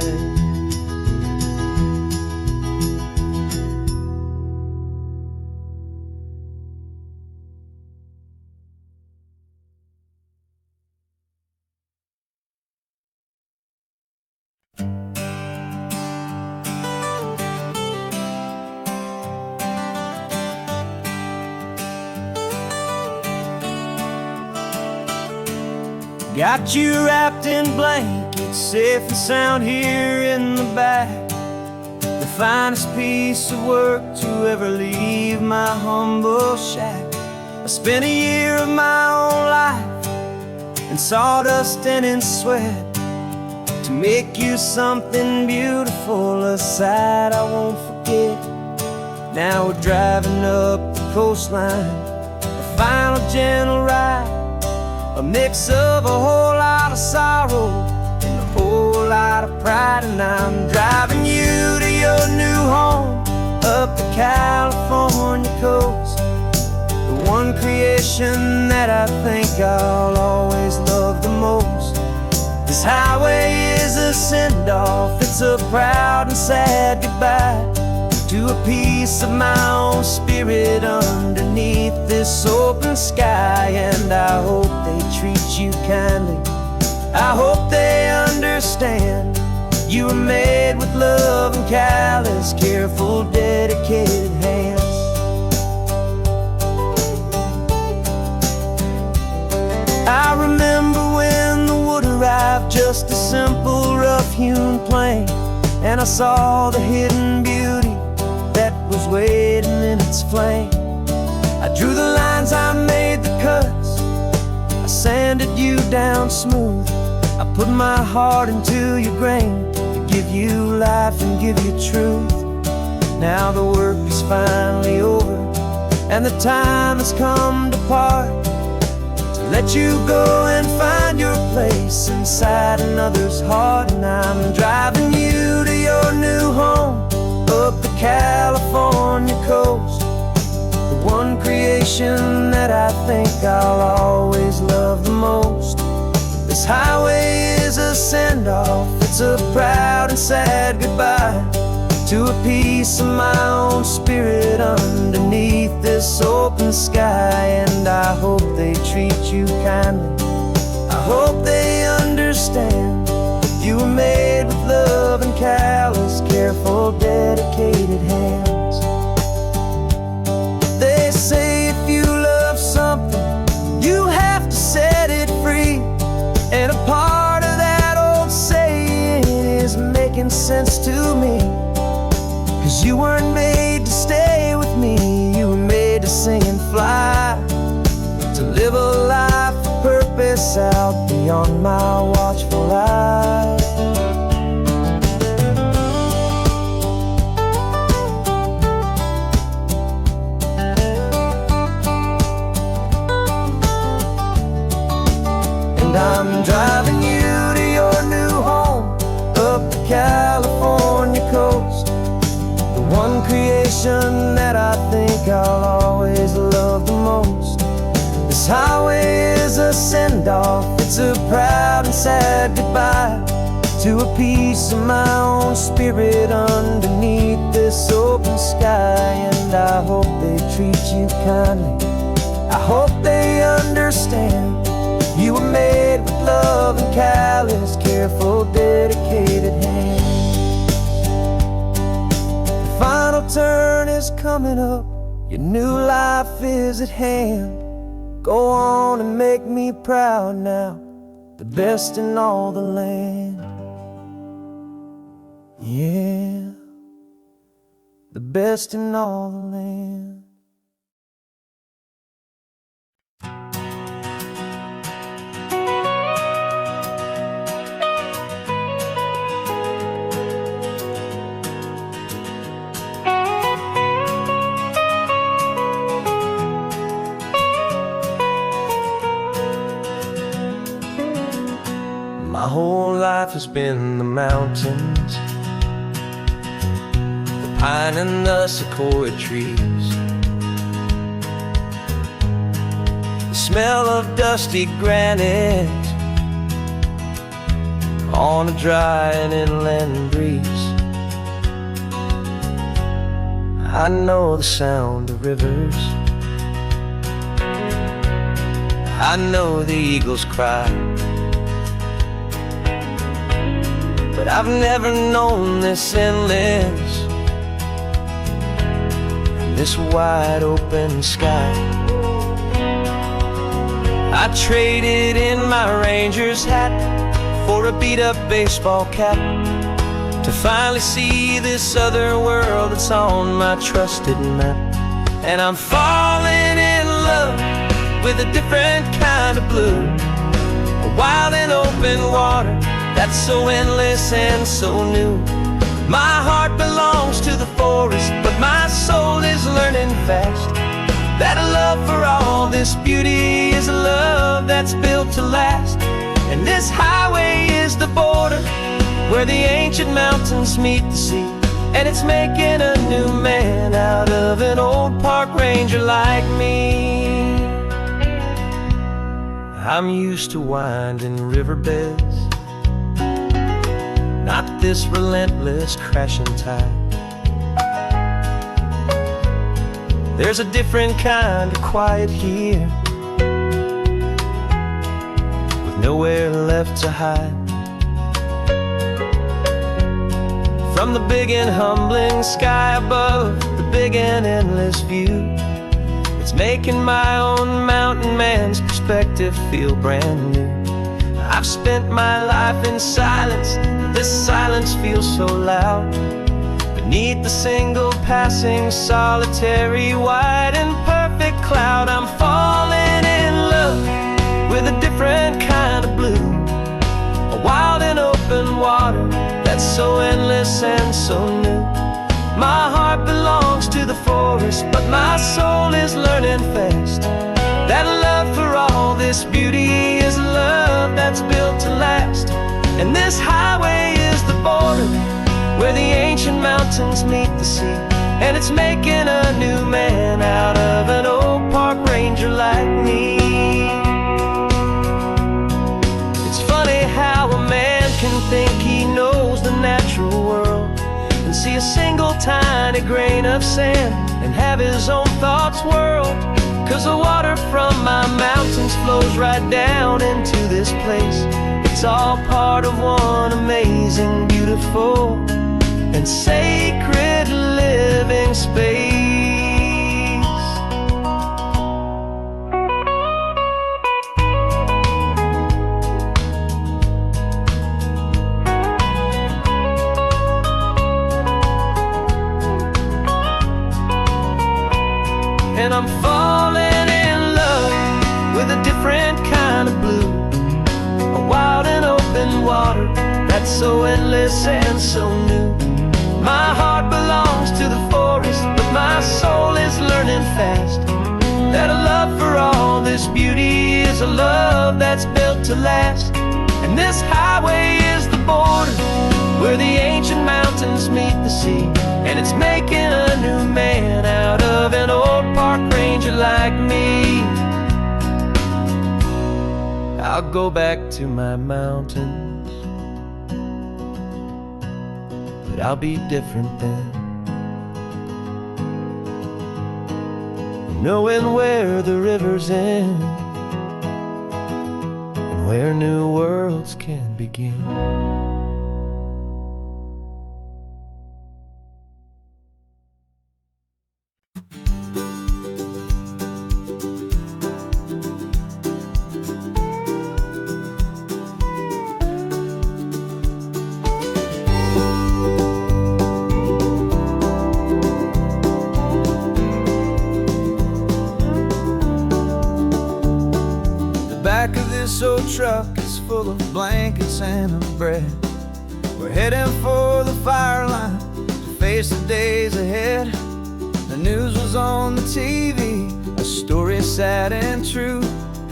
Got you wrapped in blankets, safe and sound here in the back. The finest piece of work to ever leave my humble shack. I spent a year of my own life in sawdust and in sweat to make you something beautiful, a sight I won't forget. Now we're driving up the coastline, a final gentle ride, a mix of a whole lot of sorrow and a whole lot of pride. And I'm driving you to your new home up the California coast, the one creation that I think I'll always love the most. This highway is a send-off, it's a proud and sad goodbye to a piece of my own spirit underneath this open sky. And I hope they treat you kindly, I hope they understand you were made with love and callous, careful, dedicated hands. I remember when the wood arrived, just a simple rough-hewn plank, and I saw the hidden beauty that was waiting in its flame. I drew the lines, I made the cuts, I sanded you down smooth. I put my heart into your grain to give you life and give you truth. Now the work is finally over, and the time has come to part, to let you go and find your place inside another's heart. And I'm driving you to your new home up the California coast, the one creation that I think I'll always love the most. This highway is a send-off, it's a proud and sad goodbye to a piece of my own spirit underneath this open sky. And I hope they treat you kindly, I hope they understand you were made with love and callous, careful, dedicated hands. They say if you love something, you have to set it free. And a part of that old saying is making sense to me. 'Cause you weren't made to stay with me, you were made to sing and fly, to live a life of purpose out beyond my watchful eye. And I'm driving you to your new home up the California coast, the one creation that I think I'll always love the most. This highway is a send-off, it's a proud and sad goodbye to a piece of my own spirit underneath this open sky. And I hope they treat you kindly, I hope they understand you were made with love and callous, careful, dedicated hands. The final turn is coming up, your new life is at hand. Go on and make me proud now, the best in all the land. Yeah, the best in all the land. My whole life has been the mountains, the pine and the sequoia trees, the smell of dusty granite on a dry and inland breeze. I know the sound of rivers, I know the eagles cry, but I've never known this endless, this wide open sky. I traded in my Ranger's hat for a beat-up baseball cap, to finally see this other world that's on my trusted map. And I'm falling in love with a different kind of blue, a wild and open water that's so endless and so new. My heart belongs to the forest, but my soul is learning fast that a love for all this beauty is a love that's built to last. And this highway is the border where the ancient mountains meet the sea, and it's making a new man out of an old park ranger like me. I'm used to winding riverbeds, not this relentless crashing tide. There's a different kind of quiet here, with nowhere left to hide. From the big and humbling sky above, the big and endless view, it's making my own mountain man's perspective feel brand new. I've spent my life in silence, this silence feels so loud. Beneath the single passing solitary white and perfect cloud, I'm falling in love with a different kind of blue, a wild and open water that's so endless and so new. My heart belongs to the forest, but my soul is learning fast that love for all this beauty is a love that's built to last. And this highway is the border where the ancient mountains meet the sea, and it's making a new man out of an old park ranger like me. It's funny how a man can think he knows the natural world and see a single tiny grain of sand and have his own thoughts whirl. 'Cause the water from my mountains flows right down into this place. It's all part of one amazing, beautiful, and sacred living space. And I'm falling in love with a different kind of blue, a wild and open water that's so endless and so new. My heart belongs to the forest, but my soul is learning fast that a love for all this beauty is a love that's built to last. And this highway is the border where the ancient mountains meet the sea, and it's making a new man out of an old park ranger like me. I'll go back to my mountains, but I'll be different then, knowing where the rivers end and where new worlds can begin. This old truck is full of blankets and of bread. We're heading for the fire line to face the days ahead. The news was on the TV, a story sad and true.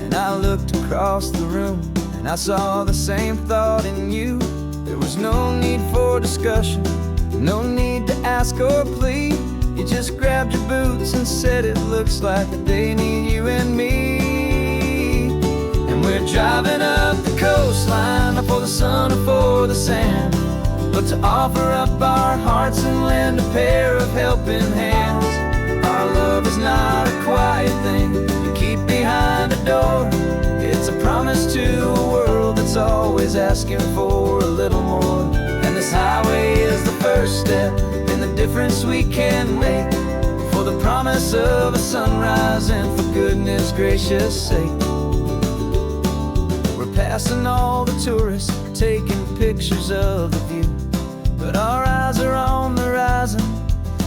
And I looked across the room and I saw the same thought in you. There was no need for discussion, no need to ask or plead. You just grabbed your boots and said it looks like the day need you and me. We're driving up the coastline, not for the sun or for the sand, but to offer up our hearts and lend a pair of helping hands. Our love is not a quiet thing you keep behind a door. It's a promise to a world that's always asking for a little more. And this highway is the first step in the difference we can make, for the promise of a sunrise and for goodness gracious sake. Passing all the tourists, taking pictures of the view, but our eyes are on the horizon,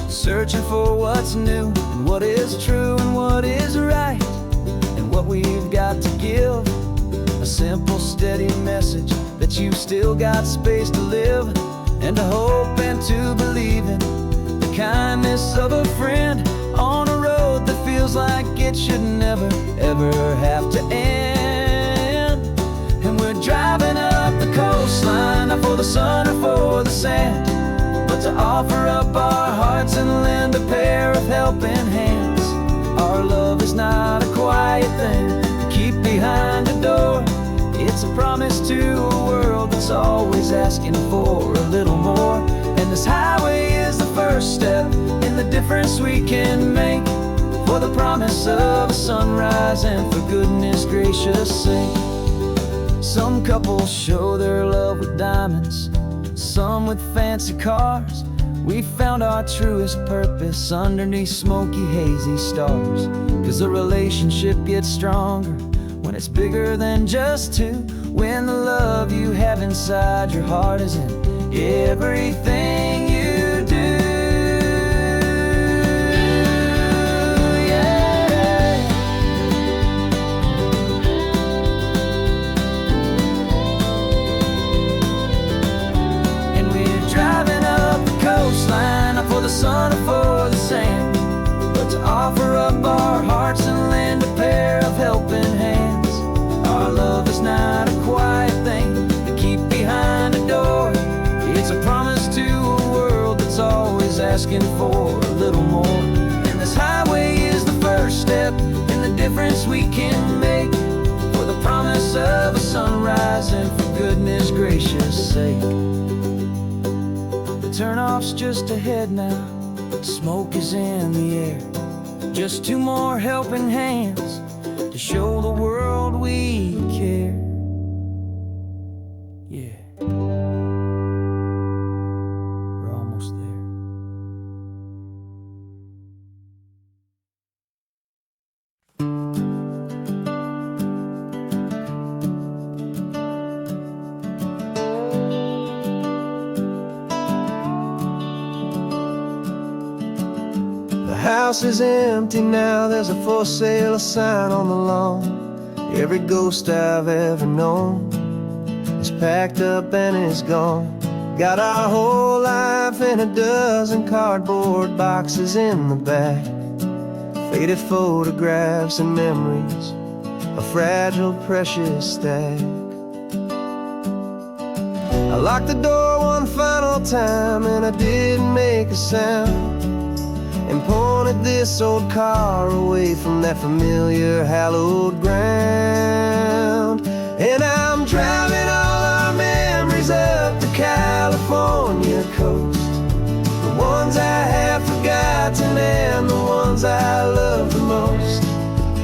searching for what's new and what is true and what is right, and what we've got to give. A simple, steady message that you've still got space to live, and to hope and to believe in the kindness of a friend on a road that feels like it should never, ever have to end. Driving up the coastline, not for the sun or for the sand, but to offer up our hearts and lend a pair of helping hands. Our love is not a quiet thing to keep behind a door. It's a promise to a world that's always asking for a little more. And this highway is the first step in the difference we can make, for the promise of a sunrise and for goodness gracious sake. Some couples show their love with diamonds, some with fancy cars. We found our truest purpose underneath smoky, hazy stars. 'Cause the relationship gets stronger when it's bigger than just two, when the love you have inside your heart is in everything you do. For the sun or for the sand, but to offer up our hearts and lend a pair of helping hands. Our love is not a quiet thing to keep behind a door. It's a promise to a world that's always asking for a little more. And this highway is the first step in the difference we can make, for the promise of a sunrise and for goodness gracious sake. Turnoff's just ahead now, smoke is in the air. Just two more helping hands to show the world we care. Yeah, we're almost there. The house is empty now, there's a for sale sign on the lawn. Every ghost I've ever known is packed up and is gone. Got our whole life in a dozen cardboard boxes in the back. Faded photographs and memories, a fragile, precious stack. I locked the door one final time and I didn't make a sound, and pointed this old car away from that familiar hallowed ground. And I'm driving all our memories up the California coast, the ones I have forgotten and the ones I love the most.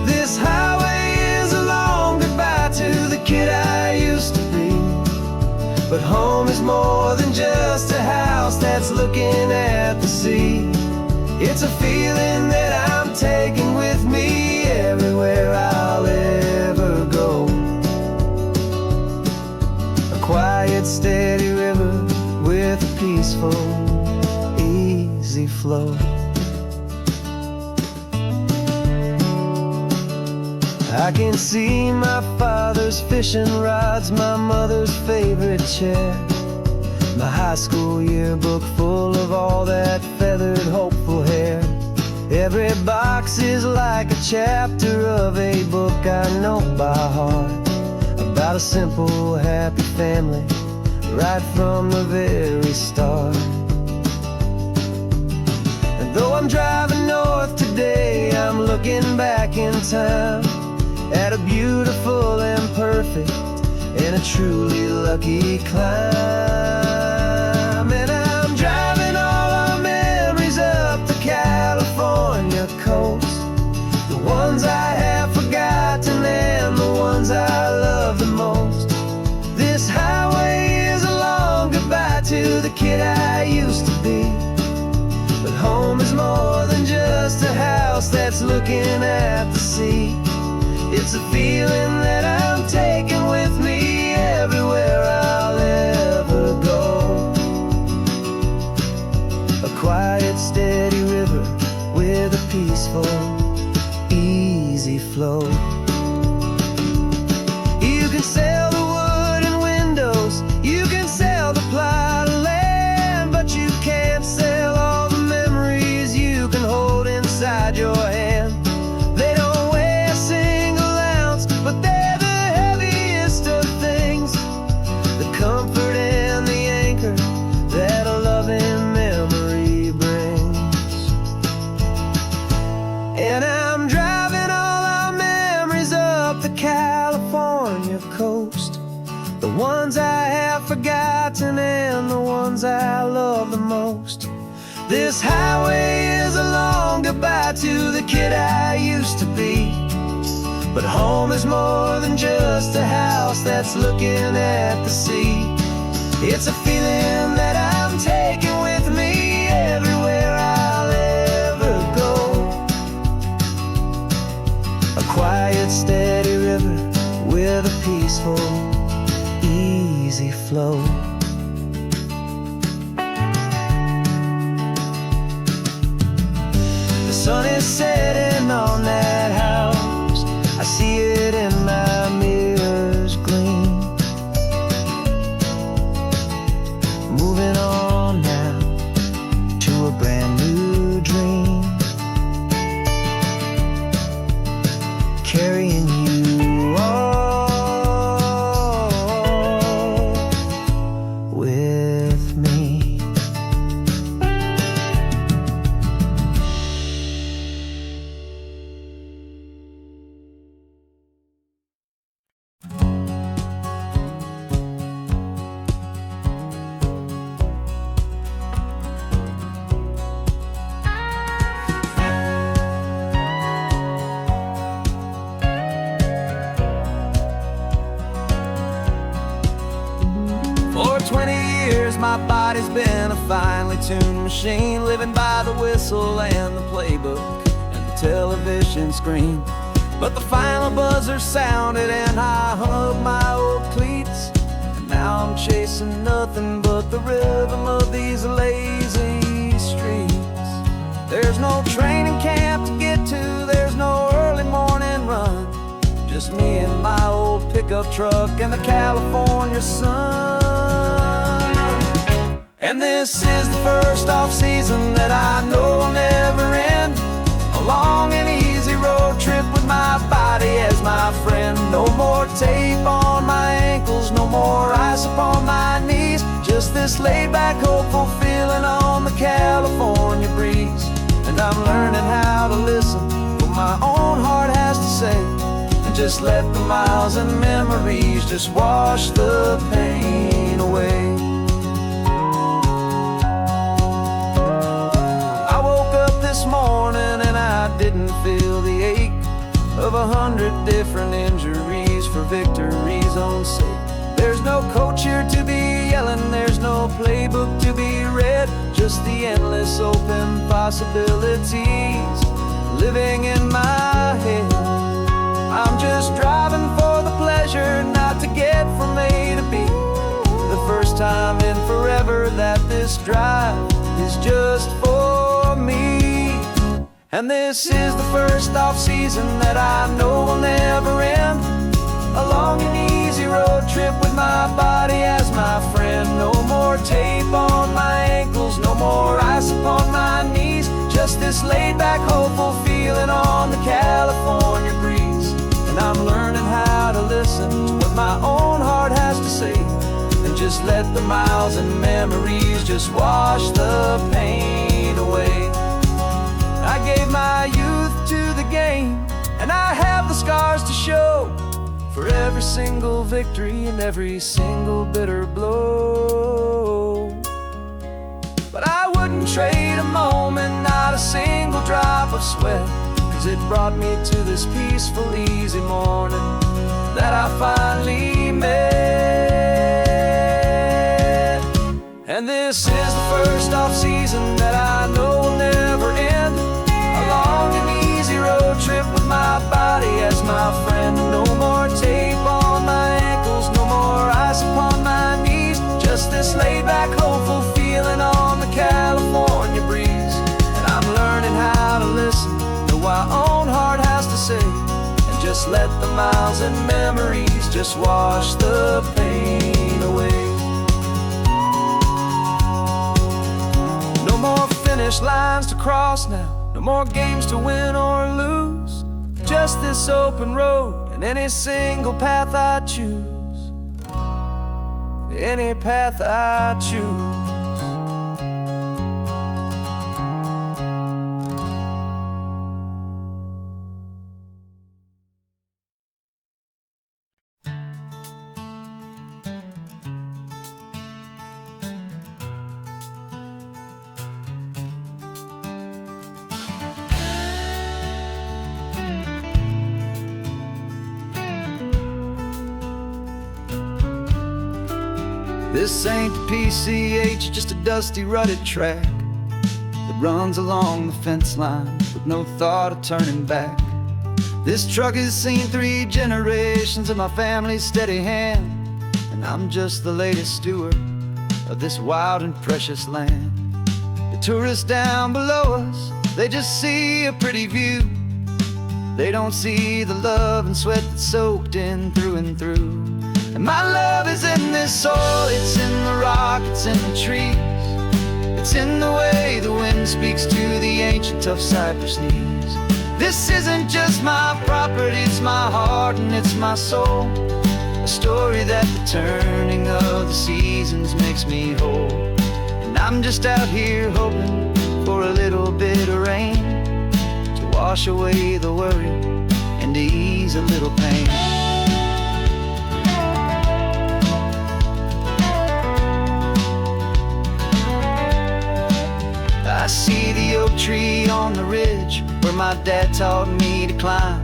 This highway is a long goodbye to the kid I used to be, but home is more than just a house that's looking at the sea. It's a feeling that I'm taking with me everywhere I'll ever go. A quiet, steady river with a peaceful, easy flow. I can see my father's fishing rods, my mother's favorite chair, my high school yearbook full of all that feathered, hopeful hair. Every box is like a chapter of a book I know by heart, about a simple, happy family right from the very start. And though I'm driving north today, I'm looking back in time at a beautiful and perfect and a truly lucky climb. And I'm driving all our memories up the California coast, the ones I have forgotten and the ones I love the most. This highway is a long goodbye to the kid I used to be, but home is more than just a house that's looking at the sea. It's a feeling that I'm taking with me everywhere I'll ever go. A quiet, steady river with a peaceful, easy flow. You can sell the wood and windows, you can sell the plot of land, but you can't sell all the memories you can hold inside your hand. They don't weigh a single ounce, but they're the heaviest of things, the comfort and the anchor that a loving memory brings. And I'm driving all our memories up the California coast, the ones I have forgotten and the ones I love the most. This highway is a long goodbye to the kid I used to be, but home is more than just a house that's looking at the sea. It's a feeling that I'm taking with me everywhere I'll ever go. A quiet, steady river with a peaceful, easy flow. The sun is setting on that house, I see it in my mirror's gleam. Moving on now to a brand new dream, carrying you all with me. my body's been a finely tuned machine, living by the whistle and the playbook and the television screen. But the final buzzer sounded and I hung up my old cleats, and now I'm chasing nothing but the rhythm of these lazy streets. There's no training camp to get to, there's no early morning run, just me and my old pickup truck and the California sun. And this is the first off-season that I know will never end, a long and easy road trip with my body as my friend. No more tape on my ankles, no more ice upon my knees, just this laid-back, hopeful feeling on the California breeze. And I'm learning how to listen what my own heart has to say, and just let the miles and memories just wash the pain away. I woke up this morning and I didn't feel the ache of 100 different injuries for victory's own sake. There's no coach here to be yelling, there's no playbook to be read, just the endless open possibilities living in my head. I'm just driving for the pleasure, not to get from A to B. The first time in forever that this drive is just for me. And this is the first off-season that I know will never end, a long and easy road trip with my body as my friend. No more tape on my ankles, no more ice upon my knees, just this laid-back, hopeful feeling on the California breeze. And I'm learning how to listen to what my own heart has to say, and just let the miles and memories just wash the pain away. I gave my youth to the game, and I have the scars to show for every single victory and every single bitter blow. But I wouldn't trade a moment, not a single drop of sweat, 'cause it brought me to this peaceful, easy morning that I finally met. And this is the first off-season that I know will never end, a long and easy road trip with my body as my friend. No more tape on my ankles, no more ice upon my knees, just this laid-back, hopeful feeling on the California breeze. And I'm learning how to listen to what my own heart has to say, and just let the miles and memories just wash the pain away. No more finish lines to cross now, no more games to win or lose, just this open road and any single path I choose, any path I choose. This ain't the PCH, just a dusty, rutted track that runs along the fence line with no thought of turning back. This truck has seen 3 generations of my family's steady hand, and I'm just the latest steward of this wild and precious land. The tourists down below us, they just see a pretty view. They don't see the love and sweat that's soaked in through and through. And my love is in this soil, it's in the rock, it's in the trees, it's in the way the wind speaks to the ancient tough cypress knees. This isn't just my property, it's my heart and it's my soul, a story that the turning of the seasons makes me whole. And I'm just out here hoping for a little bit of rain to wash away the worry and to ease a little pain. I see the oak tree on the ridge where my dad taught me to climb,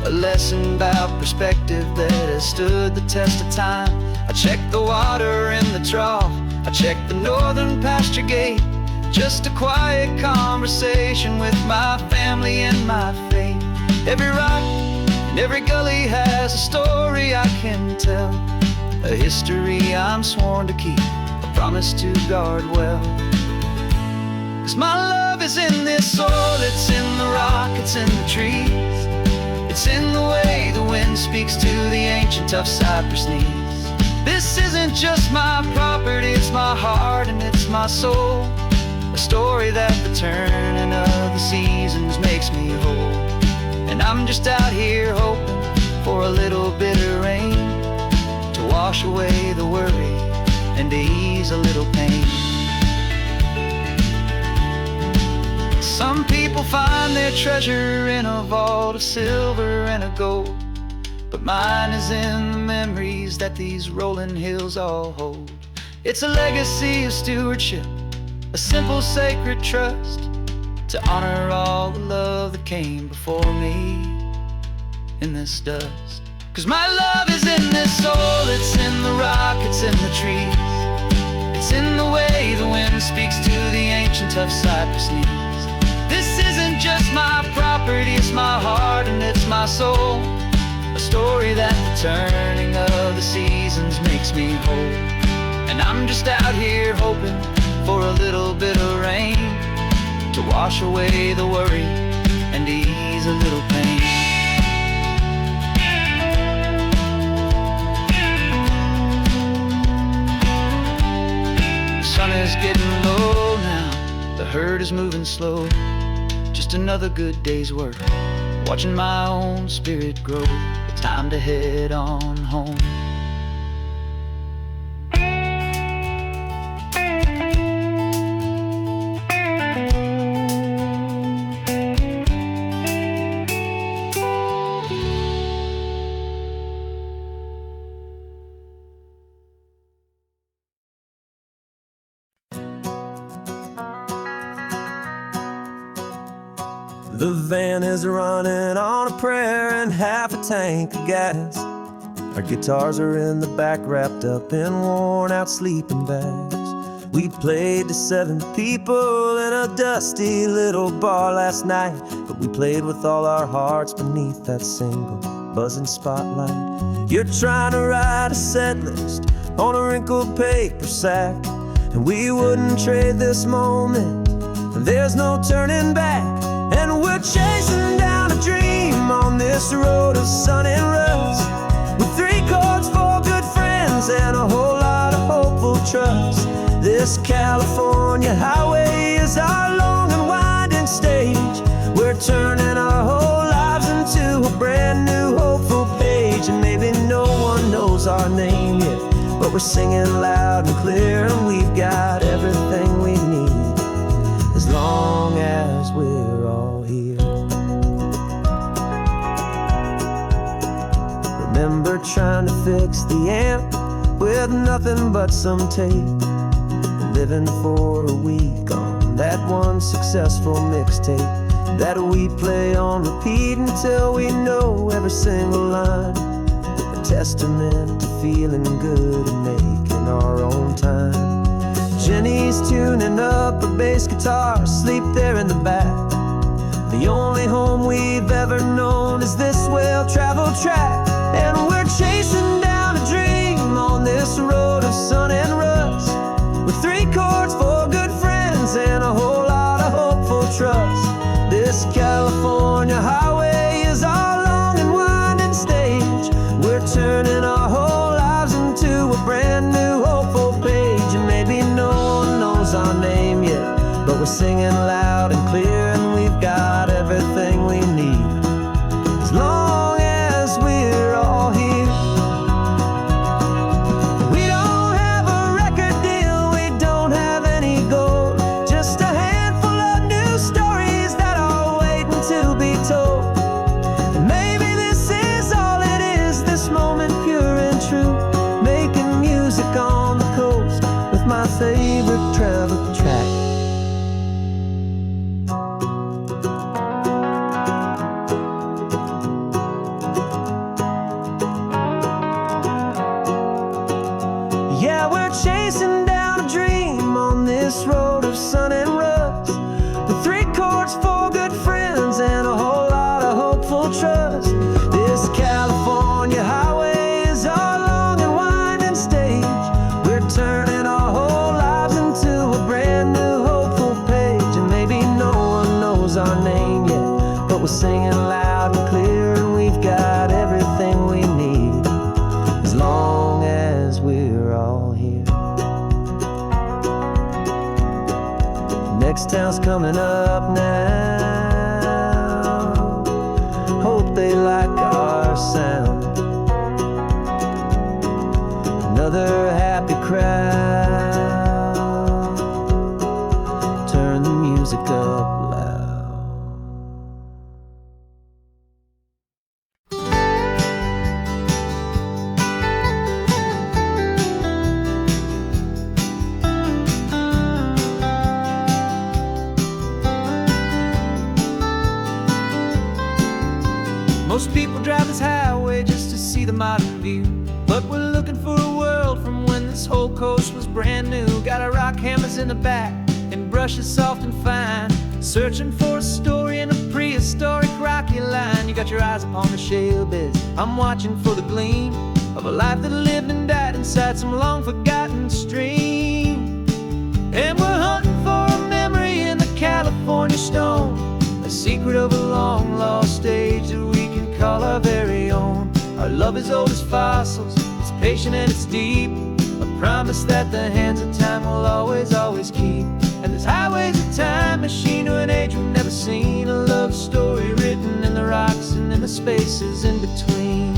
a lesson about perspective that has stood the test of time. I check the water in the trough I checked the northern pasture gate, just a quiet conversation with my family and my faith. Every rock and every gully has a story I can tell, a history I'm sworn to keep, a promise to guard well. 'Cause my love is in this soil, it's in the rock, it's in the trees. It's in the way the wind speaks to the ancient tough cypress knees. This isn't just my property, it's my heart and it's my soul, a story that the turning of the seasons makes me whole. And I'm just out here hoping for a little bit of rain to wash away the worry and to ease a little pain. Some people find their treasure in a vault of silver and of gold, but mine is in the memories that these rolling hills all hold. It's a legacy of stewardship, a simple sacred trust, to honor all the love that came before me in this dust. 'Cause my love is in this soul, it's in the rock, it's in the trees. It's in the way the wind speaks to the ancient tough cypress knees. This isn't just my property, it's my heart and it's my soul, a story that the turning of the seasons makes me whole. And I'm just out here hoping for a little bit of rain to wash away the worry and ease a little pain. The sun is getting low now, the herd is moving slow. Just another good day's work, watching my own spirit grow. Time to head on home. The van is running on a prayer and half a tank of gas. Our guitars are in the back, wrapped up in worn-out sleeping bags. We played to 7 people in a dusty little bar last night, but we played with all our hearts beneath that single buzzing spotlight. You're trying to write a set list on a wrinkled paper sack, and we wouldn't trade this moment. There's no turning back. And we're chasing down a dream on this road of sun and rust, with 3 chords, 4 good friends, and a whole lot of hopeful trust. This California highway is our long and winding stage. We're turning our whole lives into a brand new hopeful page. And maybe no one knows our name yet, but we're singing loud and clear, and we've got everything we need as long as we're all here. Remember trying to fix the amp with nothing but some tape, living for a week on that one successful mixtape that we play on repeat until we know every single line, a testament to feeling good and making our own time. Jenny's tuning up her bass guitar, asleep there in the back. The only home we've ever known is this well-traveled track. And we're chasing down a dream on this road of sun and rust, with 3 chords, 4 good friends, and a whole lot of hopeful trust. This California highway is our long and winding stage. We're turning our whole lives into a brand new hopeful page. And maybe no one knows our name yet, but we're singing loud and clear, and we've got everything we need as long as we're all here. We don't have a record deal, we don't have any gold, just a handful of new stories that are waiting to be told. And maybe this is all it is, this moment pure and true, making music on the coast with my favorite travel track. of sun and rust. The 3 chords, 4 good friends, and a whole lot of hopeful trust. This California highway is our long and winding stage. We're turning our whole lives into a brand new hopeful page. And maybe no one knows our name yet, but we're singing loud and clear, and we've got everything we need, as long as we're all here. Next town's coming up now. Hope they like our sound. Another happy crowd. Turn the music up loud. Most people drive this highway just to see the modern view, but we're looking for a world from when this whole coast was brand new. Got our rock hammers in the back and brushes soft and fine, searching for a story in a prehistoric rocky line. You got your eyes upon the shale beds, I'm watching for the gleam of a life that lived and died inside some long forgotten stream. And we're hunting for a memory in the California stone, a secret of a long lost age that we can call our very own. Our love is old as fossils, it's patient and it's deep, a promise that the hands of time will always, always keep. And this highway's a time machine to an age we've never seen, a love story written in the rocks and in the spaces in between.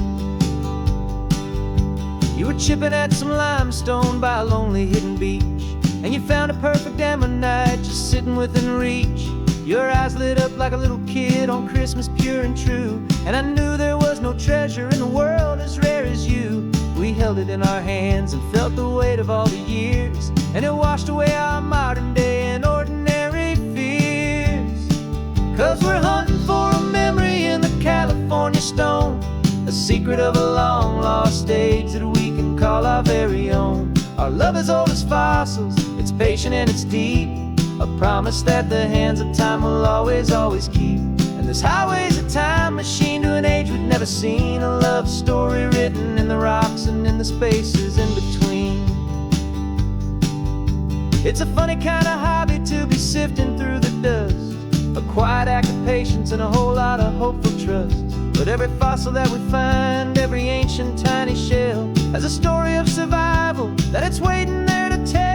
You were chipping at some limestone by a lonely hidden beach, and you found a perfect ammonite just sitting within reach. Your eyes lit up like a little kid on Christmas, pure and true, and I knew there was no treasure in the world as rare as you. We held it in our hands and felt the weight of all the years, and it washed away our modern day and ordinary fears. 'Cause we're hunting for a memory in the California stone, a secret of a long lost age that we can call our very own. Our love is old as fossils, it's patient and it's deep, a promise that the hands of time will always, always keep. And this highway's a time machine to an age we've never seen, a love story written in the rocks and in the spaces in between. It's a funny kind of hobby to be sifting through the dust, a quiet act of patience and a whole lot of hopeful trust. But every fossil that we find, every ancient tiny shell, has a story of survival that it's waiting there to tell.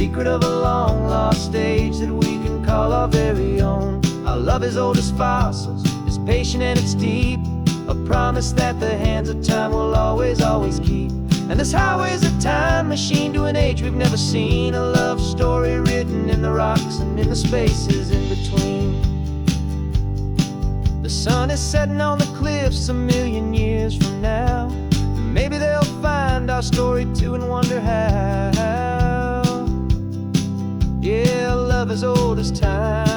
Secret of a long lost age that we can call our very own. Our love is old as fossils, it's patient and it's deep, a promise that the hands of time will always, always keep. And this highway's a time machine to an age we've never seen, a love story written in the rocks and in the spaces in between. The sun is setting on the cliffs a million years from now, maybe they'll find our story too and wonder how. Yeah, love as old as time.